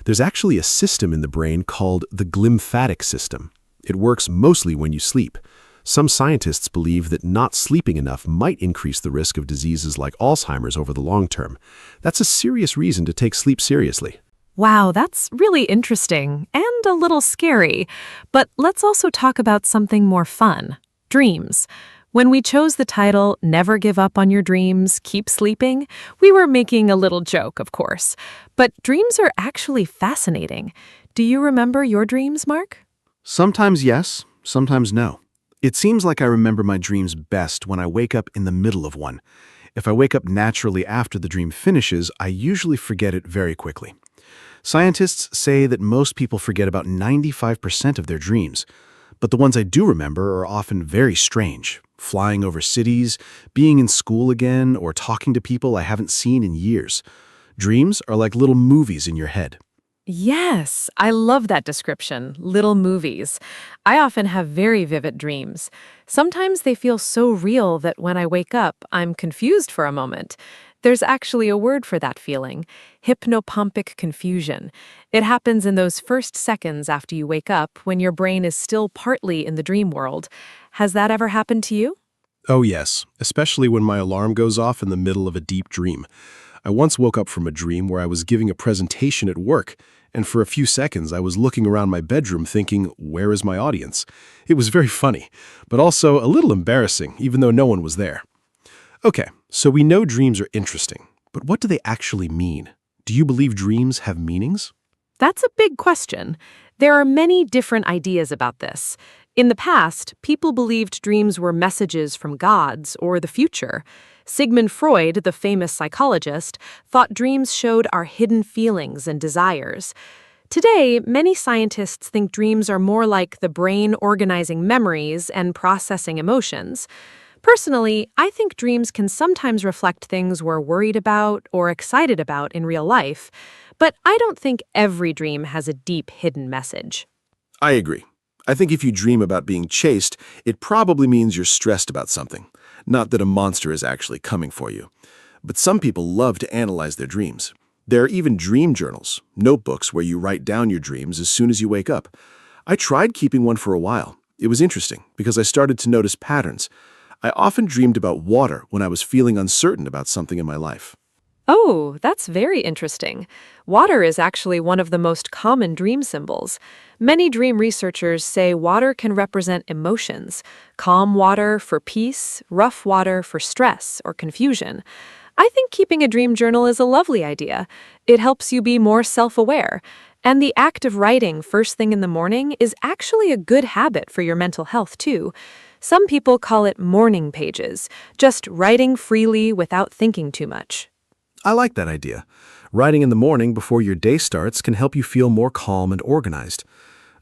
There's actually a system in the brain called the glymphatic system. It works mostly when you sleep. Some scientists believe that not sleeping enough might increase the risk of diseases like Alzheimer's over the long term. That's a serious reason to take sleep seriously. Wow, that's really interesting and a little scary. But let's also talk about something more fun, dreams. When we chose the title, Never Give Up on Your Dreams, Keep Sleeping, we were making a little joke, of course. But dreams are actually fascinating. Do you remember your dreams, Mark? Sometimes yes, sometimes no. It seems like I remember my dreams best when I wake up in the middle of one. If I wake up naturally after the dream finishes, I usually forget it very quickly. Scientists say that most people forget about 95% of their dreams, but the ones I do remember are often very strange. Flying over cities, being in school again, or talking to people I haven't seen in years. Dreams are like little movies in your head. Yes, I love that description, little movies. I often have very vivid dreams. Sometimes they feel so real that when I wake up, I'm confused for a moment. There's actually a word for that feeling, hypnopompic confusion. It happens in those first seconds after you wake up when your brain is still partly in the dream world. Has that ever happened to you? Oh yes, especially when my alarm goes off in the middle of a deep dream. I once woke up from a dream where I was giving a presentation at work, and for a few seconds I was looking around my bedroom thinking, where is my audience? It was very funny, but also a little embarrassing, even though no one was there. Okay, so we know dreams are interesting, but what do they actually mean? Do you believe dreams have meanings? That's a big question. There are many different ideas about this. In the past, people believed dreams were messages from gods or the future. Sigmund Freud, the famous psychologist, thought dreams showed our hidden feelings and desires. Today, many scientists think dreams are more like the brain organizing memories and processing emotions. Personally, I think dreams can sometimes reflect things we're worried about or excited about in real life, but I don't think every dream has a deep hidden message. I agree. I think if you dream about being chased, it probably means you're stressed about something, not that a monster is actually coming for you. But some people love to analyze their dreams. There are even dream journals, notebooks where you write down your dreams as soon as you wake up. I tried keeping one for a while. It was interesting because I started to notice patterns. I often dreamed about water when I was feeling uncertain about something in my life. Oh, that's very interesting. Water is actually one of the most common dream symbols. Many dream researchers say water can represent emotions: calm water for peace, rough water for stress or confusion. I think keeping a dream journal is a lovely idea. It helps you be more self-aware. And the act of writing first thing in the morning is actually a good habit for your mental health, too. Some people call it morning pages, just writing freely without thinking too much. I like that idea. Writing in the morning before your day starts can help you feel more calm and organized.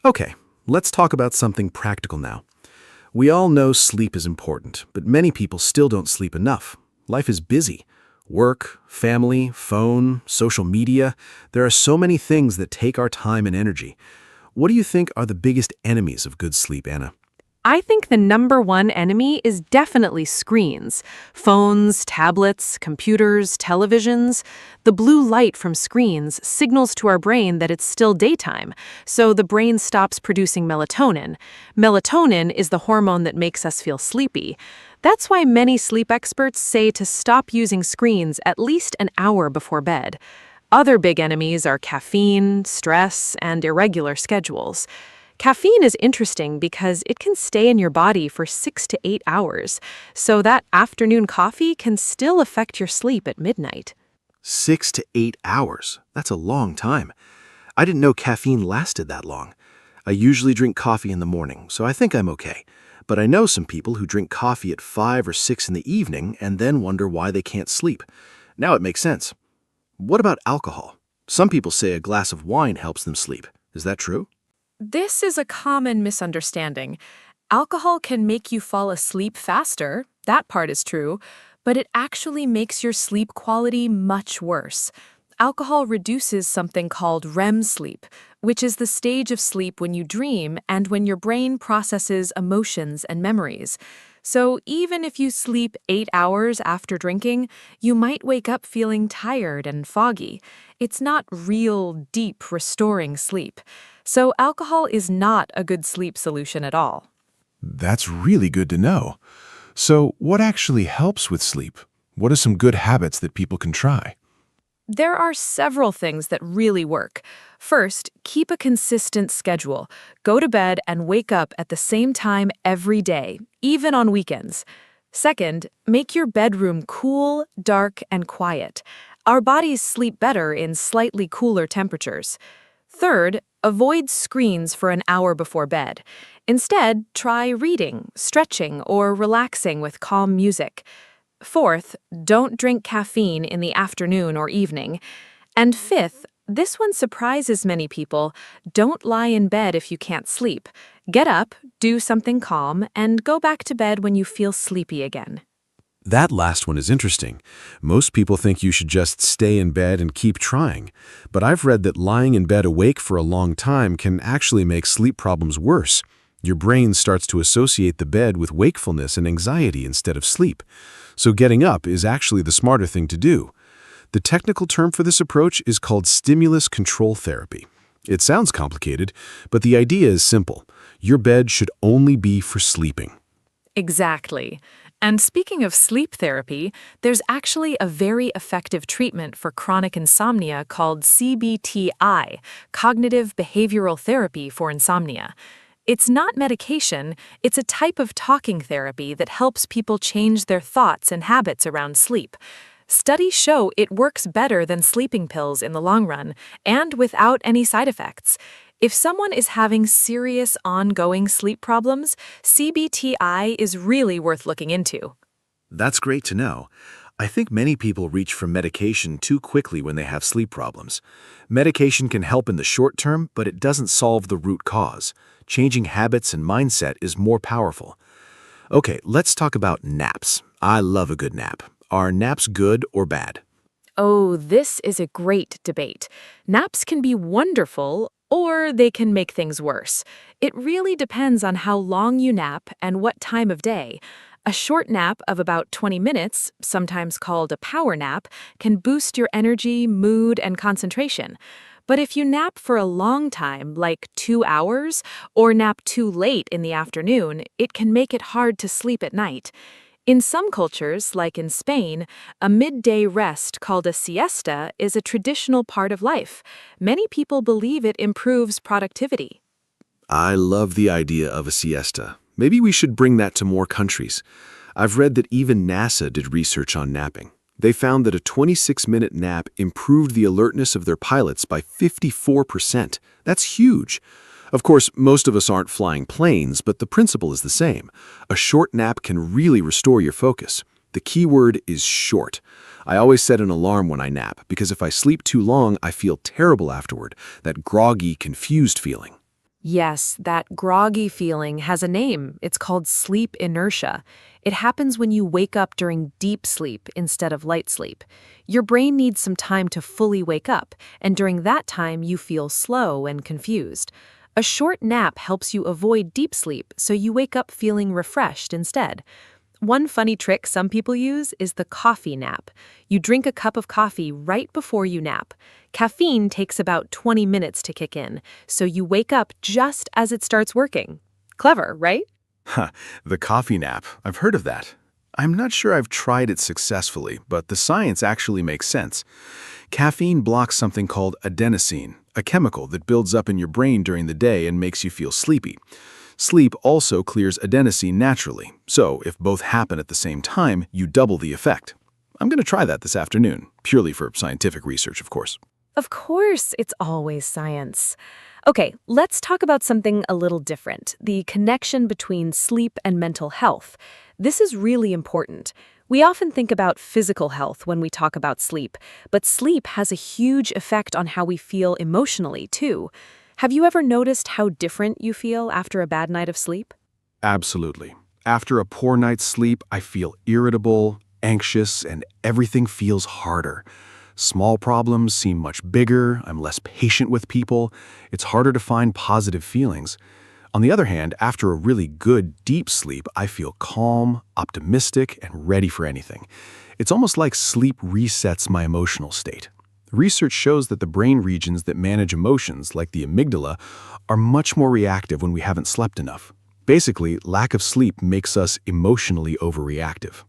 Okay, let's talk about something practical now. We all know sleep is important, but many people still don't sleep enough. Life is busy. Work, family, phone, social media. There are so many things that take our time and energy. What do you think are the biggest enemies of good sleep, Anna? I think the number one enemy is definitely screens. Phones, tablets, computers, televisions. The blue light from screens signals to our brain that it's still daytime, so the brain stops producing melatonin. Melatonin is the hormone that makes us feel sleepy. That's why many sleep experts say to stop using screens at least an hour before bed. Other big enemies are caffeine, stress, and irregular schedules. Caffeine is interesting because it can stay in your body for 6 to 8 hours, so that afternoon coffee can still affect your sleep at midnight. 6 to 8 hours. That's a long time. I didn't know caffeine lasted that long. I usually drink coffee in the morning, so I think I'm okay. But I know some people who drink coffee at 5 or 6 in the evening and then wonder why they can't sleep. Now it makes sense. What about alcohol? Some people say a glass of wine helps them sleep. Is that true? This is a common misunderstanding. Alcohol can make you fall asleep faster, that part is true, but it actually makes your sleep quality much worse. Alcohol reduces something called REM sleep, which is the stage of sleep when you dream and when your brain processes emotions and memories. So even if you sleep 8 hours after drinking, you might wake up feeling tired and foggy. It's not real, deep, restoring sleep. So alcohol is not a good sleep solution at all. That's really good to know. So what actually helps with sleep? What are some good habits that people can try? There are several things that really work. First, keep a consistent schedule. Go to bed and wake up at the same time every day, even on weekends. Second, make your bedroom cool, dark, and quiet. Our bodies sleep better in slightly cooler temperatures. Third, avoid screens for an hour before bed. Instead, try reading, stretching, or relaxing with calm music. Fourth, don't drink caffeine in the afternoon or evening. And fifth, this one surprises many people, don't lie in bed if you can't sleep. Get up, do something calm, and go back to bed when you feel sleepy again. That last one is interesting. Most people think you should just stay in bed and keep trying. But I've read that lying in bed awake for a long time can actually make sleep problems worse. Your brain starts to associate the bed with wakefulness and anxiety instead of sleep. So getting up is actually the smarter thing to do. The technical term for this approach is called stimulus control therapy. It sounds complicated, but the idea is simple. Your bed should only be for sleeping. Exactly. And speaking of sleep therapy, there's actually a very effective treatment for chronic insomnia called CBTI, Cognitive Behavioral Therapy for Insomnia. It's not medication, it's a type of talking therapy that helps people change their thoughts and habits around sleep. Studies show it works better than sleeping pills in the long run, and without any side effects. If someone is having serious ongoing sleep problems, CBTI is really worth looking into. That's great to know. I think many people reach for medication too quickly when they have sleep problems. Medication can help in the short term, but it doesn't solve the root cause. Changing habits and mindset is more powerful. Okay, let's talk about naps. I love a good nap. Are naps good or bad? Oh, this is a great debate. Naps can be wonderful, or they can make things worse. It really depends on how long you nap and what time of day. A short nap of about 20 minutes, sometimes called a power nap, can boost your energy, mood, and concentration. But if you nap for a long time, like 2 hours, or nap too late in the afternoon, it can make it hard to sleep at night. In some cultures, like in Spain, a midday rest called a siesta is a traditional part of life. Many people believe it improves productivity. I love the idea of a siesta. Maybe we should bring that to more countries. I've read that even NASA did research on napping. They found that a 26-minute nap improved the alertness of their pilots by 54%. That's huge. Of course, most of us aren't flying planes, but the principle is the same. A short nap can really restore your focus. The key word is short. I always set an alarm when I nap, because if I sleep too long, I feel terrible afterward, that groggy, confused feeling. Yes, that groggy feeling has a name. It's called sleep inertia. It happens when you wake up during deep sleep instead of light sleep. Your brain needs some time to fully wake up, and during that time you feel slow and confused. A short nap helps you avoid deep sleep, so you wake up feeling refreshed instead. One funny trick some people use is the coffee nap. You drink a cup of coffee right before you nap. Caffeine takes about 20 minutes to kick in, so you wake up just as it starts working. Clever, right? The coffee nap. I've heard of that. I'm not sure I've tried it successfully, but the science actually makes sense. Caffeine blocks something called adenosine, a chemical that builds up in your brain during the day and makes you feel sleepy. Sleep also clears adenosine naturally, so if both happen at the same time, you double the effect. I'm going to try that this afternoon, purely for scientific research, of course. Of course, it's always science. Okay, let's talk about something a little different, the connection between sleep and mental health. This is really important. We often think about physical health when we talk about sleep, but sleep has a huge effect on how we feel emotionally, too. Have you ever noticed how different you feel after a bad night of sleep? Absolutely. After a poor night's sleep, I feel irritable, anxious, and everything feels harder. Small problems seem much bigger, I'm less patient with people, it's harder to find positive feelings. On the other hand, after a really good, deep sleep, I feel calm, optimistic, and ready for anything. It's almost like sleep resets my emotional state. Research shows that the brain regions that manage emotions, like the amygdala, are much more reactive when we haven't slept enough. Basically, lack of sleep makes us emotionally overreactive.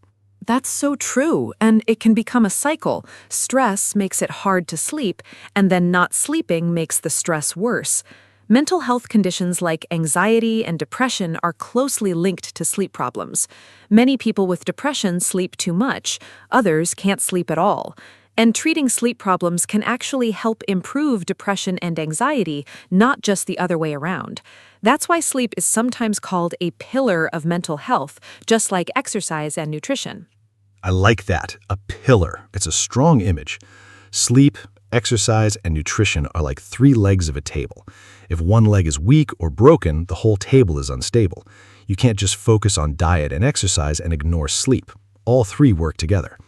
That's so true, and it can become a cycle. Stress makes it hard to sleep, and then not sleeping makes the stress worse. Mental health conditions like anxiety and depression are closely linked to sleep problems. Many people with depression sleep too much, others can't sleep at all. And treating sleep problems can actually help improve depression and anxiety, not just the other way around. That's why sleep is sometimes called a pillar of mental health, just like exercise and nutrition. I like that, a pillar. It's a strong image. Sleep, exercise, and nutrition are like 3 legs of a table. If one leg is weak or broken, the whole table is unstable. You can't just focus on diet and exercise and ignore sleep. All 3 work together.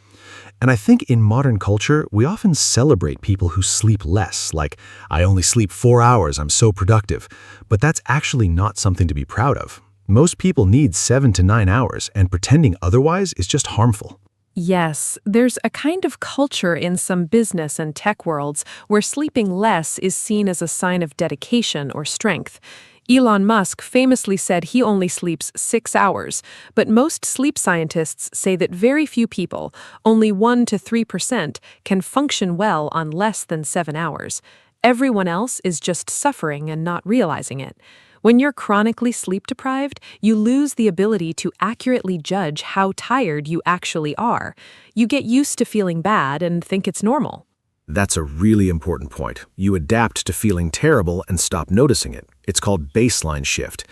And I think in modern culture, we often celebrate people who sleep less, like, I only sleep 4 hours, I'm so productive. But that's actually not something to be proud of. Most people need 7 to 9 hours, and pretending otherwise is just harmful. Yes, there's a kind of culture in some business and tech worlds where sleeping less is seen as a sign of dedication or strength. Elon Musk famously said he only sleeps 6 hours, but most sleep scientists say that very few people, only 1 to 3%, can function well on less than 7 hours. Everyone else is just suffering and not realizing it. When you're chronically sleep-deprived, you lose the ability to accurately judge how tired you actually are. You get used to feeling bad and think it's normal. That's a really important point. You adapt to feeling terrible and stop noticing it. It's called baseline shift.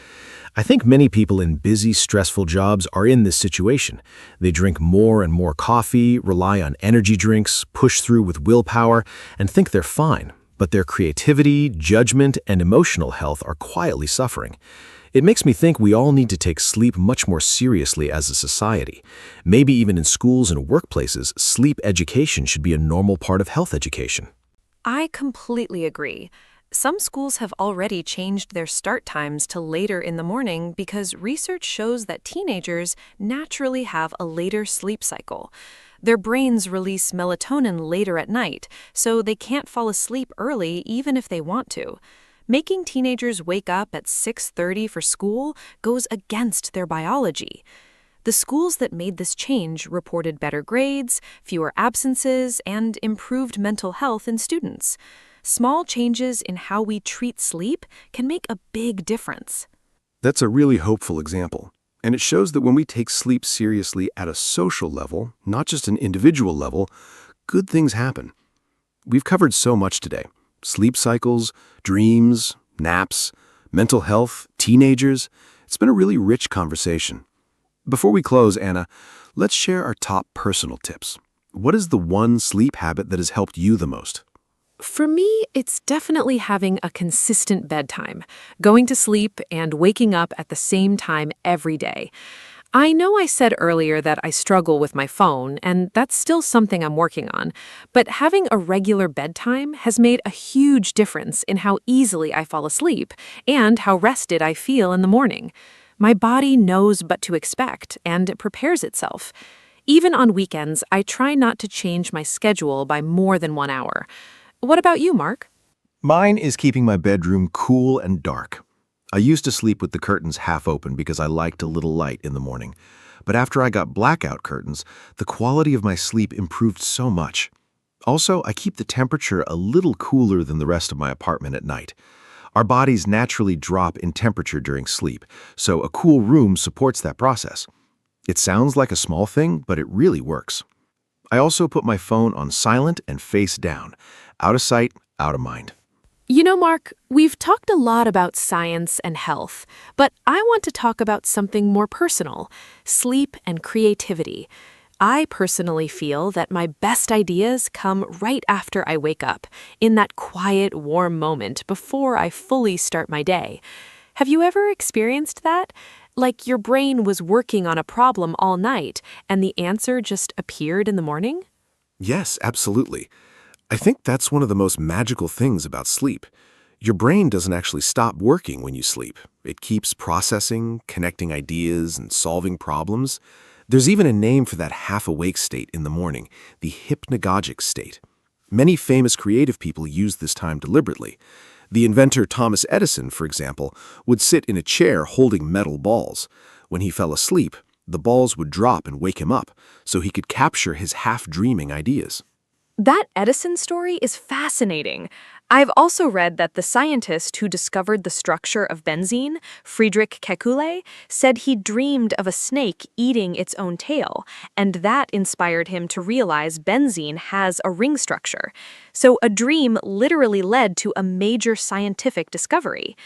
I think many people in busy, stressful jobs are in this situation. They drink more and more coffee, rely on energy drinks, push through with willpower, and think they're fine. But their creativity, judgment, and emotional health are quietly suffering. It makes me think we all need to take sleep much more seriously as a society. Maybe even in schools and workplaces, sleep education should be a normal part of health education. I completely agree. Some schools have already changed their start times to later in the morning because research shows that teenagers naturally have a later sleep cycle. Their brains release melatonin later at night, so they can't fall asleep early even if they want to. Making teenagers wake up at 6:30 for school goes against their biology. The schools that made this change reported better grades, fewer absences, and improved mental health in students. Small changes in how we treat sleep can make a big difference. That's a really hopeful example. And it shows that when we take sleep seriously at a social level, not just an individual level, good things happen. We've covered so much today. Sleep cycles, dreams, naps, mental health, teenagers. It's been a really rich conversation. Before we close, Anna, let's share our top personal tips. What is the one sleep habit that has helped you the most? For me, it's definitely having a consistent bedtime, going to sleep and waking up at the same time every day. I know I said earlier that I struggle with my phone, and that's still something I'm working on, but having a regular bedtime has made a huge difference in how easily I fall asleep and how rested I feel in the morning. My body knows what to expect, and it prepares itself. Even on weekends, I try not to change my schedule by more than 1 hour. What about you, Mark? Mine is keeping my bedroom cool and dark. I used to sleep with the curtains half open because I liked a little light in the morning. But after I got blackout curtains, the quality of my sleep improved so much. Also, I keep the temperature a little cooler than the rest of my apartment at night. Our bodies naturally drop in temperature during sleep, so a cool room supports that process. It sounds like a small thing, but it really works. I also put my phone on silent and face down. Out of sight, out of mind. You know, Mark, we've talked a lot about science and health, but I want to talk about something more personal, sleep and creativity. I personally feel that my best ideas come right after I wake up, in that quiet, warm moment before I fully start my day. Have you ever experienced that? Like your brain was working on a problem all night and the answer just appeared in the morning? Yes, absolutely. I think that's one of the most magical things about sleep. Your brain doesn't actually stop working when you sleep. It keeps processing, connecting ideas, and solving problems. There's even a name for that half-awake state in the morning, the hypnagogic state. Many famous creative people use this time deliberately. The inventor Thomas Edison, for example, would sit in a chair holding metal balls. When he fell asleep, the balls would drop and wake him up, so he could capture his half-dreaming ideas. That Edison story is fascinating. I've also read that the scientist who discovered the structure of benzene, Friedrich Kekulé, said he dreamed of a snake eating its own tail, and that inspired him to realize benzene has a ring structure. So a dream literally led to a major scientific discovery.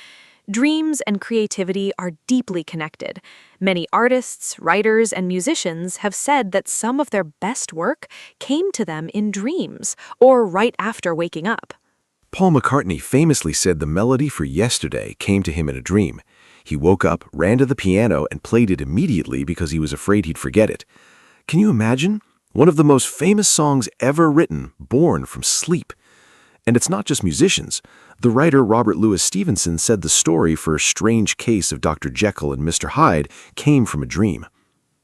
Dreams and creativity are deeply connected. Many artists, writers, and musicians have said that some of their best work came to them in dreams or right after waking up. Paul McCartney famously said the melody for Yesterday came to him in a dream. He woke up, ran to the piano, and played it immediately because he was afraid he'd forget it. Can you imagine? One of the most famous songs ever written, born from sleep. And it's not just musicians. The writer Robert Louis Stevenson said the story for A Strange Case of Dr. Jekyll and Mr. Hyde came from a dream.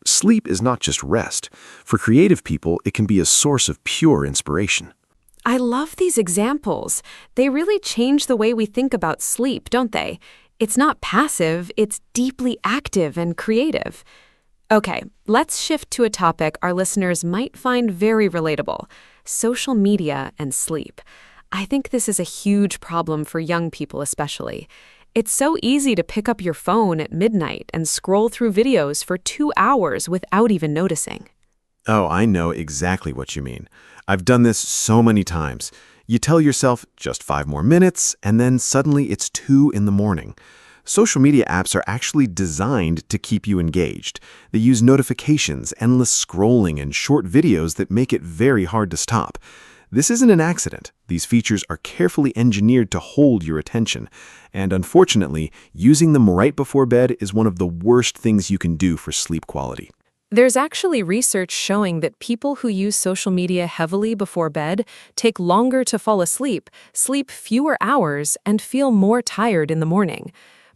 Sleep is not just rest. For creative people, it can be a source of pure inspiration. I love these examples. They really change the way we think about sleep, don't they? It's not passive, it's deeply active and creative. Okay, let's shift to a topic our listeners might find very relatable: social media and sleep. I think this is a huge problem for young people especially. It's so easy to pick up your phone at midnight and scroll through videos for 2 hours without even noticing. Oh, I know exactly what you mean. I've done this so many times. You tell yourself just 5 more minutes, and then suddenly it's 2 in the morning. Social media apps are actually designed to keep you engaged. They use notifications, endless scrolling, and short videos that make it very hard to stop. This isn't an accident. These features are carefully engineered to hold your attention. And unfortunately, using them right before bed is one of the worst things you can do for sleep quality. There's actually research showing that people who use social media heavily before bed take longer to fall asleep, sleep fewer hours, and feel more tired in the morning.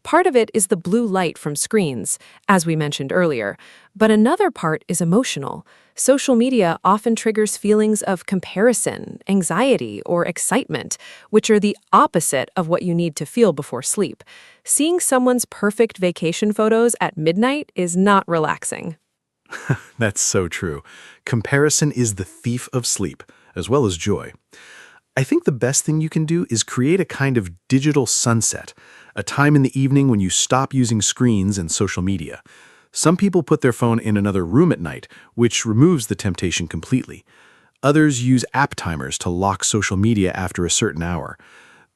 Part of it is the blue light from screens, as we mentioned earlier, but another part is emotional. Social media often triggers feelings of comparison, anxiety, or excitement, which are the opposite of what you need to feel before sleep. Seeing someone's perfect vacation photos at midnight is not relaxing. That's so true. Comparison is the thief of sleep, as well as joy. I think the best thing you can do is create a kind of digital sunset, a time in the evening when you stop using screens and social media. Some people put their phone in another room at night, which removes the temptation completely. Others use app timers to lock social media after a certain hour.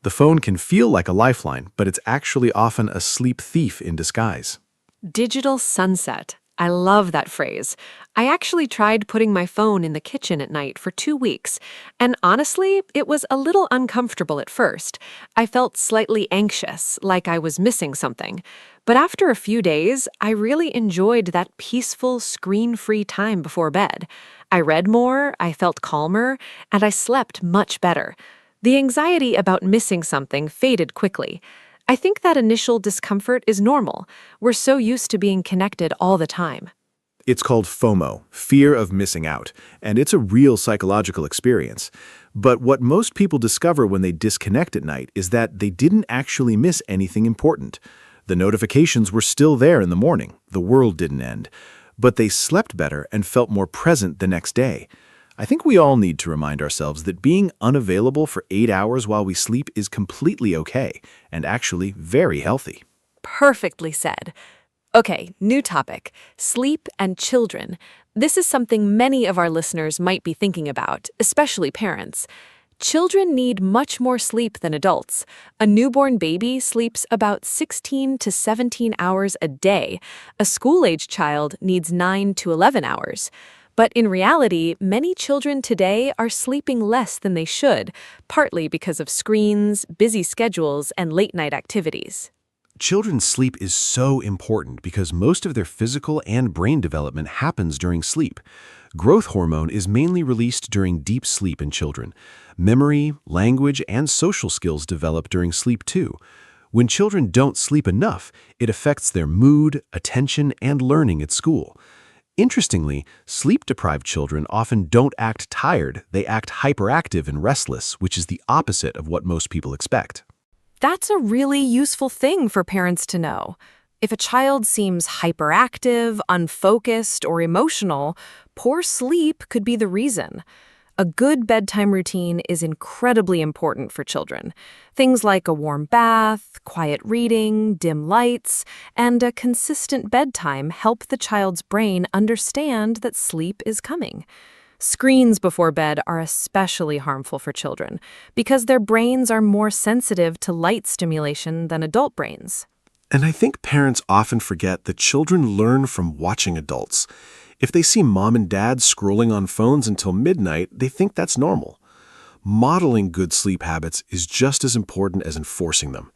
The phone can feel like a lifeline, but it's actually often a sleep thief in disguise. Digital sunset. I love that phrase. I actually tried putting my phone in the kitchen at night for 2 weeks, and honestly, it was a little uncomfortable at first. I felt slightly anxious, like I was missing something. But after a few days, I really enjoyed that peaceful, screen-free time before bed. I read more, I felt calmer, and I slept much better. The anxiety about missing something faded quickly. I think that initial discomfort is normal. We're so used to being connected all the time. It's called FOMO, fear of missing out, and it's a real psychological experience. But what most people discover when they disconnect at night is that they didn't actually miss anything important. The notifications were still there in the morning. The world didn't end. But they slept better and felt more present the next day. I think we all need to remind ourselves that being unavailable for 8 hours while we sleep is completely okay and actually very healthy. Perfectly said. Okay, new topic. Sleep and children. This is something many of our listeners might be thinking about, especially parents. Children need much more sleep than adults. A newborn baby sleeps about 16 to 17 hours a day. A school-age child needs 9 to 11 hours. But in reality, many children today are sleeping less than they should, partly because of screens, busy schedules, and late-night activities. Children's sleep is so important because most of their physical and brain development happens during sleep. Growth hormone is mainly released during deep sleep in children. Memory, language, and social skills develop during sleep too. When children don't sleep enough, it affects their mood, attention, and learning at school. Interestingly, sleep-deprived children often don't act tired, they act hyperactive and restless, which is the opposite of what most people expect. That's a really useful thing for parents to know. If a child seems hyperactive, unfocused, or emotional, poor sleep could be the reason. A good bedtime routine is incredibly important for children. Things like a warm bath, quiet reading, dim lights, and a consistent bedtime help the child's brain understand that sleep is coming. Screens before bed are especially harmful for children because their brains are more sensitive to light stimulation than adult brains. And I think parents often forget that children learn from watching adults. If they see mom and dad scrolling on phones until midnight, they think that's normal. Modeling good sleep habits is just as important as enforcing them.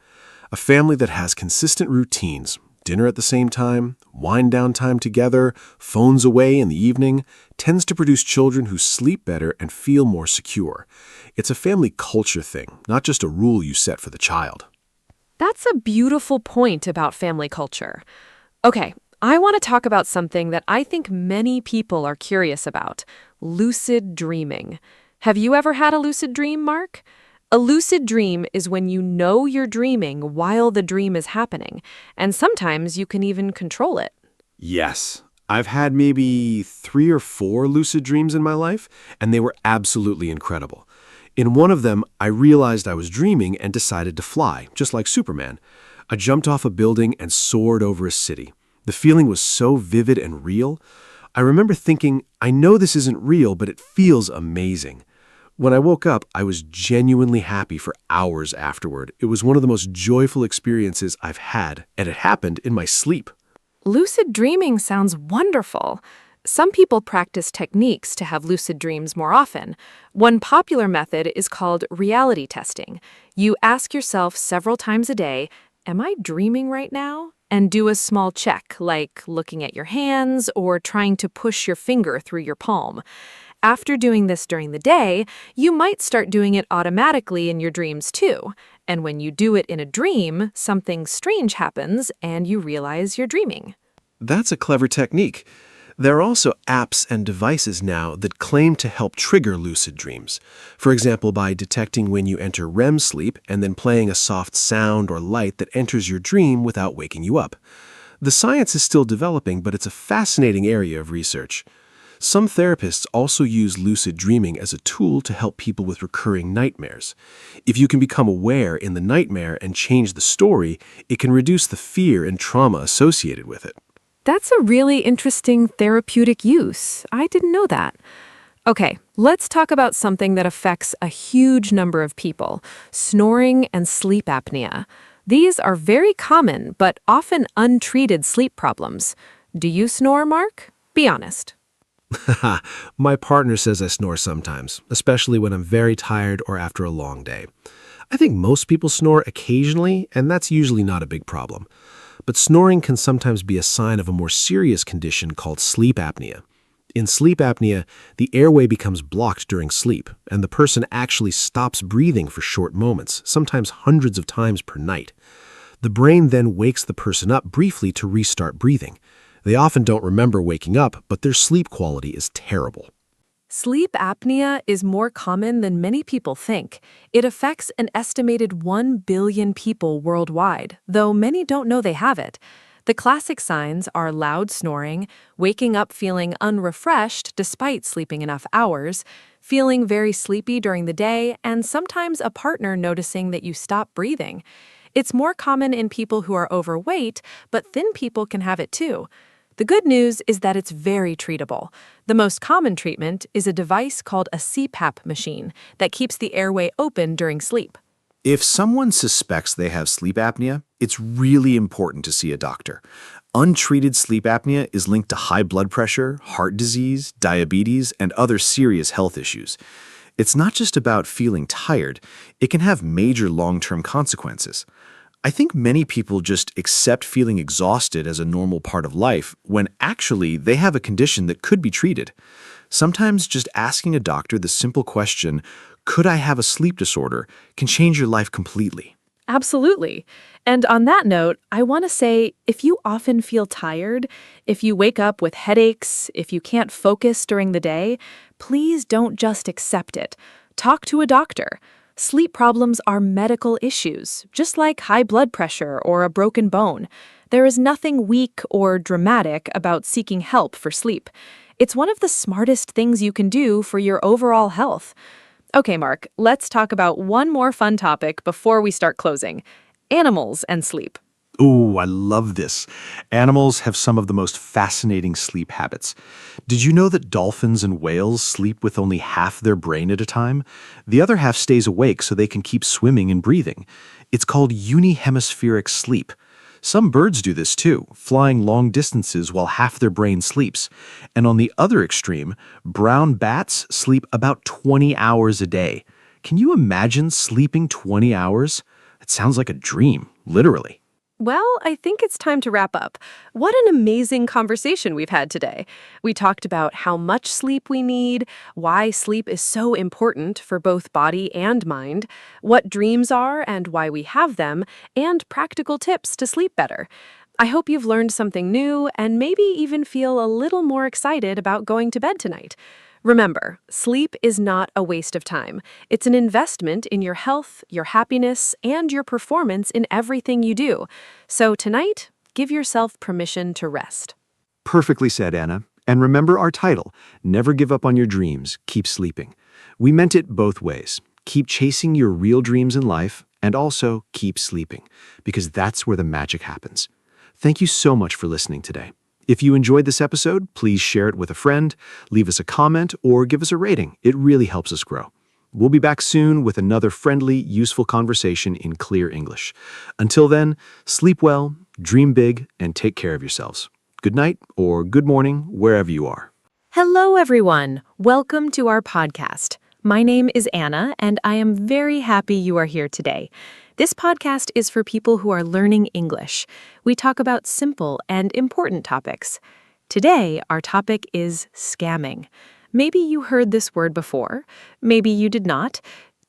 A family that has consistent routines, dinner at the same time, wind-down time together, phones away in the evening, tends to produce children who sleep better and feel more secure. It's a family culture thing, not just a rule you set for the child. That's a beautiful point about family culture. Okay, I want to talk about something that I think many people are curious about: lucid dreaming. Have you ever had a lucid dream, Mark? A lucid dream is when you know you're dreaming while the dream is happening, and sometimes you can even control it. Yes, I've had maybe 3 or 4 lucid dreams in my life, and they were absolutely incredible. In one of them, I realized I was dreaming and decided to fly, just like Superman. I jumped off a building and soared over a city. The feeling was so vivid and real. I remember thinking, I know this isn't real, but it feels amazing. When I woke up, I was genuinely happy for hours afterward. It was one of the most joyful experiences I've had, and it happened in my sleep. Lucid dreaming sounds wonderful. Some people practice techniques to have lucid dreams more often. One popular method is called reality testing. You ask yourself several times a day, am I dreaming right now? And do a small check, like looking at your hands or trying to push your finger through your palm. After doing this during the day, you might start doing it automatically in your dreams too. And when you do it in a dream, something strange happens and you realize you're dreaming. That's a clever technique. There are also apps and devices now that claim to help trigger lucid dreams. For example, by detecting when you enter REM sleep and then playing a soft sound or light that enters your dream without waking you up. The science is still developing, but it's a fascinating area of research. Some therapists also use lucid dreaming as a tool to help people with recurring nightmares. If you can become aware in the nightmare and change the story, it can reduce the fear and trauma associated with it. That's a really interesting therapeutic use. I didn't know that. Okay, let's talk about something that affects a huge number of people, snoring and sleep apnea. These are very common but often untreated sleep problems. Do you snore, Mark? Be honest. My partner says I snore sometimes, especially when I'm very tired or after a long day. I think most people snore occasionally, and that's usually not a big problem. But snoring can sometimes be a sign of a more serious condition called sleep apnea. In sleep apnea, the airway becomes blocked during sleep, and the person actually stops breathing for short moments, sometimes hundreds of times per night. The brain then wakes the person up briefly to restart breathing. They often don't remember waking up, but their sleep quality is terrible. Sleep apnea is more common than many people think. It affects an estimated 1 billion people worldwide, though many don't know they have it. The classic signs are loud snoring, waking up feeling unrefreshed despite sleeping enough hours, feeling very sleepy during the day, and sometimes a partner noticing that you stop breathing. It's more common in people who are overweight, but thin people can have it too. The good news is that it's very treatable. The most common treatment is a device called a CPAP machine that keeps the airway open during sleep. If someone suspects they have sleep apnea, it's really important to see a doctor. Untreated sleep apnea is linked to high blood pressure, heart disease, diabetes, and other serious health issues. It's not just about feeling tired, it can have major long-term consequences. I think many people just accept feeling exhausted as a normal part of life when actually they have a condition that could be treated. Sometimes just asking a doctor the simple question, "Could I have a sleep disorder?" can change your life completely. Absolutely. And on that note, I want to say if you often feel tired, if you wake up with headaches, if you can't focus during the day, please don't just accept it. Talk to a doctor. Sleep problems are medical issues, just like high blood pressure or a broken bone. There is nothing weak or dramatic about seeking help for sleep. It's one of the smartest things you can do for your overall health. Okay, Mark, let's talk about one more fun topic before we start closing: animals and sleep. Ooh, I love this. Animals have some of the most fascinating sleep habits. Did you know that dolphins and whales sleep with only half their brain at a time? The other half stays awake so they can keep swimming and breathing. It's called unihemispheric sleep. Some birds do this too, flying long distances while half their brain sleeps. And on the other extreme, brown bats sleep about 20 hours a day. Can you imagine sleeping 20 hours? It sounds like a dream, literally. Well, I think it's time to wrap up. What an amazing conversation we've had today. We talked about how much sleep we need, why sleep is so important for both body and mind, what dreams are and why we have them, and practical tips to sleep better. I hope you've learned something new and maybe even feel a little more excited about going to bed tonight. Remember, sleep is not a waste of time. It's an investment in your health, your happiness, and your performance in everything you do. So tonight, give yourself permission to rest. Perfectly said, Anna. And remember our title, Never Give Up on Your Dreams, Keep Sleeping. We meant it both ways. Keep chasing your real dreams in life and also keep sleeping, because that's where the magic happens. Thank you so much for listening today. If you enjoyed this episode, please share it with a friend, leave us a comment, or give us a rating. It really helps us grow. We'll be back soon with another friendly, useful conversation in clear English. Until then, sleep well, dream big, and take care of yourselves. Good night or good morning, wherever you are. Hello, everyone. Welcome to our podcast. My name is Anna, and I am very happy you are here today. This podcast is for people who are learning English. We talk about simple and important topics. Today, our topic is scamming. Maybe you heard this word before. Maybe you did not.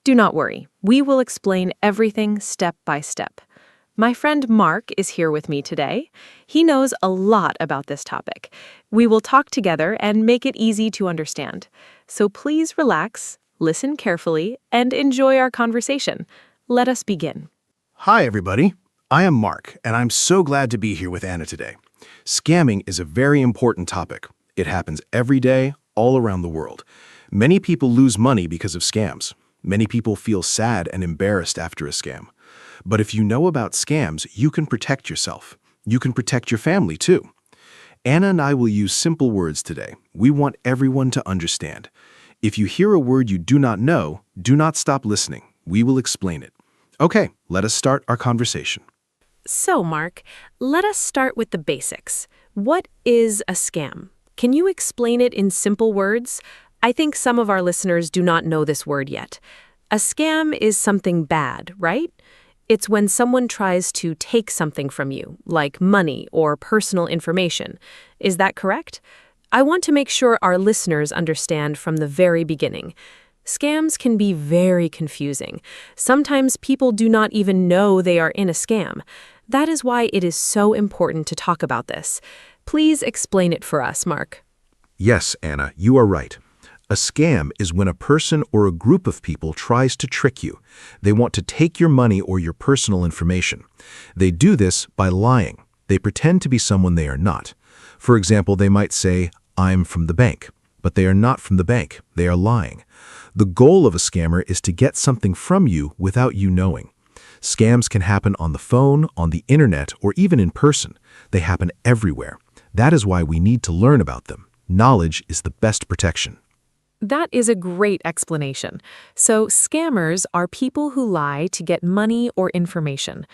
Do not worry. We will explain everything step by step. My friend Mark is here with me today. He knows a lot about this topic. We will talk together and make it easy to understand. So please relax, listen carefully, and enjoy our conversation. Let us begin. Hi, everybody. I am Mark, and I'm so glad to be here with Anna today. Scamming is a very important topic. It happens every day, all around the world. Many people lose money because of scams. Many people feel sad and embarrassed after a scam. But if you know about scams, you can protect yourself. You can protect your family, too. Anna and I will use simple words today. We want everyone to understand. If you hear a word you do not know, do not stop listening. We will explain it. Okay, let us start our conversation. So, Mark, let us start with the basics. What is a scam? Can you explain it in simple words? I think some of our listeners do not know this word yet. A scam is something bad, right? It's when someone tries to take something from you, like money or personal information. Is that correct? I want to make sure our listeners understand from the very beginning. Scams can be very confusing. Sometimes people do not even know they are in a scam. That is why it is so important to talk about this. Please explain it for us, Mark. Yes, Anna, you are right. A scam is when a person or a group of people tries to trick you. They want to take your money or your personal information. They do this by lying. They pretend to be someone they are not. For example, they might say, "I'm from the bank," but they are not from the bank. They are lying. The goal of a scammer is to get something from you without you knowing. Scams can happen on the phone, on the internet, or even in person. They happen everywhere. That is why we need to learn about them. Knowledge is the best protection. That is a great explanation. So scammers are people who lie to get money or information.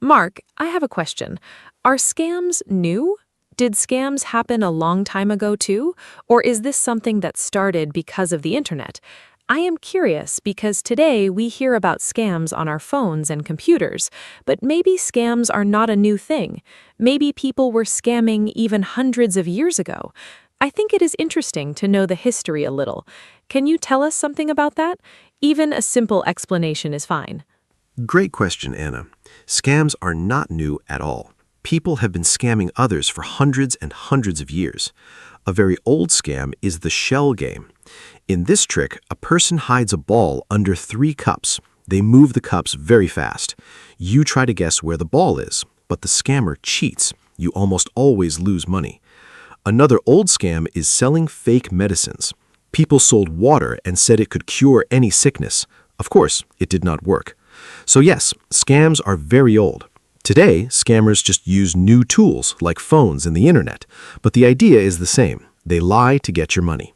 Mark, I have a question. Are scams new? Did scams happen a long time ago too? Or is this something that started because of the internet? I am curious because today we hear about scams on our phones and computers, but maybe scams are not a new thing. Maybe people were scamming even hundreds of years ago. I think it is interesting to know the history a little. Can you tell us something about that? Even a simple explanation is fine. Great question, Anna. Scams are not new at all. People have been scamming others for hundreds and hundreds of years. A very old scam is the shell game. In this trick, a person hides a ball under 3 cups. They move the cups very fast. You try to guess where the ball is, but the scammer cheats. You almost always lose money. Another old scam is selling fake medicines. People sold water and said it could cure any sickness. Of course, it did not work. So yes, scams are very old. Today, scammers just use new tools like phones and the internet, but the idea is the same. They lie to get your money.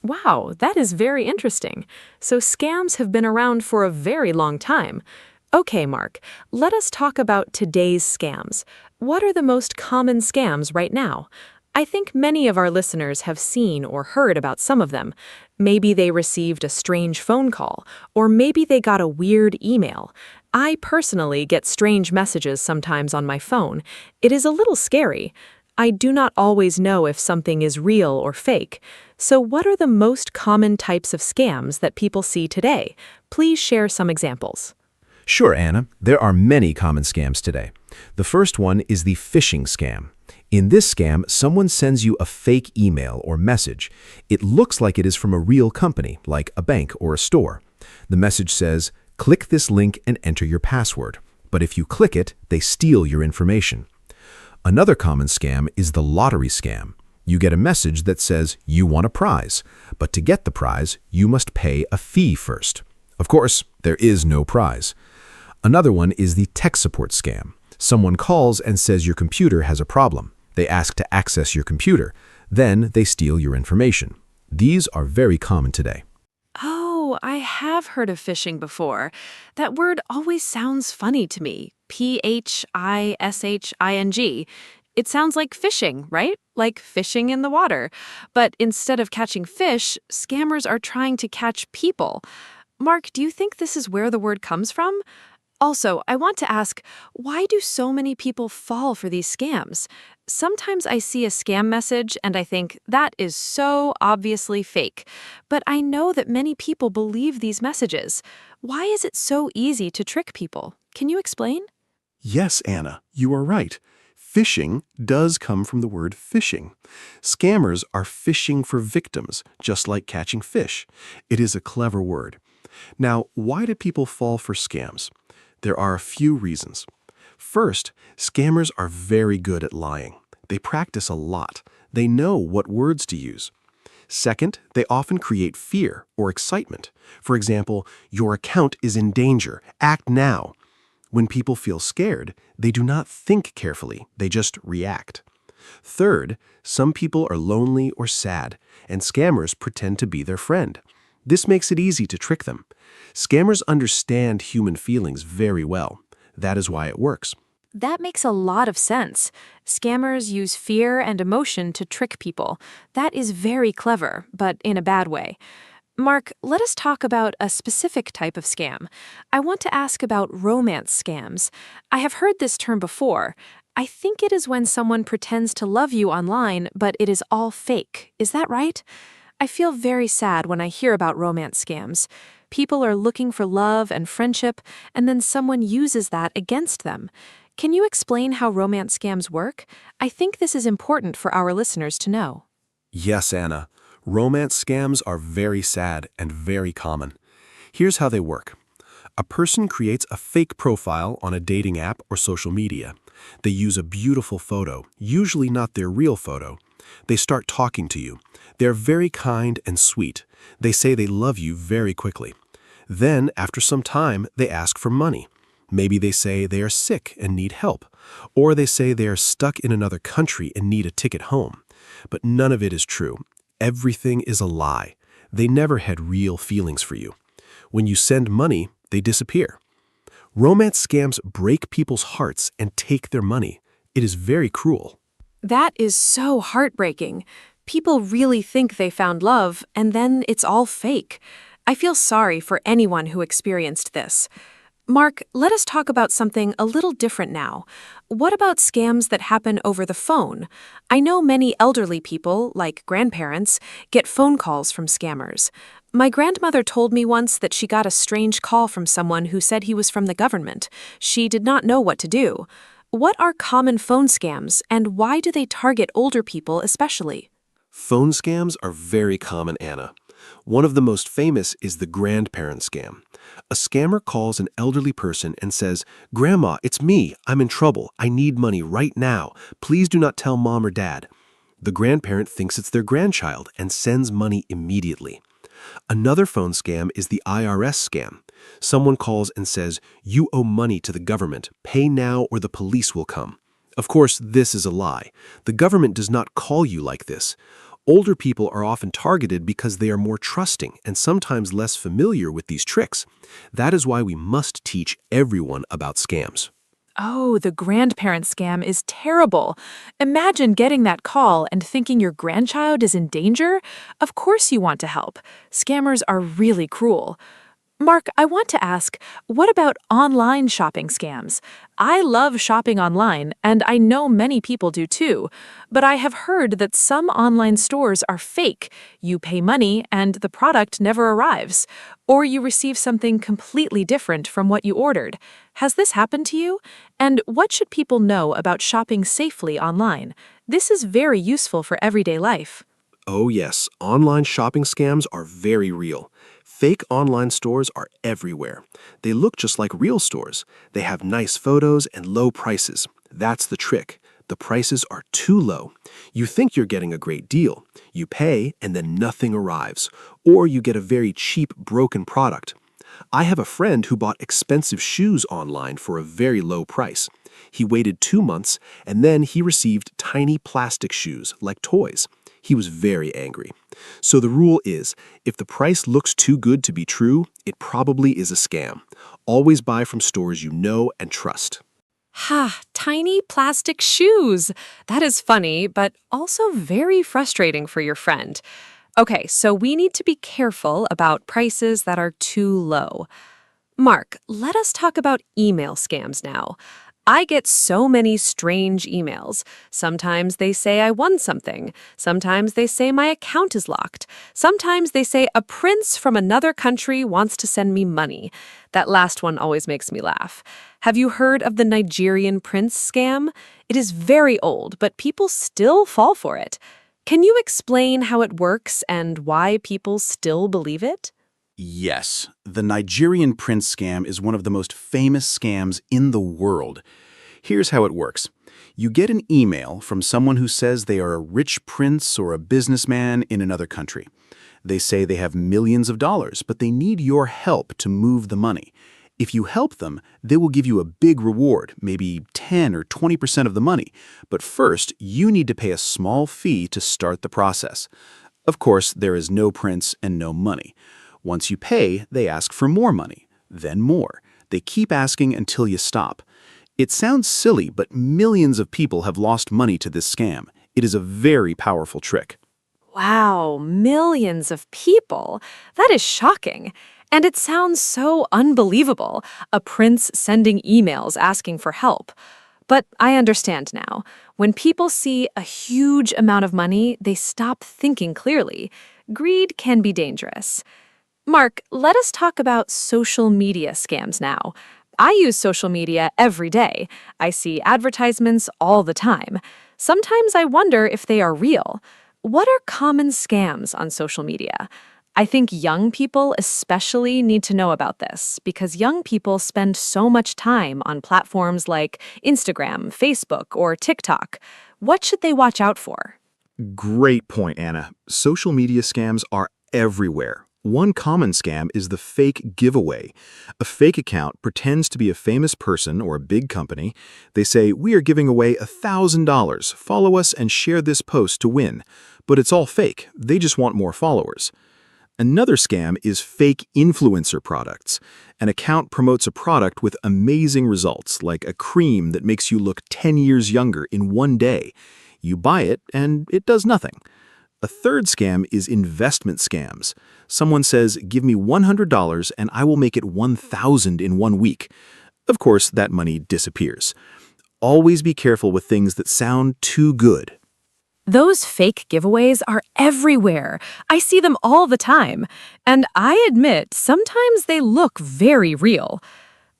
Wow, that is very interesting. So scams have been around for a very long time. Okay, Mark, let us talk about today's scams. What are the most common scams right now? I think many of our listeners have seen or heard about some of them. Maybe they received a strange phone call, or maybe they got a weird email. I personally get strange messages sometimes on my phone. It is a little scary. I do not always know if something is real or fake. So what are the most common types of scams that people see today? Please share some examples. Sure, Anna. There are many common scams today. The first one is the phishing scam. In this scam, someone sends you a fake email or message. It looks like it is from a real company, like a bank or a store. The message says, "Click this link and enter your password." But if you click it, they steal your information. Another common scam is the lottery scam. You get a message that says you want a prize, but to get the prize, you must pay a fee first. Of course, there is no prize. Another one is the tech support scam. Someone calls and says your computer has a problem. They ask to access your computer. Then they steal your information. These are very common today. Oh, I have heard of phishing before. That word always sounds funny to me. phishing. It sounds like fishing, right? Like fishing in the water. But instead of catching fish, scammers are trying to catch people. Mark, do you think this is where the word comes from? Also, I want to ask, why do so many people fall for these scams? Sometimes I see a scam message and I think, that is so obviously fake. But I know that many people believe these messages. Why is it so easy to trick people? Can you explain? Yes, Anna, you are right. Phishing does come from the word fishing. Scammers are fishing for victims, just like catching fish. It is a clever word. Now, why do people fall for scams? There are a few reasons. First, scammers are very good at lying. They practice a lot. They know what words to use. Second, they often create fear or excitement. For example, your account is in danger. Act now. When people feel scared, they do not think carefully. They just react. Third, some people are lonely or sad, and scammers pretend to be their friend. This makes it easy to trick them. Scammers understand human feelings very well. That is why it works. That makes a lot of sense. Scammers use fear and emotion to trick people. That is very clever, but in a bad way. Mark, let us talk about a specific type of scam. I want to ask about romance scams. I have heard this term before. I think it is when someone pretends to love you online, but it is all fake. Is that right? I feel very sad when I hear about romance scams. People are looking for love and friendship, and then someone uses that against them. Can you explain how romance scams work? I think this is important for our listeners to know. Yes, Anna. Romance scams are very sad and very common. Here's how they work. A person creates a fake profile on a dating app or social media. They use a beautiful photo, usually not their real photo. They start talking to you. They're very kind and sweet. They say they love you very quickly. Then, after some time, they ask for money. Maybe they say they are sick and need help. Or they say they are stuck in another country and need a ticket home. But none of it is true. Everything is a lie. They never had real feelings for you. When you send money, they disappear. Romance scams break people's hearts and take their money. It is very cruel. That is so heartbreaking. People really think they found love, and then it's all fake. I feel sorry for anyone who experienced this. Mark, let us talk about something a little different now. What about scams that happen over the phone? I know many elderly people, like grandparents, get phone calls from scammers. My grandmother told me once that she got a strange call from someone who said he was from the government. She did not know what to do. What are common phone scams, and why do they target older people especially? Phone scams are very common, Anna. One of the most famous is the grandparent scam. A scammer calls an elderly person and says, "Grandma, it's me. I'm in trouble. I need money right now. Please do not tell mom or dad." The grandparent thinks it's their grandchild and sends money immediately. Another phone scam is the IRS scam. Someone calls and says, "You owe money to the government. Pay now or the police will come." Of course, this is a lie. The government does not call you like this. Older people are often targeted because they are more trusting and sometimes less familiar with these tricks. That is why we must teach everyone about scams. Oh, the grandparent scam is terrible. Imagine getting that call and thinking your grandchild is in danger. Of course you want to help. Scammers are really cruel. Mark, I want to ask, what about online shopping scams? I love shopping online, and I know many people do too. But I have heard that some online stores are fake. You pay money, and the product never arrives. Or you receive something completely different from what you ordered. Has this happened to you? And what should people know about shopping safely online? This is very useful for everyday life. Oh yes, online shopping scams are very real. Fake online stores are everywhere. They look just like real stores. They have nice photos and low prices. That's the trick. The prices are too low. You think you're getting a great deal. You pay and then nothing arrives. Or you get a very cheap, broken product. I have a friend who bought expensive shoes online for a very low price. He waited 2 months and then he received tiny plastic shoes like toys. He was very angry. So the rule is, if the price looks too good to be true, it probably is a scam. Always buy from stores you know and trust. Ha, tiny plastic shoes. That is funny, but also very frustrating for your friend. Okay, so we need to be careful about prices that are too low. Mark, let us talk about email scams now. I get so many strange emails. Sometimes they say I won something. Sometimes they say my account is locked. Sometimes they say a prince from another country wants to send me money. That last one always makes me laugh. Have you heard of the Nigerian prince scam? It is very old, but people still fall for it. Can you explain how it works and why people still believe it? Yes, the Nigerian prince scam is one of the most famous scams in the world. Here's how it works. You get an email from someone who says they are a rich prince or a businessman in another country. They say they have millions of dollars, but they need your help to move the money. If you help them, they will give you a big reward, maybe 10 or 20% of the money. But first, you need to pay a small fee to start the process. Of course, there is no prince and no money. Once you pay, they ask for more money, then more. They keep asking until you stop. It sounds silly, but millions of people have lost money to this scam. It is a very powerful trick. Wow, millions of people. That is shocking. And it sounds so unbelievable, a prince sending emails asking for help. But I understand now. When people see a huge amount of money, they stop thinking clearly. Greed can be dangerous. Mark, let us talk about social media scams now. I use social media every day. I see advertisements all the time. Sometimes I wonder if they are real. What are common scams on social media? I think young people especially need to know about this because young people spend so much time on platforms like Instagram, Facebook, or TikTok. What should they watch out for? Great point, Anna. Social media scams are everywhere. One common scam is the fake giveaway. A fake account pretends to be a famous person or a big company. They say, "We are giving away $1,000. Follow us and share this post to win." But it's all fake. They just want more followers. Another scam is fake influencer products. An account promotes a product with amazing results, like a cream that makes you look 10 years younger in one day. You buy it, and it does nothing. A third scam is investment scams. Someone says, "Give me $100 and I will make it 1,000 in 1 week." Of course, that money disappears. Always be careful with things that sound too good. Those fake giveaways are everywhere. I see them all the time. And I admit, sometimes they look very real.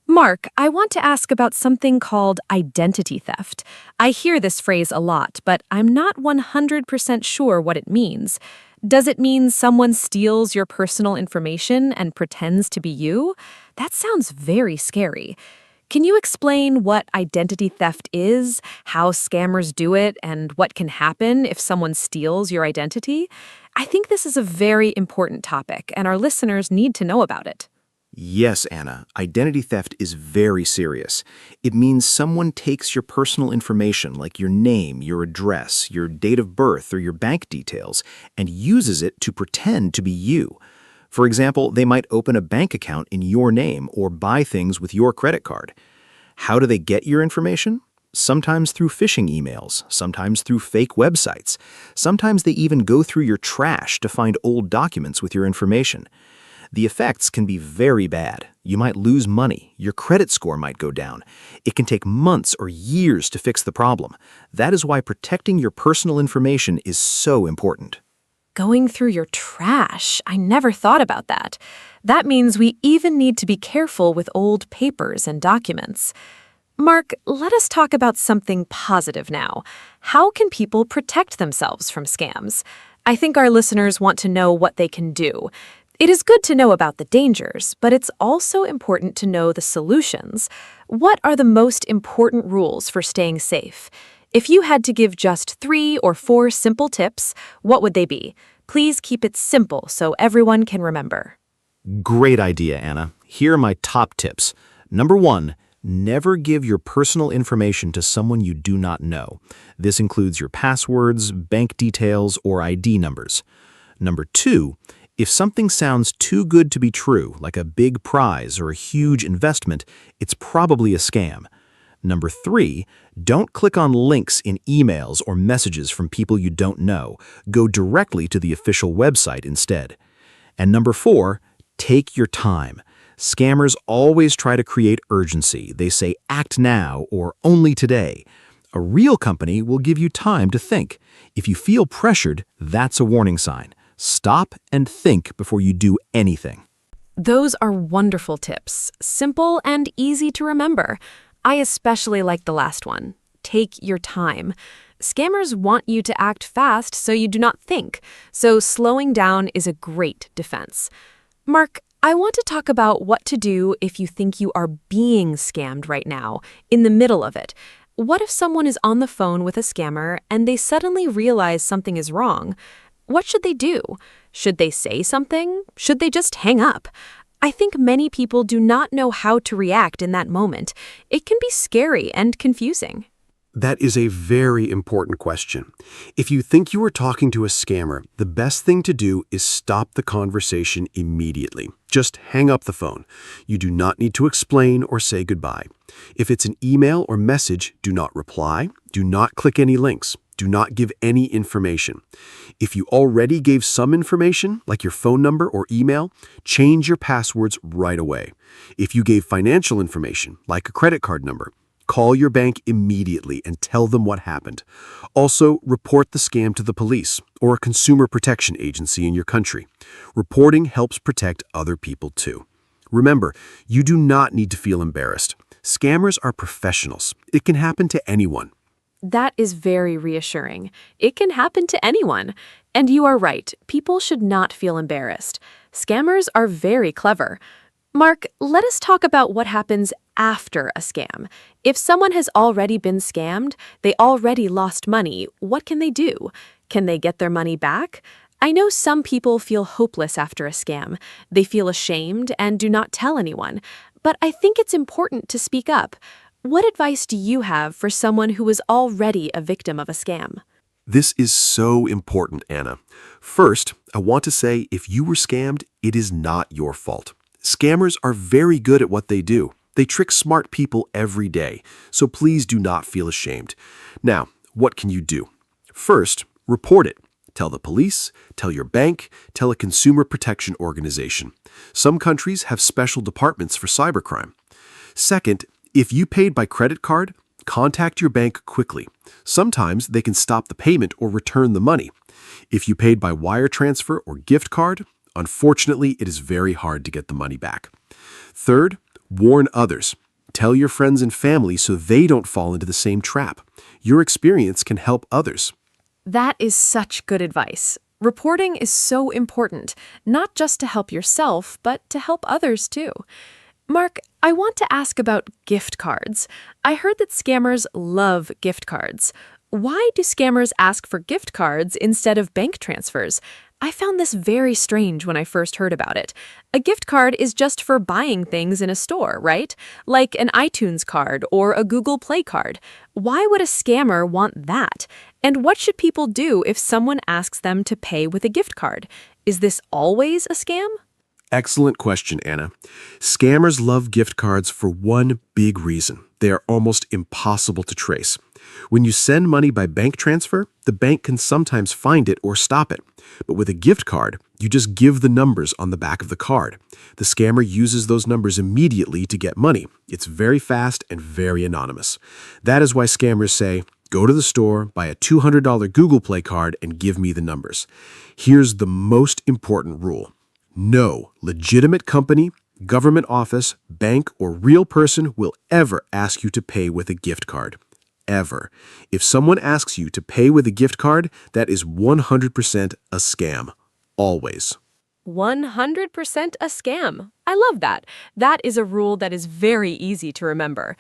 Mark, I want to ask about something called identity theft. I hear this phrase a lot, but I'm not 100% sure what it means. Does it mean someone steals your personal information and pretends to be you? That sounds very scary. Can you explain what identity theft is, how scammers do it, and what can happen if someone steals your identity? I think this is a very important topic, and our listeners need to know about it. Yes, Anna, identity theft is very serious. It means someone takes your personal information like your name, your address, your date of birth, or your bank details, and uses it to pretend to be you. For example, they might open a bank account in your name or buy things with your credit card. How do they get your information? Sometimes through phishing emails, sometimes through fake websites. Sometimes they even go through your trash to find old documents with your information. The effects can be very bad. You might lose money. Your credit score might go down. It can take months or years to fix the problem. That is why protecting your personal information is so important. Going through your trash. I never thought about that. That means we even need to be careful with old papers and documents. Mark, let us talk about something positive now. How can people protect themselves from scams? I think our listeners want to know what they can do. It is good to know about the dangers, but it's also important to know the solutions. What are the most important rules for staying safe? If you had to give just 3 or 4 simple tips, what would they be? Please keep it simple so everyone can remember. Great idea, Anna. Here are my top tips. Number 1, never give your personal information to someone you do not know. This includes your passwords, bank details, or ID numbers. Number 2, if something sounds too good to be true, like a big prize or a huge investment, it's probably a scam. Number 3, don't click on links in emails or messages from people you don't know. Go directly to the official website instead. And number 4, take your time. Scammers always try to create urgency. They say act now or only today. A real company will give you time to think. If you feel pressured, that's a warning sign. Stop and think before you do anything. Those are wonderful tips, simple and easy to remember. I especially like the last one. Take your time. Scammers want you to act fast so you do not think, so slowing down is a great defense. Mark, I want to talk about what to do if you think you are being scammed right now, in the middle of it. What if someone is on the phone with a scammer and they suddenly realize something is wrong? What should they do? Should they say something? Should they just hang up? I think many people do not know how to react in that moment. It can be scary and confusing. That is a very important question. If you think you are talking to a scammer, the best thing to do is stop the conversation immediately. Just hang up the phone. You do not need to explain or say goodbye. If it's an email or message, do not reply. Do not click any links. Do not give any information. If you already gave some information, like your phone number or email, change your passwords right away. If you gave financial information, like a credit card number, call your bank immediately and tell them what happened. Also, report the scam to the police or a consumer protection agency in your country. Reporting helps protect other people too. Remember, you do not need to feel embarrassed. Scammers are professionals. It can happen to anyone. That is very reassuring. It can happen to anyone. And you are right, people should not feel embarrassed. Scammers are very clever. Mark, let us talk about what happens after a scam. If someone has already been scammed, they already lost money, what can they do? Can they get their money back? I know some people feel hopeless after a scam. They feel ashamed and do not tell anyone. But I think it's important to speak up. What advice do you have for someone who is already a victim of a scam? This is so important, Anna. First, I want to say if you were scammed, it is not your fault. Scammers are very good at what they do. They trick smart people every day, so please do not feel ashamed. Now, what can you do? First, report it. Tell the police, tell your bank, tell a consumer protection organization. Some countries have special departments for cybercrime. Second, if you paid by credit card, contact your bank quickly. Sometimes they can stop the payment or return the money. If you paid by wire transfer or gift card, unfortunately, it is very hard to get the money back. Third, warn others. Tell your friends and family so they don't fall into the same trap. Your experience can help others. That is such good advice. Reporting is so important, not just to help yourself, but to help others too. Mark, I want to ask about gift cards. I heard that scammers love gift cards. Why do scammers ask for gift cards instead of bank transfers? I found this very strange when I first heard about it. A gift card is just for buying things in a store, right? Like an iTunes card or a Google Play card. Why would a scammer want that? And what should people do if someone asks them to pay with a gift card? Is this always a scam? Excellent question, Anna. Scammers love gift cards for one big reason. They are almost impossible to trace. When you send money by bank transfer, the bank can sometimes find it or stop it. But with a gift card, you just give the numbers on the back of the card. The scammer uses those numbers immediately to get money. It's very fast and very anonymous. That is why scammers say, go to the store, buy a $200 Google Play card, and give me the numbers. Here's the most important rule. No legitimate company, government office, bank, or real person will ever ask you to pay with a gift card. Ever. If someone asks you to pay with a gift card, that is 100% a scam. Always. 100% a scam. I love that. That is a rule that is very easy to remember.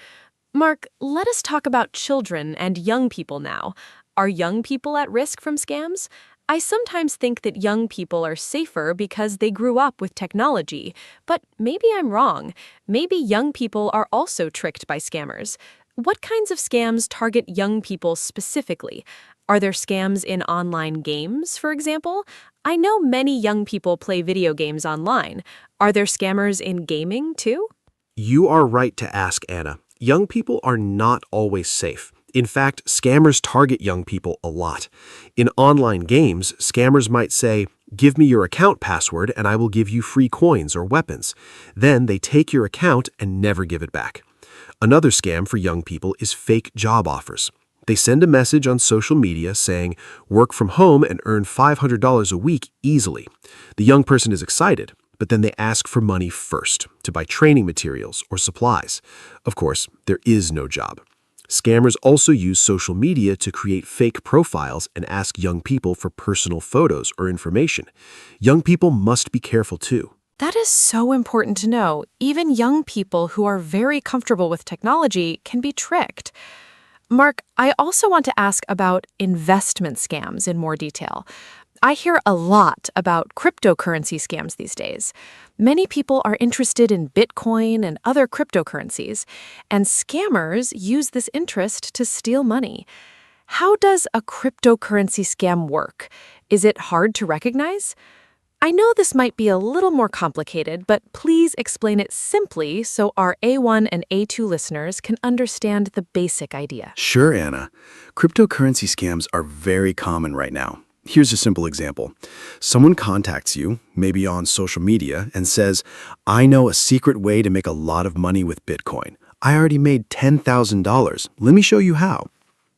Mark, let us talk about children and young people now. Are young people at risk from scams? I sometimes think that young people are safer because they grew up with technology, but maybe I'm wrong. Maybe young people are also tricked by scammers. What kinds of scams target young people specifically? Are there scams in online games, for example? I know many young people play video games online. Are there scammers in gaming too? You are right to ask, Anna. Young people are not always safe. In fact, scammers target young people a lot. In online games, scammers might say, Give me your account password and I will give you free coins or weapons. Then they take your account and never give it back. Another scam for young people is fake job offers. They send a message on social media saying, work from home and earn $500 a week easily. The young person is excited, but then they ask for money first to buy training materials or supplies. Of course, there is no job. Scammers also use social media to create fake profiles and ask young people for personal photos or information. Young people must be careful too. That is so important to know. Even young people who are very comfortable with technology can be tricked. Mark, I also want to ask about investment scams in more detail. I hear a lot about cryptocurrency scams these days. Many people are interested in Bitcoin and other cryptocurrencies, and scammers use this interest to steal money. How does a cryptocurrency scam work? Is it hard to recognize? I know this might be a little more complicated, but please explain it simply so our A1 and A2 listeners can understand the basic idea. Sure, Anna. Cryptocurrency scams are very common right now. Here's a simple example. Someone contacts you, maybe on social media, and says, I know a secret way to make a lot of money with Bitcoin. I already made $10,000. Let me show you how.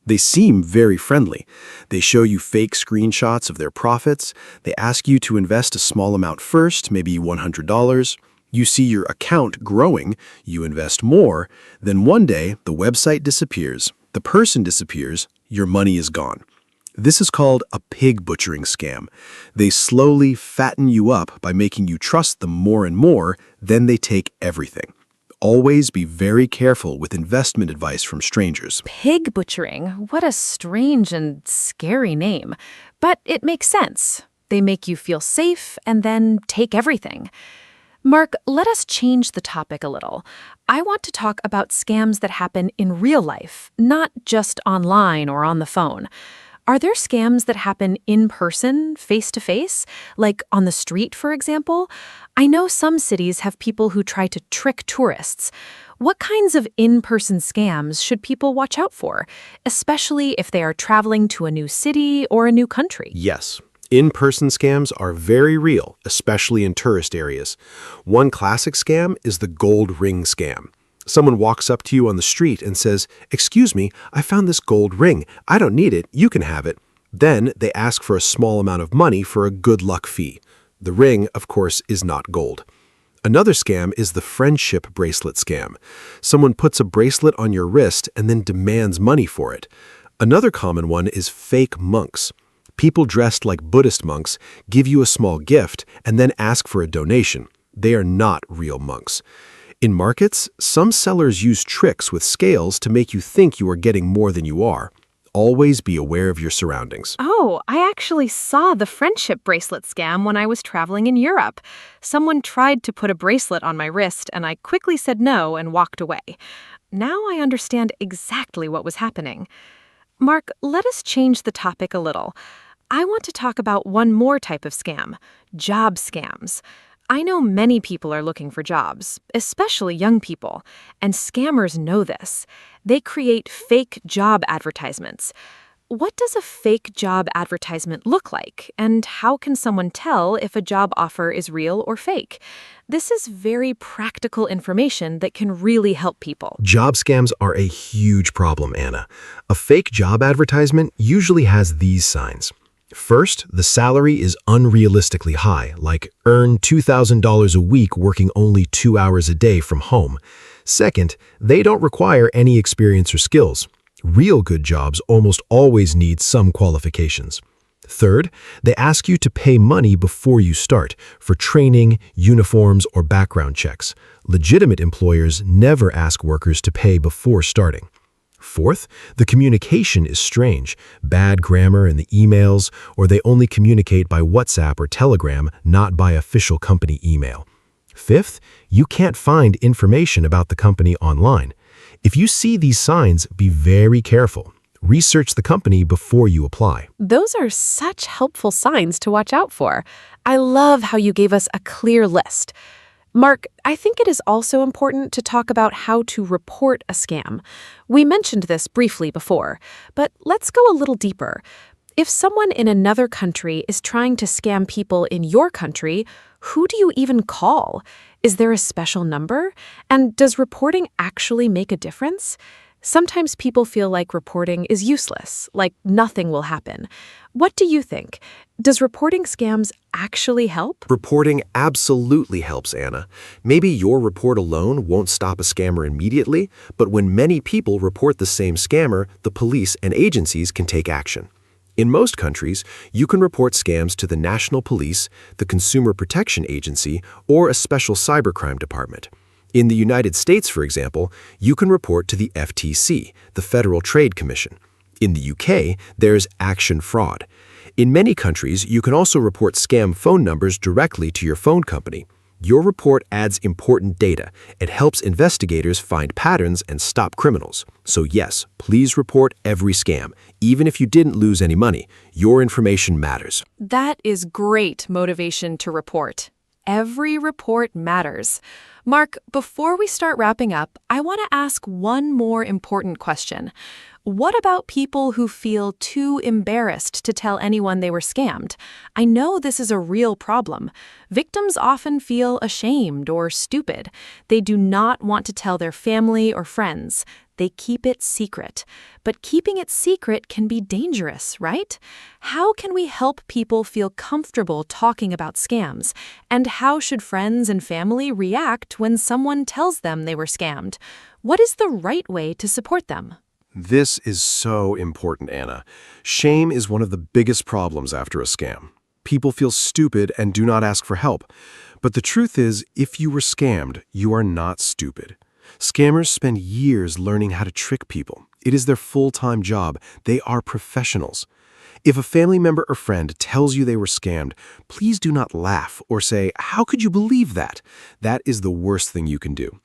They seem very friendly. They show you fake screenshots of their profits. They ask you to invest a small amount first, maybe $100. You see your account growing, you invest more, then one day the website disappears, the person disappears, your money is gone. This is called a pig butchering scam. They slowly fatten you up by making you trust them more and more, then they take everything. Always be very careful with investment advice from strangers. Pig butchering? What a strange and scary name. But it makes sense. They make you feel safe and then take everything. Mark, let us change the topic a little. I want to talk about scams that happen in real life, not just online or on the phone. Are there scams that happen in person, face-to-face, like on the street, for example? I know some cities have people who try to trick tourists. What kinds of in-person scams should people watch out for, especially if they are traveling to a new city or a new country? Yes. In-person scams are very real, especially in tourist areas. One classic scam is the gold ring scam. Someone walks up to you on the street and says, "Excuse me, I found this gold ring. I don't need it. You can have it." Then they ask for a small amount of money for a good luck fee. The ring, of course, is not gold. Another scam is the friendship bracelet scam. Someone puts a bracelet on your wrist and then demands money for it. Another common one is fake monks. People dressed like Buddhist monks give you a small gift and then ask for a donation. They are not real monks. In markets, some sellers use tricks with scales to make you think you are getting more than you are. Always be aware of your surroundings. Oh, I actually saw the friendship bracelet scam when I was traveling in Europe. Someone tried to put a bracelet on my wrist, and I quickly said no and walked away. Now I understand exactly what was happening. Mark, let us change the topic a little. I want to talk about one more type of scam, job scams. I know many people are looking for jobs, especially young people, and scammers know this. They create fake job advertisements. What does a fake job advertisement look like, and how can someone tell if a job offer is real or fake? This is very practical information that can really help people. Job scams are a huge problem, Anna. A fake job advertisement usually has these signs. First, the salary is unrealistically high, like earn $2,000 a week working only 2 hours a day from home. Second, they don't require any experience or skills. Real good jobs almost always need some qualifications. Third, they ask you to pay money before you start for training, uniforms, or background checks. Legitimate employers never ask workers to pay before starting. Fourth, the communication is strange, bad grammar in the emails, or they only communicate by WhatsApp or Telegram, not by official company email. Fifth, you can't find information about the company online. If you see these signs, be very careful. Research the company before you apply. Those are such helpful signs to watch out for. I love how you gave us a clear list. Mark, I think it is also important to talk about how to report a scam. We mentioned this briefly before, but let's go a little deeper. If someone in another country is trying to scam people in your country, who do you even call? Is there a special number? And does reporting actually make a difference? Sometimes people feel like reporting is useless, like nothing will happen. What do you think? Does reporting scams actually help? Reporting absolutely helps, Anna. Maybe your report alone won't stop a scammer immediately, but when many people report the same scammer, the police and agencies can take action. In most countries, you can report scams to the National Police, the Consumer Protection Agency, or a special cybercrime department. In the United States, for example, you can report to the FTC, the Federal Trade Commission. In the UK, there's Action Fraud. In many countries, you can also report scam phone numbers directly to your phone company. Your report adds important data. It helps investigators find patterns and stop criminals. So yes, please report every scam. Even if you didn't lose any money, your information matters. That is great motivation to report. Every report matters. Mark, before we start wrapping up, I want to ask one more important question. What about people who feel too embarrassed to tell anyone they were scammed? I know this is a real problem. Victims often feel ashamed or stupid. They do not want to tell their family or friends. They keep it secret. But keeping it secret can be dangerous, right? How can we help people feel comfortable talking about scams? And how should friends and family react when someone tells them they were scammed? What is the right way to support them? This is so important, Anna. Shame is one of the biggest problems after a scam. People feel stupid and do not ask for help. But the truth is, if you were scammed, you are not stupid. Scammers spend years learning how to trick people. It is their full-time job. They are professionals. If a family member or friend tells you they were scammed, please do not laugh or say, "How could you believe that?" That is the worst thing you can do.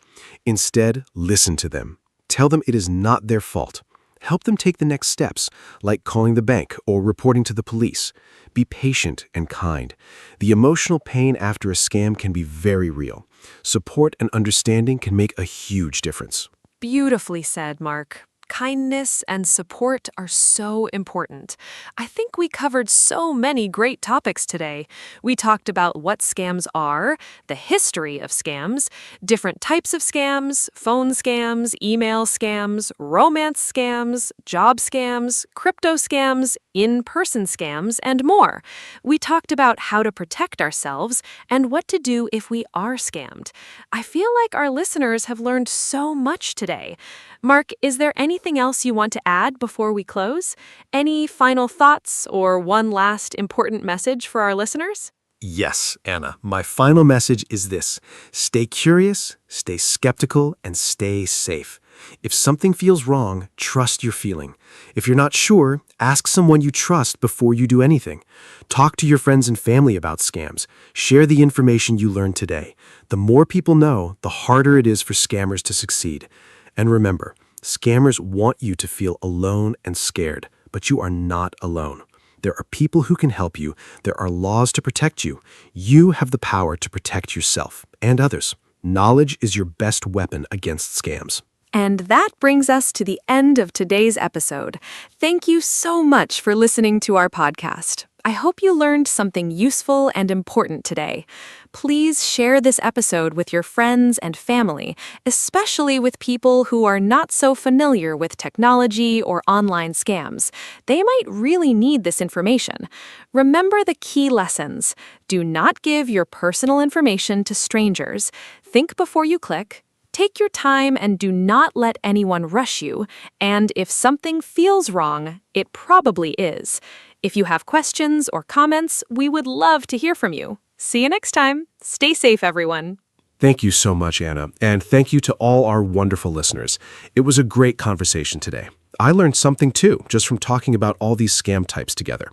Instead, listen to them. Tell them it is not their fault. Help them take the next steps, like calling the bank or reporting to the police. Be patient and kind. The emotional pain after a scam can be very real. Support and understanding can make a huge difference. Beautifully said, Mark. Kindness and support are so important. I think we covered so many great topics today. We talked about what scams are, the history of scams, different types of scams, phone scams, email scams, romance scams, job scams, crypto scams, in-person scams, and more. We talked about how to protect ourselves and what to do if we are scammed. I feel like our listeners have learned so much today. Mark, is there anything else you want to add before we close? Any final thoughts or one last important message for our listeners? Yes, Anna. My final message is this. Stay curious, stay skeptical, and stay safe. If something feels wrong, trust your feeling. If you're not sure, ask someone you trust before you do anything. Talk to your friends and family about scams. Share the information you learned today. The more people know, the harder it is for scammers to succeed. And remember, scammers want you to feel alone and scared, but you are not alone. There are people who can help you. There are laws to protect you. You have the power to protect yourself and others. Knowledge is your best weapon against scams. And that brings us to the end of today's episode. Thank you so much for listening to our podcast. I hope you learned something useful and important today. Please share this episode with your friends and family, especially with people who are not so familiar with technology or online scams. They might really need this information. Remember the key lessons. Do not give your personal information to strangers. Think before you click. Take your time and do not let anyone rush you. And if something feels wrong, it probably is. If you have questions or comments, we would love to hear from you. See you next time. Stay safe, everyone. Thank you so much, Anna, and thank you to all our wonderful listeners. It was a great conversation today. I learned something too, just from talking about all these scam types together.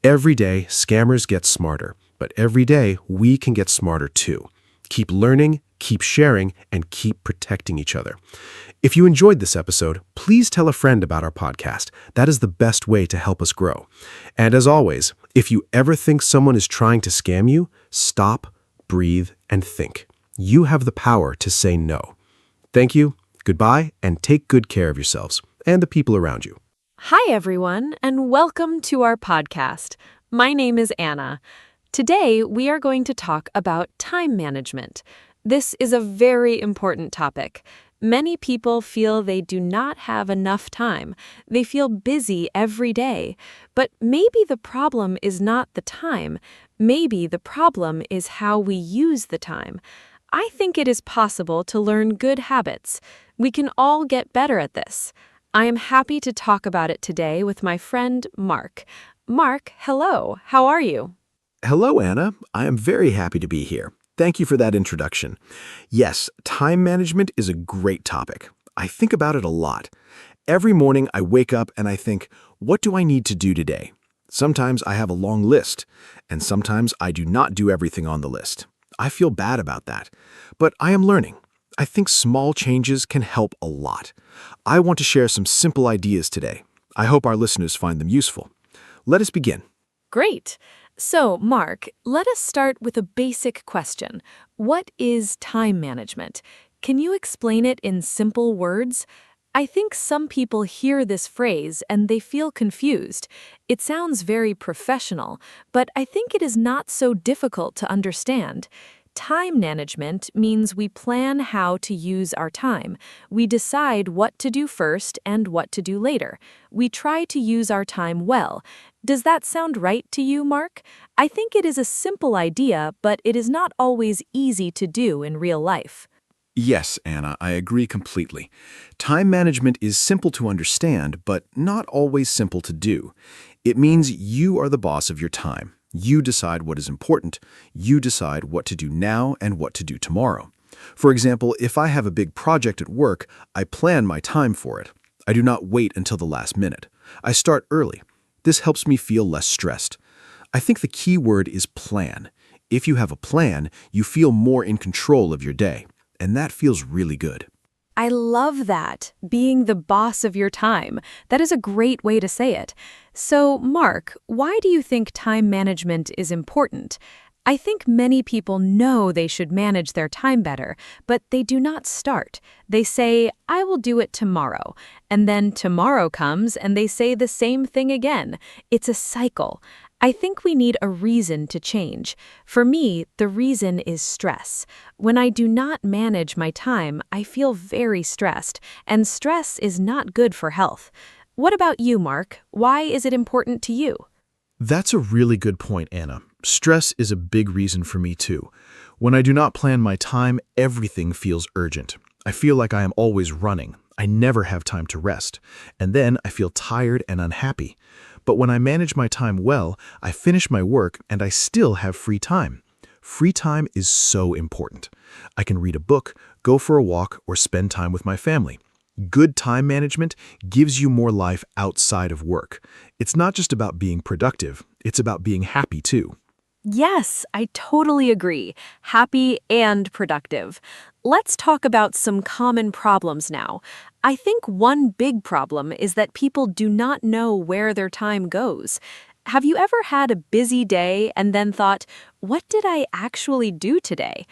Every day, scammers get smarter, but every day, we can get smarter too. Keep learning, keep sharing, and keep protecting each other. If you enjoyed this episode, please tell a friend about our podcast. That is the best way to help us grow. And as always, if you ever think someone is trying to scam you, stop, breathe, and think. You have the power to say no. Thank you, goodbye, and take good care of yourselves and the people around you. Hi, everyone, and welcome to our podcast. My name is Anna. Today, we are going to talk about time management. This is a very important topic. Many people feel they do not have enough time. They feel busy every day. But maybe the problem is not the time. Maybe the problem is how we use the time. I think it is possible to learn good habits. We can all get better at this. I am happy to talk about it today with my friend Mark. Mark, hello. How are you? Hello, Anna. I am very happy to be here. Thank you for that introduction. Yes, time management is a great topic. I think about it a lot. Every morning I wake up and I think, what do I need to do today? Sometimes I have a long list, and sometimes I do not do everything on the list. I feel bad about that, but I am learning. I think small changes can help a lot. I want to share some simple ideas today. I hope our listeners find them useful. Let us begin. Great. So, Mark, let us start with a basic question. What is time management? Can you explain it in simple words? I think some people hear this phrase and they feel confused. It sounds very professional, but I think it is not so difficult to understand. Time management means we plan how to use our time. We decide what to do first and what to do later. We try to use our time well. Does that sound right to you, Mark? I think it is a simple idea, but it is not always easy to do in real life. Yes, Anna, I agree completely. Time management is simple to understand, but not always simple to do. It means you are the boss of your time. You decide what is important. You decide what to do now and what to do tomorrow. For example, if I have a big project at work, I plan my time for it. I do not wait until the last minute. I start early. This helps me feel less stressed. I think the key word is plan. If you have a plan, you feel more in control of your day, and that feels really good. I love that, being the boss of your time. That is a great way to say it. So, Mark, why do you think time management is important? I think many people know they should manage their time better, but they do not start. They say, I will do it tomorrow. And then tomorrow comes and they say the same thing again. It's a cycle. I think we need a reason to change. For me, the reason is stress. When I do not manage my time, I feel very stressed, and stress is not good for health. What about you, Mark? Why is it important to you? That's a really good point, Anna. Stress is a big reason for me too. When I do not plan my time, everything feels urgent. I feel like I am always running. I never have time to rest. And then I feel tired and unhappy. But when I manage my time well, I finish my work and I still have free time. Free time is so important. I can read a book, go for a walk, or spend time with my family. Good time management gives you more life outside of work. It's not just about being productive, it's about being happy too. Yes, I totally agree. Happy and productive. Let's talk about some common problems now. I think one big problem is that people do not know where their time goes. Have you ever had a busy day and then thought, what did I actually do today?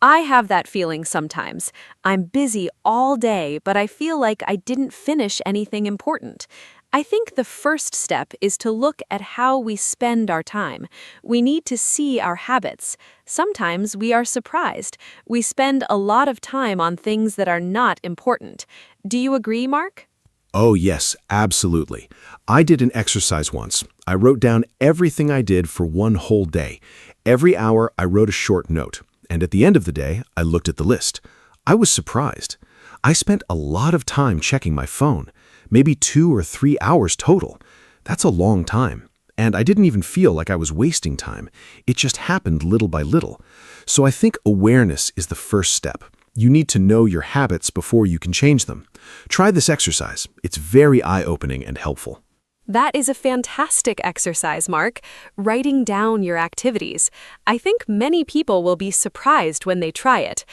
I have that feeling sometimes. I'm busy all day, but I feel like I didn't finish anything important. I think the first step is to look at how we spend our time. We need to see our habits. Sometimes we are surprised. We spend a lot of time on things that are not important. Do you agree, Mark? Oh, yes, absolutely. I did an exercise once. I wrote down everything I did for one whole day. Every hour, I wrote a short note. And at the end of the day, I looked at the list. I was surprised. I spent a lot of time checking my phone, maybe 2 or 3 hours total. That's a long time. And I didn't even feel like I was wasting time. It just happened little by little. So I think awareness is the first step. You need to know your habits before you can change them. Try this exercise. It's very eye-opening and helpful. That is a fantastic exercise, Mark. Writing down your activities. I think many people will be surprised when they try it.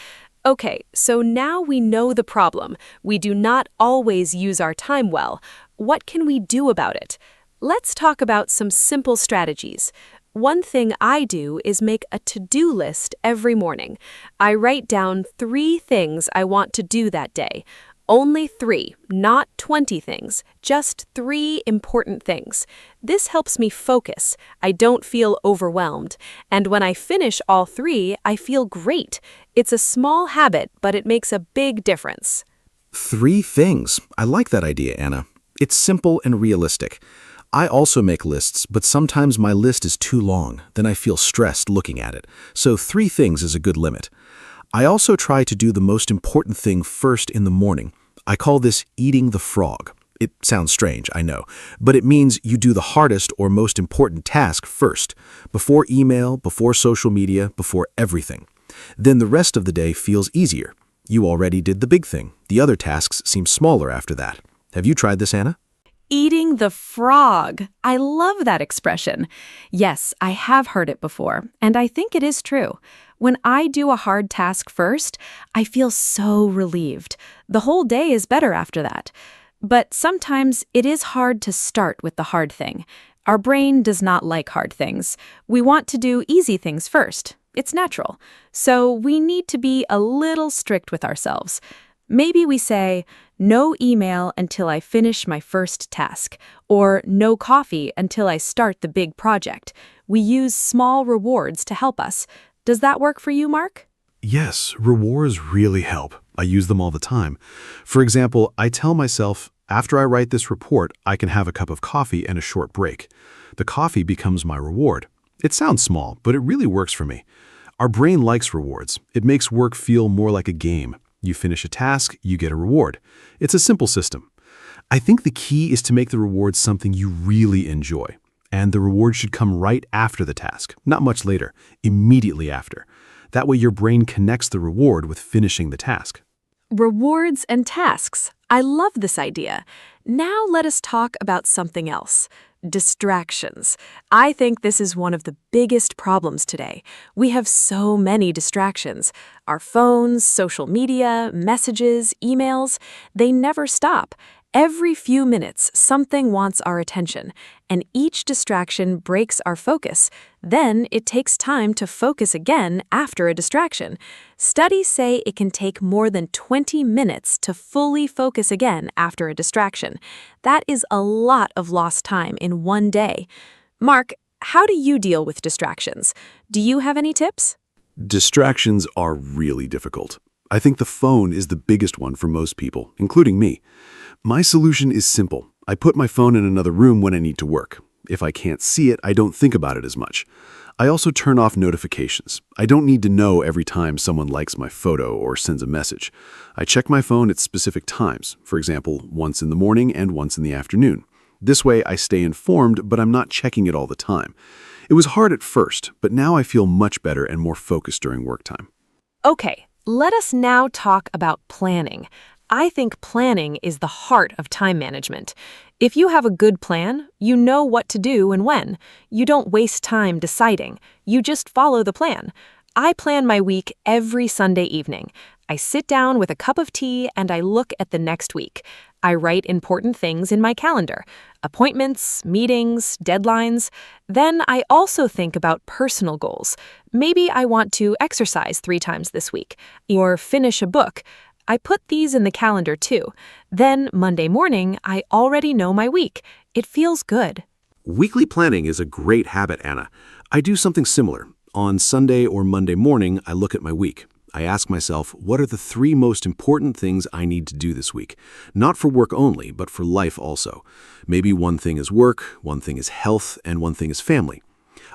Okay, so now we know the problem. We do not always use our time well. What can we do about it? Let's talk about some simple strategies. One thing I do is make a to-do list every morning. I write down 3 things I want to do that day. Only 3, not 20 things, just 3 important things. This helps me focus. I don't feel overwhelmed. And when I finish all 3, I feel great. It's a small habit, but it makes a big difference. 3 things. I like that idea, Anna. It's simple and realistic. I also make lists, but sometimes my list is too long. Then I feel stressed looking at it. So 3 things is a good limit. I also try to do the most important thing first in the morning. I call this eating the frog. It sounds strange, I know, but it means you do the hardest or most important task first, before email, before social media, before everything. Then the rest of the day feels easier. You already did the big thing. The other tasks seem smaller after that. Have you tried this, Anna? Eating the frog. I love that expression. Yes, I have heard it before, and I think it is true. When I do a hard task first, I feel so relieved. The whole day is better after that. But sometimes it is hard to start with the hard thing. Our brain does not like hard things. We want to do easy things first. It's natural. So we need to be a little strict with ourselves. Maybe we say, no email until I finish my first task, or no coffee until I start the big project. We use small rewards to help us. Does that work for you, Mark? Yes, rewards really help. I use them all the time. For example, I tell myself, after I write this report, I can have a cup of coffee and a short break. The coffee becomes my reward. It sounds small, but it really works for me. Our brain likes rewards. It makes work feel more like a game. You finish a task, you get a reward. It's a simple system. I think the key is to make the reward something you really enjoy. And the reward should come right after the task, not much later, immediately after. That way your brain connects the reward with finishing the task. Rewards and tasks. I love this idea. Now let us talk about something else. Distractions. I think this is one of the biggest problems today. We have so many distractions. Our phones, social media, messages, emails, they never stop. Every few minutes, something wants our attention, and each distraction breaks our focus. Then it takes time to focus again after a distraction. Studies say it can take more than 20 minutes to fully focus again after a distraction. That is a lot of lost time in one day. Mark, how do you deal with distractions? Do you have any tips? Distractions are really difficult. I think the phone is the biggest one for most people, including me. My solution is simple. I put my phone in another room when I need to work. If I can't see it, I don't think about it as much. I also turn off notifications. I don't need to know every time someone likes my photo or sends a message. I check my phone at specific times, for example, once in the morning and once in the afternoon. This way I stay informed, but I'm not checking it all the time. It was hard at first, but now I feel much better and more focused during work time. Okay, let us now talk about planning. I think planning is the heart of time management. If you have a good plan, you know what to do and when. You don't waste time deciding. You just follow the plan. I plan my week every Sunday evening. I sit down with a cup of tea and I look at the next week. I write important things in my calendar, appointments, meetings, deadlines. Then I also think about personal goals. Maybe I want to exercise 3 times this week or finish a book. I put these in the calendar too. Then Monday morning, I already know my week. It feels good. Weekly planning is a great habit, Anna. I do something similar. On Sunday or Monday morning, I look at my week. I ask myself, what are the 3 most important things I need to do this week? Not for work only, but for life also. Maybe one thing is work, one thing is health, and one thing is family.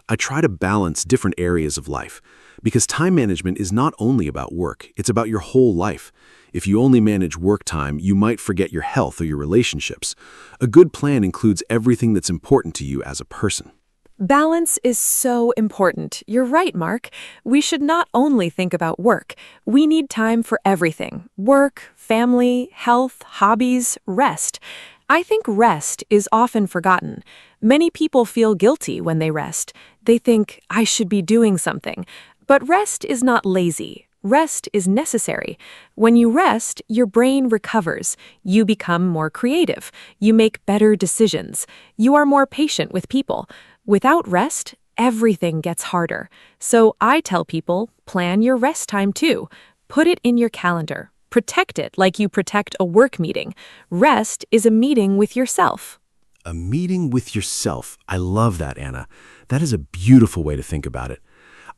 I try to balance different areas of life. Because time management is not only about work, it's about your whole life. If you only manage work time, you might forget your health or your relationships. A good plan includes everything that's important to you as a person. Balance is so important. You're right, Mark. We should not only think about work. We need time for everything. Work, family, health, hobbies, rest. I think rest is often forgotten. Many people feel guilty when they rest. They think, I should be doing something. But rest is not lazy. Rest is necessary. When you rest, your brain recovers. You become more creative. You make better decisions. You are more patient with people. Without rest, everything gets harder. So I tell people, plan your rest time too. Put it in your calendar. Protect it like you protect a work meeting. Rest is a meeting with yourself. A meeting with yourself. I love that, Anna. That is a beautiful way to think about it.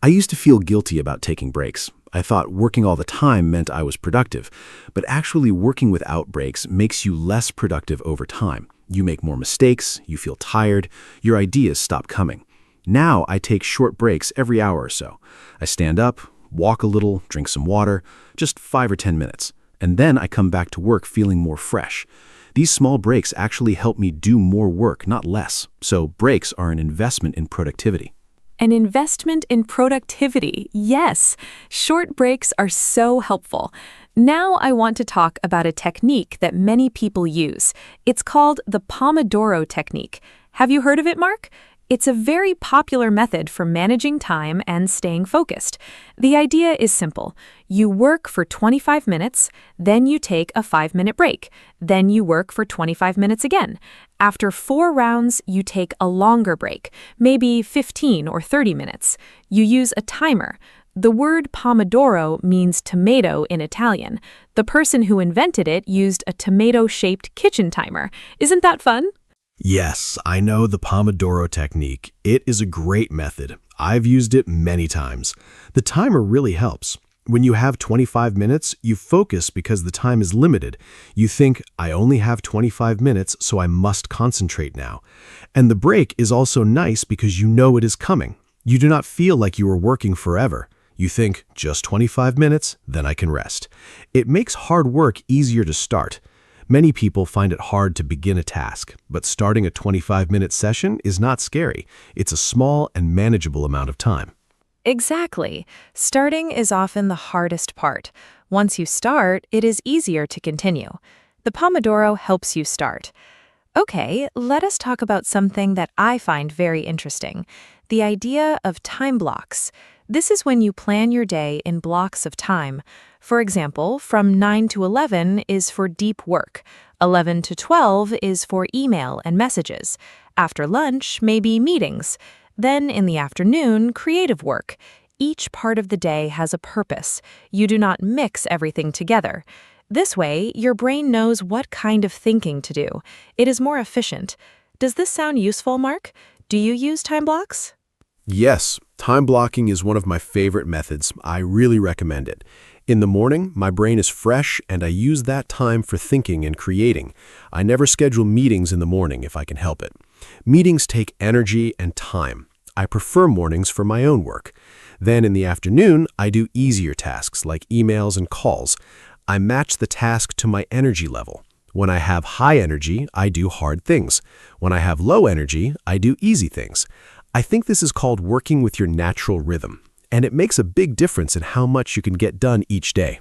I used to feel guilty about taking breaks. I thought working all the time meant I was productive, but actually working without breaks makes you less productive over time. You make more mistakes, you feel tired, your ideas stop coming. Now I take short breaks every hour or so. I stand up, walk a little, drink some water, just 5 or 10 minutes, and then I come back to work feeling more fresh. These small breaks actually help me do more work, not less. So breaks are an investment in productivity. An investment in productivity, yes. Short breaks are so helpful. Now I want to talk about a technique that many people use. It's called the Pomodoro technique. Have you heard of it, Mark? It's a very popular method for managing time and staying focused. The idea is simple. You work for 25 minutes, then you take a 5-minute break. Then you work for 25 minutes again. After 4 rounds, you take a longer break, maybe 15 or 30 minutes. You use a timer. The word Pomodoro means tomato in Italian. The person who invented it used a tomato-shaped kitchen timer. Isn't that fun? Yes, I know the Pomodoro technique. It is a great method. I've used it many times. The timer really helps. When you have 25 minutes, you focus because the time is limited. You think, I only have 25 minutes, so I must concentrate now. And the break is also nice because you know it is coming. You do not feel like you are working forever. You think, just 25 minutes, then I can rest. It makes hard work easier to start. Many people find it hard to begin a task, but starting a 25-minute session is not scary. It's a small and manageable amount of time. Exactly. Starting is often the hardest part. Once you start, it is easier to continue. The Pomodoro helps you start. Okay, let us talk about something that I find very interesting, the idea of time blocks. This is when you plan your day in blocks of time. For example, from 9 to 11 is for deep work. 11 to 12 is for email and messages. After lunch, maybe meetings. Then in the afternoon, creative work. Each part of the day has a purpose. You do not mix everything together. This way, your brain knows what kind of thinking to do. It is more efficient. Does this sound useful, Mark? Do you use time blocks? Yes, time blocking is one of my favorite methods. I really recommend it. In the morning, my brain is fresh and I use that time for thinking and creating. I never schedule meetings in the morning if I can help it. Meetings take energy and time. I prefer mornings for my own work. Then in the afternoon, I do easier tasks like emails and calls. I match the task to my energy level. When I have high energy, I do hard things. When I have low energy, I do easy things. I think this is called working with your natural rhythm, and it makes a big difference in how much you can get done each day.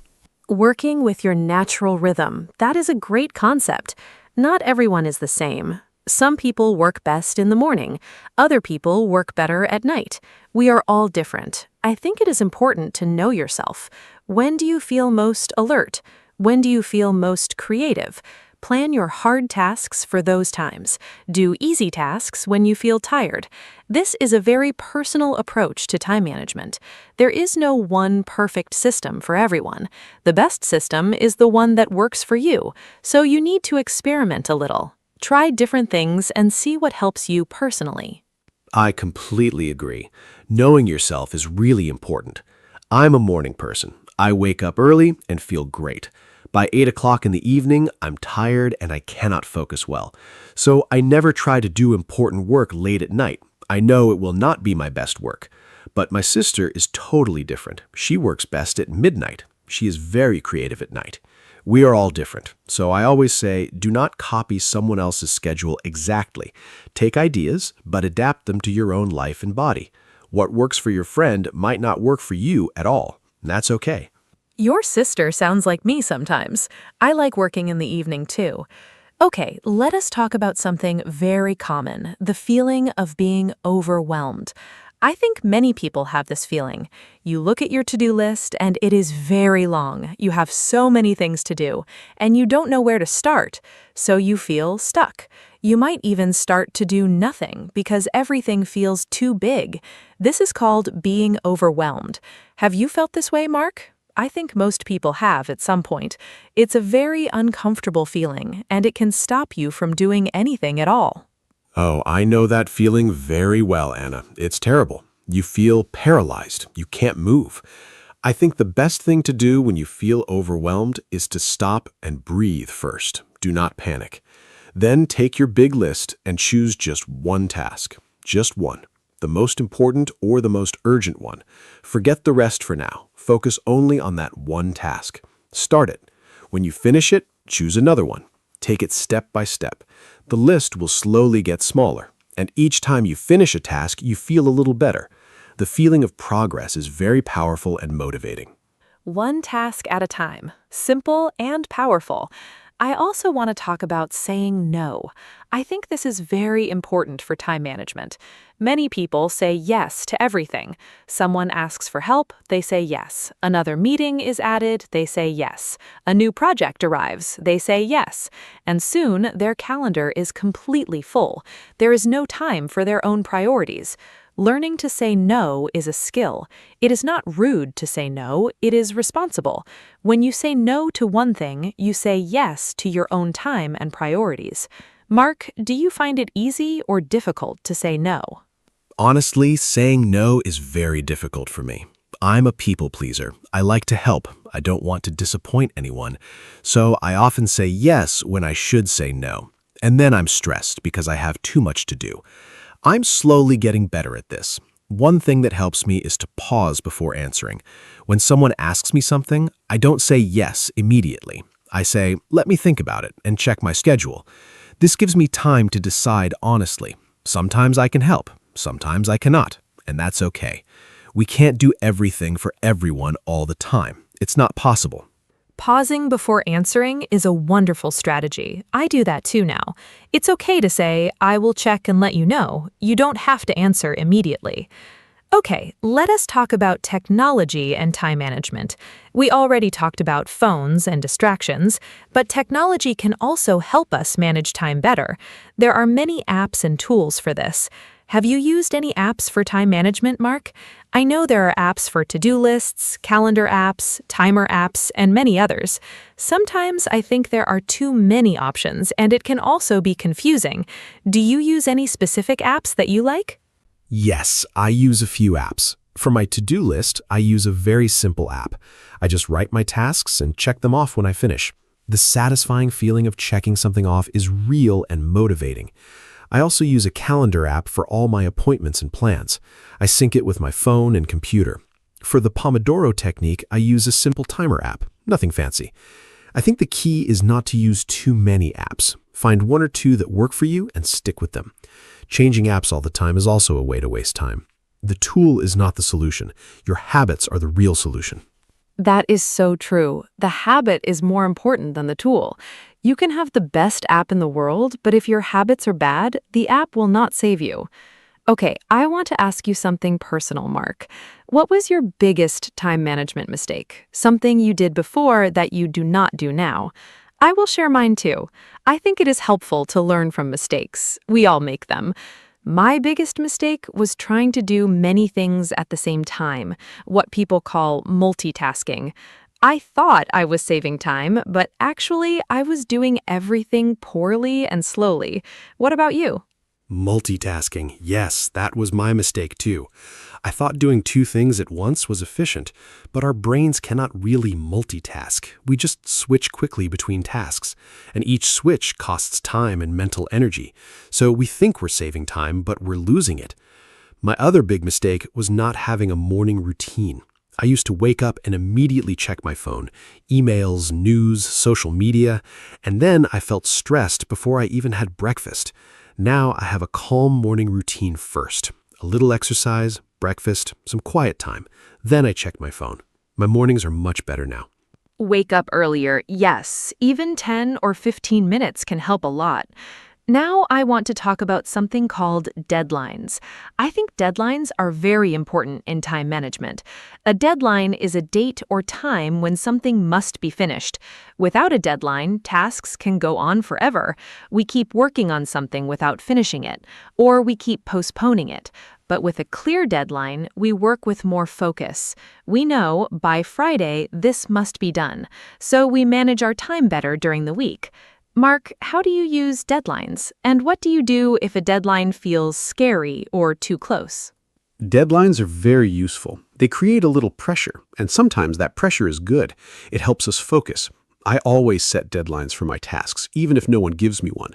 Working with your natural rhythm. That is a great concept. Not everyone is the same. Some people work best in the morning. Other people work better at night. We are all different. I think it is important to know yourself. When do you feel most alert? When do you feel most creative? Plan your hard tasks for those times. Do easy tasks when you feel tired. This is a very personal approach to time management. There is no one perfect system for everyone. The best system is the one that works for you, so you need to experiment a little. Try different things and see what helps you personally. I completely agree. Knowing yourself is really important. I'm a morning person. I wake up early and feel great. By 8 o'clock in the evening, I'm tired and I cannot focus well. So I never try to do important work late at night. I know it will not be my best work. But my sister is totally different. She works best at midnight. She is very creative at night. We are all different. So I always say, do not copy someone else's schedule exactly. Take ideas, but adapt them to your own life and body. What works for your friend might not work for you at all. That's okay. Your sister sounds like me sometimes. I like working in the evening too. Okay, let us talk about something very common, the feeling of being overwhelmed. I think many people have this feeling. You look at your to-do list and it is very long. You have so many things to do, and you don't know where to start, so you feel stuck. You might even start to do nothing because everything feels too big. This is called being overwhelmed. Have you felt this way, Mark? I think most people have at some point. It's a very uncomfortable feeling, and it can stop you from doing anything at all. Oh, I know that feeling very well, Anna. It's terrible. You feel paralyzed. You can't move. I think the best thing to do when you feel overwhelmed is to stop and breathe first. Do not panic. Then take your big list and choose just one task. Just one. The most important or the most urgent one. Forget the rest for now. Focus only on that one task. Start it. When you finish it, choose another one. Take it step by step. The list will slowly get smaller, and each time you finish a task, you feel a little better. The feeling of progress is very powerful and motivating. One task at a time. Simple and powerful. I also want to talk about saying no. I think this is very important for time management. Many people say yes to everything. Someone asks for help, they say yes. Another meeting is added, they say yes. A new project arrives, they say yes. And soon, their calendar is completely full. There is no time for their own priorities. Learning to say no is a skill. It is not rude to say no, it is responsible. When you say no to one thing, you say yes to your own time and priorities. Mark, do you find it easy or difficult to say no? Honestly, saying no is very difficult for me. I'm a people pleaser. I like to help. I don't want to disappoint anyone. So I often say yes when I should say no. And then I'm stressed because I have too much to do. I'm slowly getting better at this. One thing that helps me is to pause before answering. When someone asks me something, I don't say yes immediately. I say, let me think about it and check my schedule. This gives me time to decide honestly. Sometimes I can help, sometimes I cannot, and that's okay. We can't do everything for everyone all the time. It's not possible. Pausing before answering is a wonderful strategy. I do that too now. It's okay to say, I will check and let you know. You don't have to answer immediately. Okay, let us talk about technology and time management. We already talked about phones and distractions, but technology can also help us manage time better. There are many apps and tools for this. Have you used any apps for time management, Mark? I know there are apps for to-do lists, calendar apps, timer apps, and many others. Sometimes I think there are too many options, and it can also be confusing. Do you use any specific apps that you like? Yes, I use a few apps. For my to-do list, I use a very simple app. I just write my tasks and check them off when I finish. The satisfying feeling of checking something off is real and motivating. I also use a calendar app for all my appointments and plans. I sync it with my phone and computer. For the Pomodoro technique, I use a simple timer app, nothing fancy. I think the key is not to use too many apps. Find one or two that work for you and stick with them. Changing apps all the time is also a way to waste time. The tool is not the solution. Your habits are the real solution. That is so true. The habit is more important than the tool. You can have the best app in the world, but if your habits are bad, the app will not save you. Okay, I want to ask you something personal, Mark. What was your biggest time management mistake? Something you did before that you do not do now? I will share mine too. I think it is helpful to learn from mistakes. We all make them. My biggest mistake was trying to do many things at the same time, what people call multitasking. I thought I was saving time, but actually I was doing everything poorly and slowly. What about you? Multitasking. Yes, that was my mistake too. I thought doing two things at once was efficient, but our brains cannot really multitask. We just switch quickly between tasks, and each switch costs time and mental energy. So we think we're saving time, but we're losing it. My other big mistake was not having a morning routine. I used to wake up and immediately check my phone, emails, news, social media, and then I felt stressed before I even had breakfast. Now I have a calm morning routine first. A little exercise, breakfast, some quiet time. Then I check my phone. My mornings are much better now. Wake up earlier, yes. Even 10 or 15 minutes can help a lot. Now I want to talk about something called deadlines. I think deadlines are very important in time management. A deadline is a date or time when something must be finished. Without a deadline, tasks can go on forever. We keep working on something without finishing it, or we keep postponing it. But with a clear deadline, we work with more focus. We know by Friday this must be done, so we manage our time better during the week. Mark, how do you use deadlines? And what do you do if a deadline feels scary or too close? Deadlines are very useful. They create a little pressure, and sometimes that pressure is good. It helps us focus. I always set deadlines for my tasks, even if no one gives me one.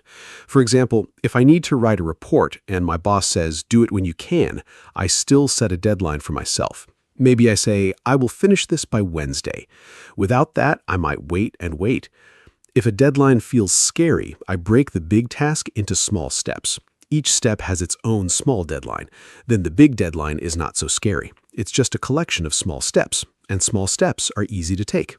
For example, if I need to write a report and my boss says, do it when you can, I still set a deadline for myself. Maybe I say, I will finish this by Wednesday. Without that, I might wait and wait. If a deadline feels scary, I break the big task into small steps. Each step has its own small deadline. Then the big deadline is not so scary. It's just a collection of small steps, and small steps are easy to take.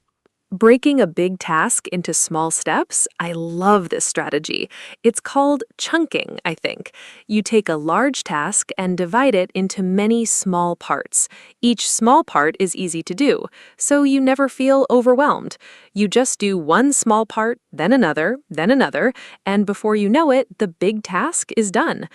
Breaking a big task into small steps, I love this strategy. It's called chunking, I think. You take a large task and divide it into many small parts. Each small part is easy to do, so you never feel overwhelmed. You just do one small part, then another, and before you know it, the big task is done.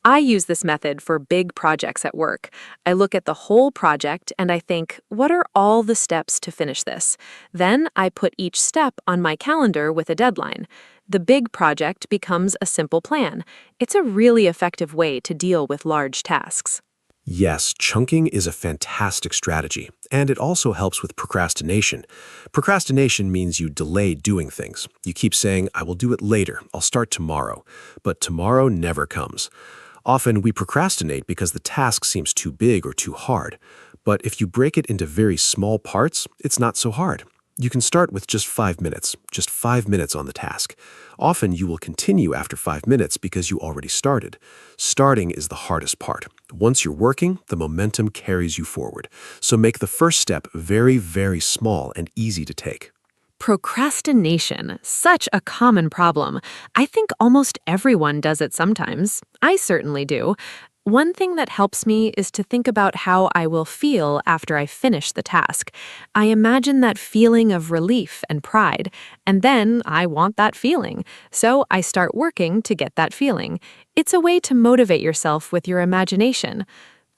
I use this method for big projects at work. I look at the whole project and I think, what are all the steps to finish this? Then I put each step on my calendar with a deadline. The big project becomes a simple plan. It's a really effective way to deal with large tasks. Yes, chunking is a fantastic strategy, and it also helps with procrastination. Procrastination means you delay doing things. You keep saying, I will do it later, I'll start tomorrow. But tomorrow never comes. Often we procrastinate because the task seems too big or too hard. But if you break it into very small parts, it's not so hard. You can start with just 5 minutes on the task. Often you will continue after 5 minutes because you already started. Starting is the hardest part. Once you're working, the momentum carries you forward. So make the first step very, very small and easy to take. Procrastination, such a common problem. I think almost everyone does it sometimes. I certainly do. One thing that helps me is to think about how I will feel after I finish the task. I imagine that feeling of relief and pride, and then I want that feeling. So I start working to get that feeling. It's a way to motivate yourself with your imagination.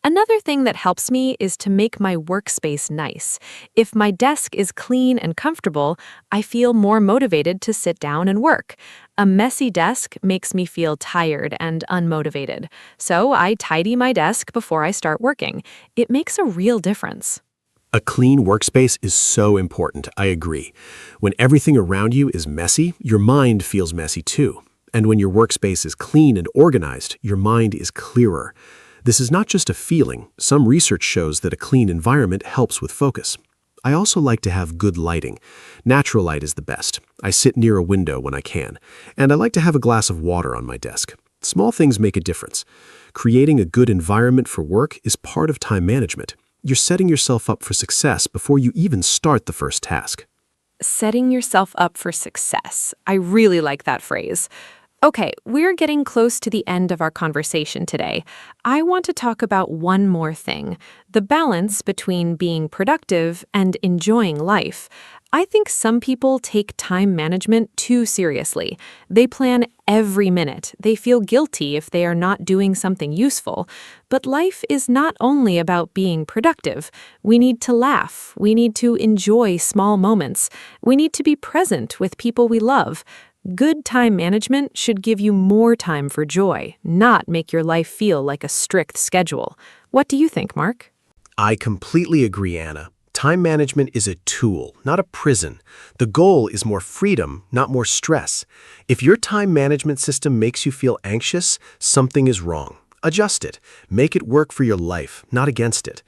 Another thing that helps me is to make my workspace nice. If my desk is clean and comfortable, I feel more motivated to sit down and work. A messy desk makes me feel tired and unmotivated. So I tidy my desk before I start working. It makes a real difference. A clean workspace is so important, I agree. When everything around you is messy, your mind feels messy too. And when your workspace is clean and organized, your mind is clearer. This is not just a feeling. Some research shows that a clean environment helps with focus. I also like to have good lighting. Natural light is the best. I sit near a window when I can. And I like to have a glass of water on my desk. Small things make a difference. Creating a good environment for work is part of time management. You're setting yourself up for success before you even start the first task. Setting yourself up for success. I really like that phrase. Okay, we're getting close to the end of our conversation today. I want to talk about one more thing, the balance between being productive and enjoying life. I think some people take time management too seriously. They plan every minute. They feel guilty if they are not doing something useful. But life is not only about being productive. We need to laugh. We need to enjoy small moments. We need to be present with people we love. Good time management should give you more time for joy, not make your life feel like a strict schedule. What do you think, Mark? I completely agree, Anna. Time management is a tool, not a prison. The goal is more freedom, not more stress. If your time management system makes you feel anxious, something is wrong. Adjust it. Make it work for your life, not against it.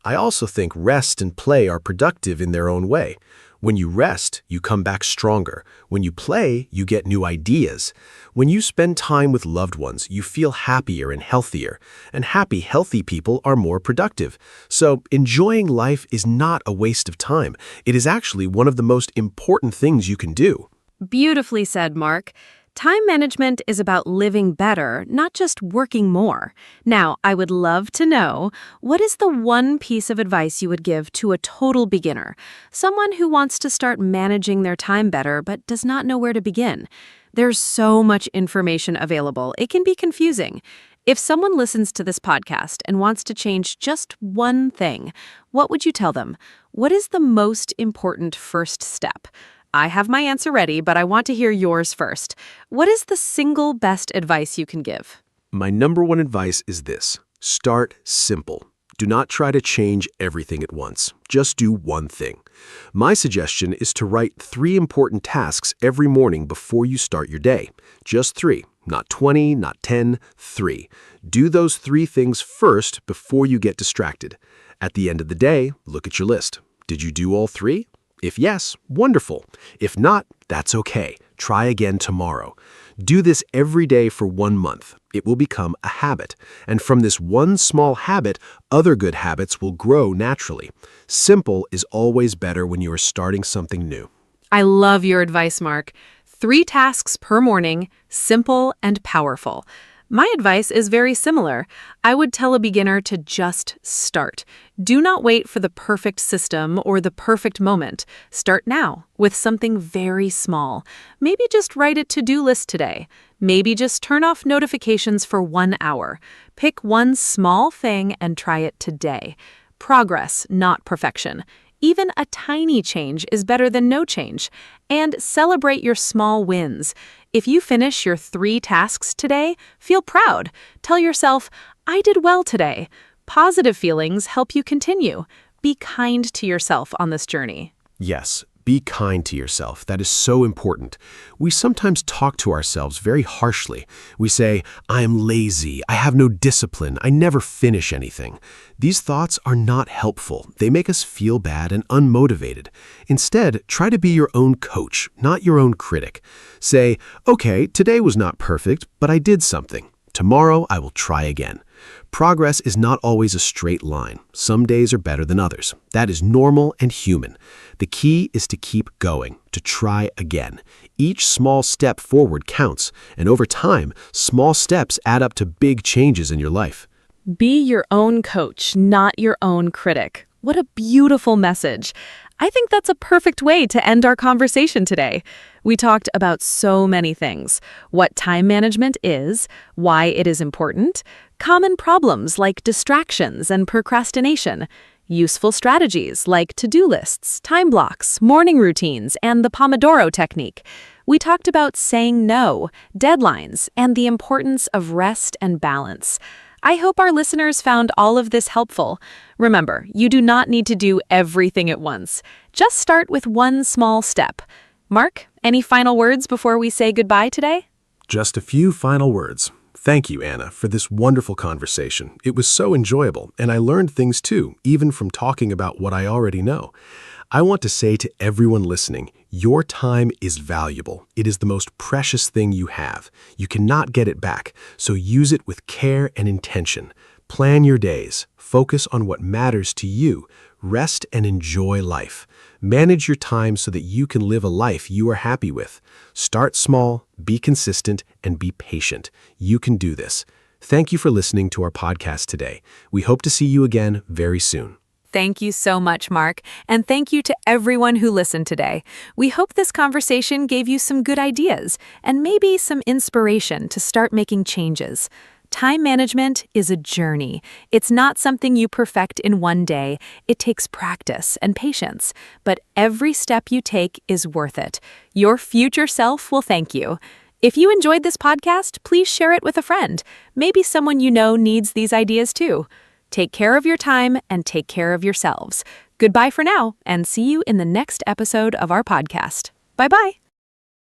I also think rest and play are productive in their own way. When you rest, you come back stronger. When you play, you get new ideas. When you spend time with loved ones, you feel happier and healthier. And happy, healthy people are more productive. So enjoying life is not a waste of time. It is actually one of the most important things you can do. Beautifully said, Mark. Time management is about living better, not just working more. Now, I would love to know, what is the one piece of advice you would give to a total beginner, someone who wants to start managing their time better but does not know where to begin? There's so much information available, it can be confusing. If someone listens to this podcast and wants to change just one thing, what would you tell them? What is the most important first step? I have my answer ready, but I want to hear yours first. What is the single best advice you can give? My number one advice is this: start simple. Do not try to change everything at once. Just do one thing. My suggestion is to write 3 important tasks every morning before you start your day. Just 3, not 20, not 10, 3. Do those 3 things first before you get distracted. At the end of the day, look at your list. Did you do all 3? If yes, wonderful. If not, that's okay. Try again tomorrow. Do this every day for 1 month. It will become a habit. And from this one small habit, other good habits will grow naturally. Simple is always better when you are starting something new. I love your advice, Mark. 3 tasks per morning, simple and powerful. My advice is very similar. I would tell a beginner to just start. Do not wait for the perfect system or the perfect moment. Start now with something very small. Maybe just write a to-do list today. Maybe just turn off notifications for 1 hour. Pick one small thing and try it today. Progress, not perfection. Even a tiny change is better than no change. And celebrate your small wins. If you finish your 3 tasks today, feel proud. Tell yourself, I did well today. Positive feelings help you continue. Be kind to yourself on this journey. Yes, be kind to yourself. That is so important. We sometimes talk to ourselves very harshly. We say, I am lazy, I have no discipline, I never finish anything. These thoughts are not helpful. They make us feel bad and unmotivated. Instead, try to be your own coach, not your own critic. Say, okay, today was not perfect, but I did something. Tomorrow, I will try again. Progress is not always a straight line. Some days are better than others. That is normal and human. The key is to keep going, to try again. Each small step forward counts, and over time, small steps add up to big changes in your life. Be your own coach, not your own critic. What a beautiful message. I think that's a perfect way to end our conversation today. We talked about so many things: what time management is, why it is important, common problems like distractions and procrastination, useful strategies like to-do lists, time blocks, morning routines, and the Pomodoro technique. We talked about saying no, deadlines, and the importance of rest and balance. I hope our listeners found all of this helpful. Remember, you do not need to do everything at once. Just start with one small step. Mark, any final words before we say goodbye today? Just a few final words. Thank you, Anna, for this wonderful conversation. It was so enjoyable, and I learned things too, even from talking about what I already know. I want to say to everyone listening, your time is valuable. It is the most precious thing you have. You cannot get it back, so use it with care and intention. Plan your days. Focus on what matters to you. Rest and enjoy life. Manage your time so that you can live a life you are happy with. Start small, be consistent, and be patient. You can do this. Thank you for listening to our podcast today. We hope to see you again very soon. Thank you so much, Mark, and thank you to everyone who listened today. We hope this conversation gave you some good ideas and maybe some inspiration to start making changes. Time management is a journey. It's not something you perfect in one day. It takes practice and patience, but every step you take is worth it. Your future self will thank you. If you enjoyed this podcast, please share it with a friend. Maybe someone you know needs these ideas too. Take care of your time and take care of yourselves. Goodbye for now, and see you in the next episode of our podcast. Bye-bye.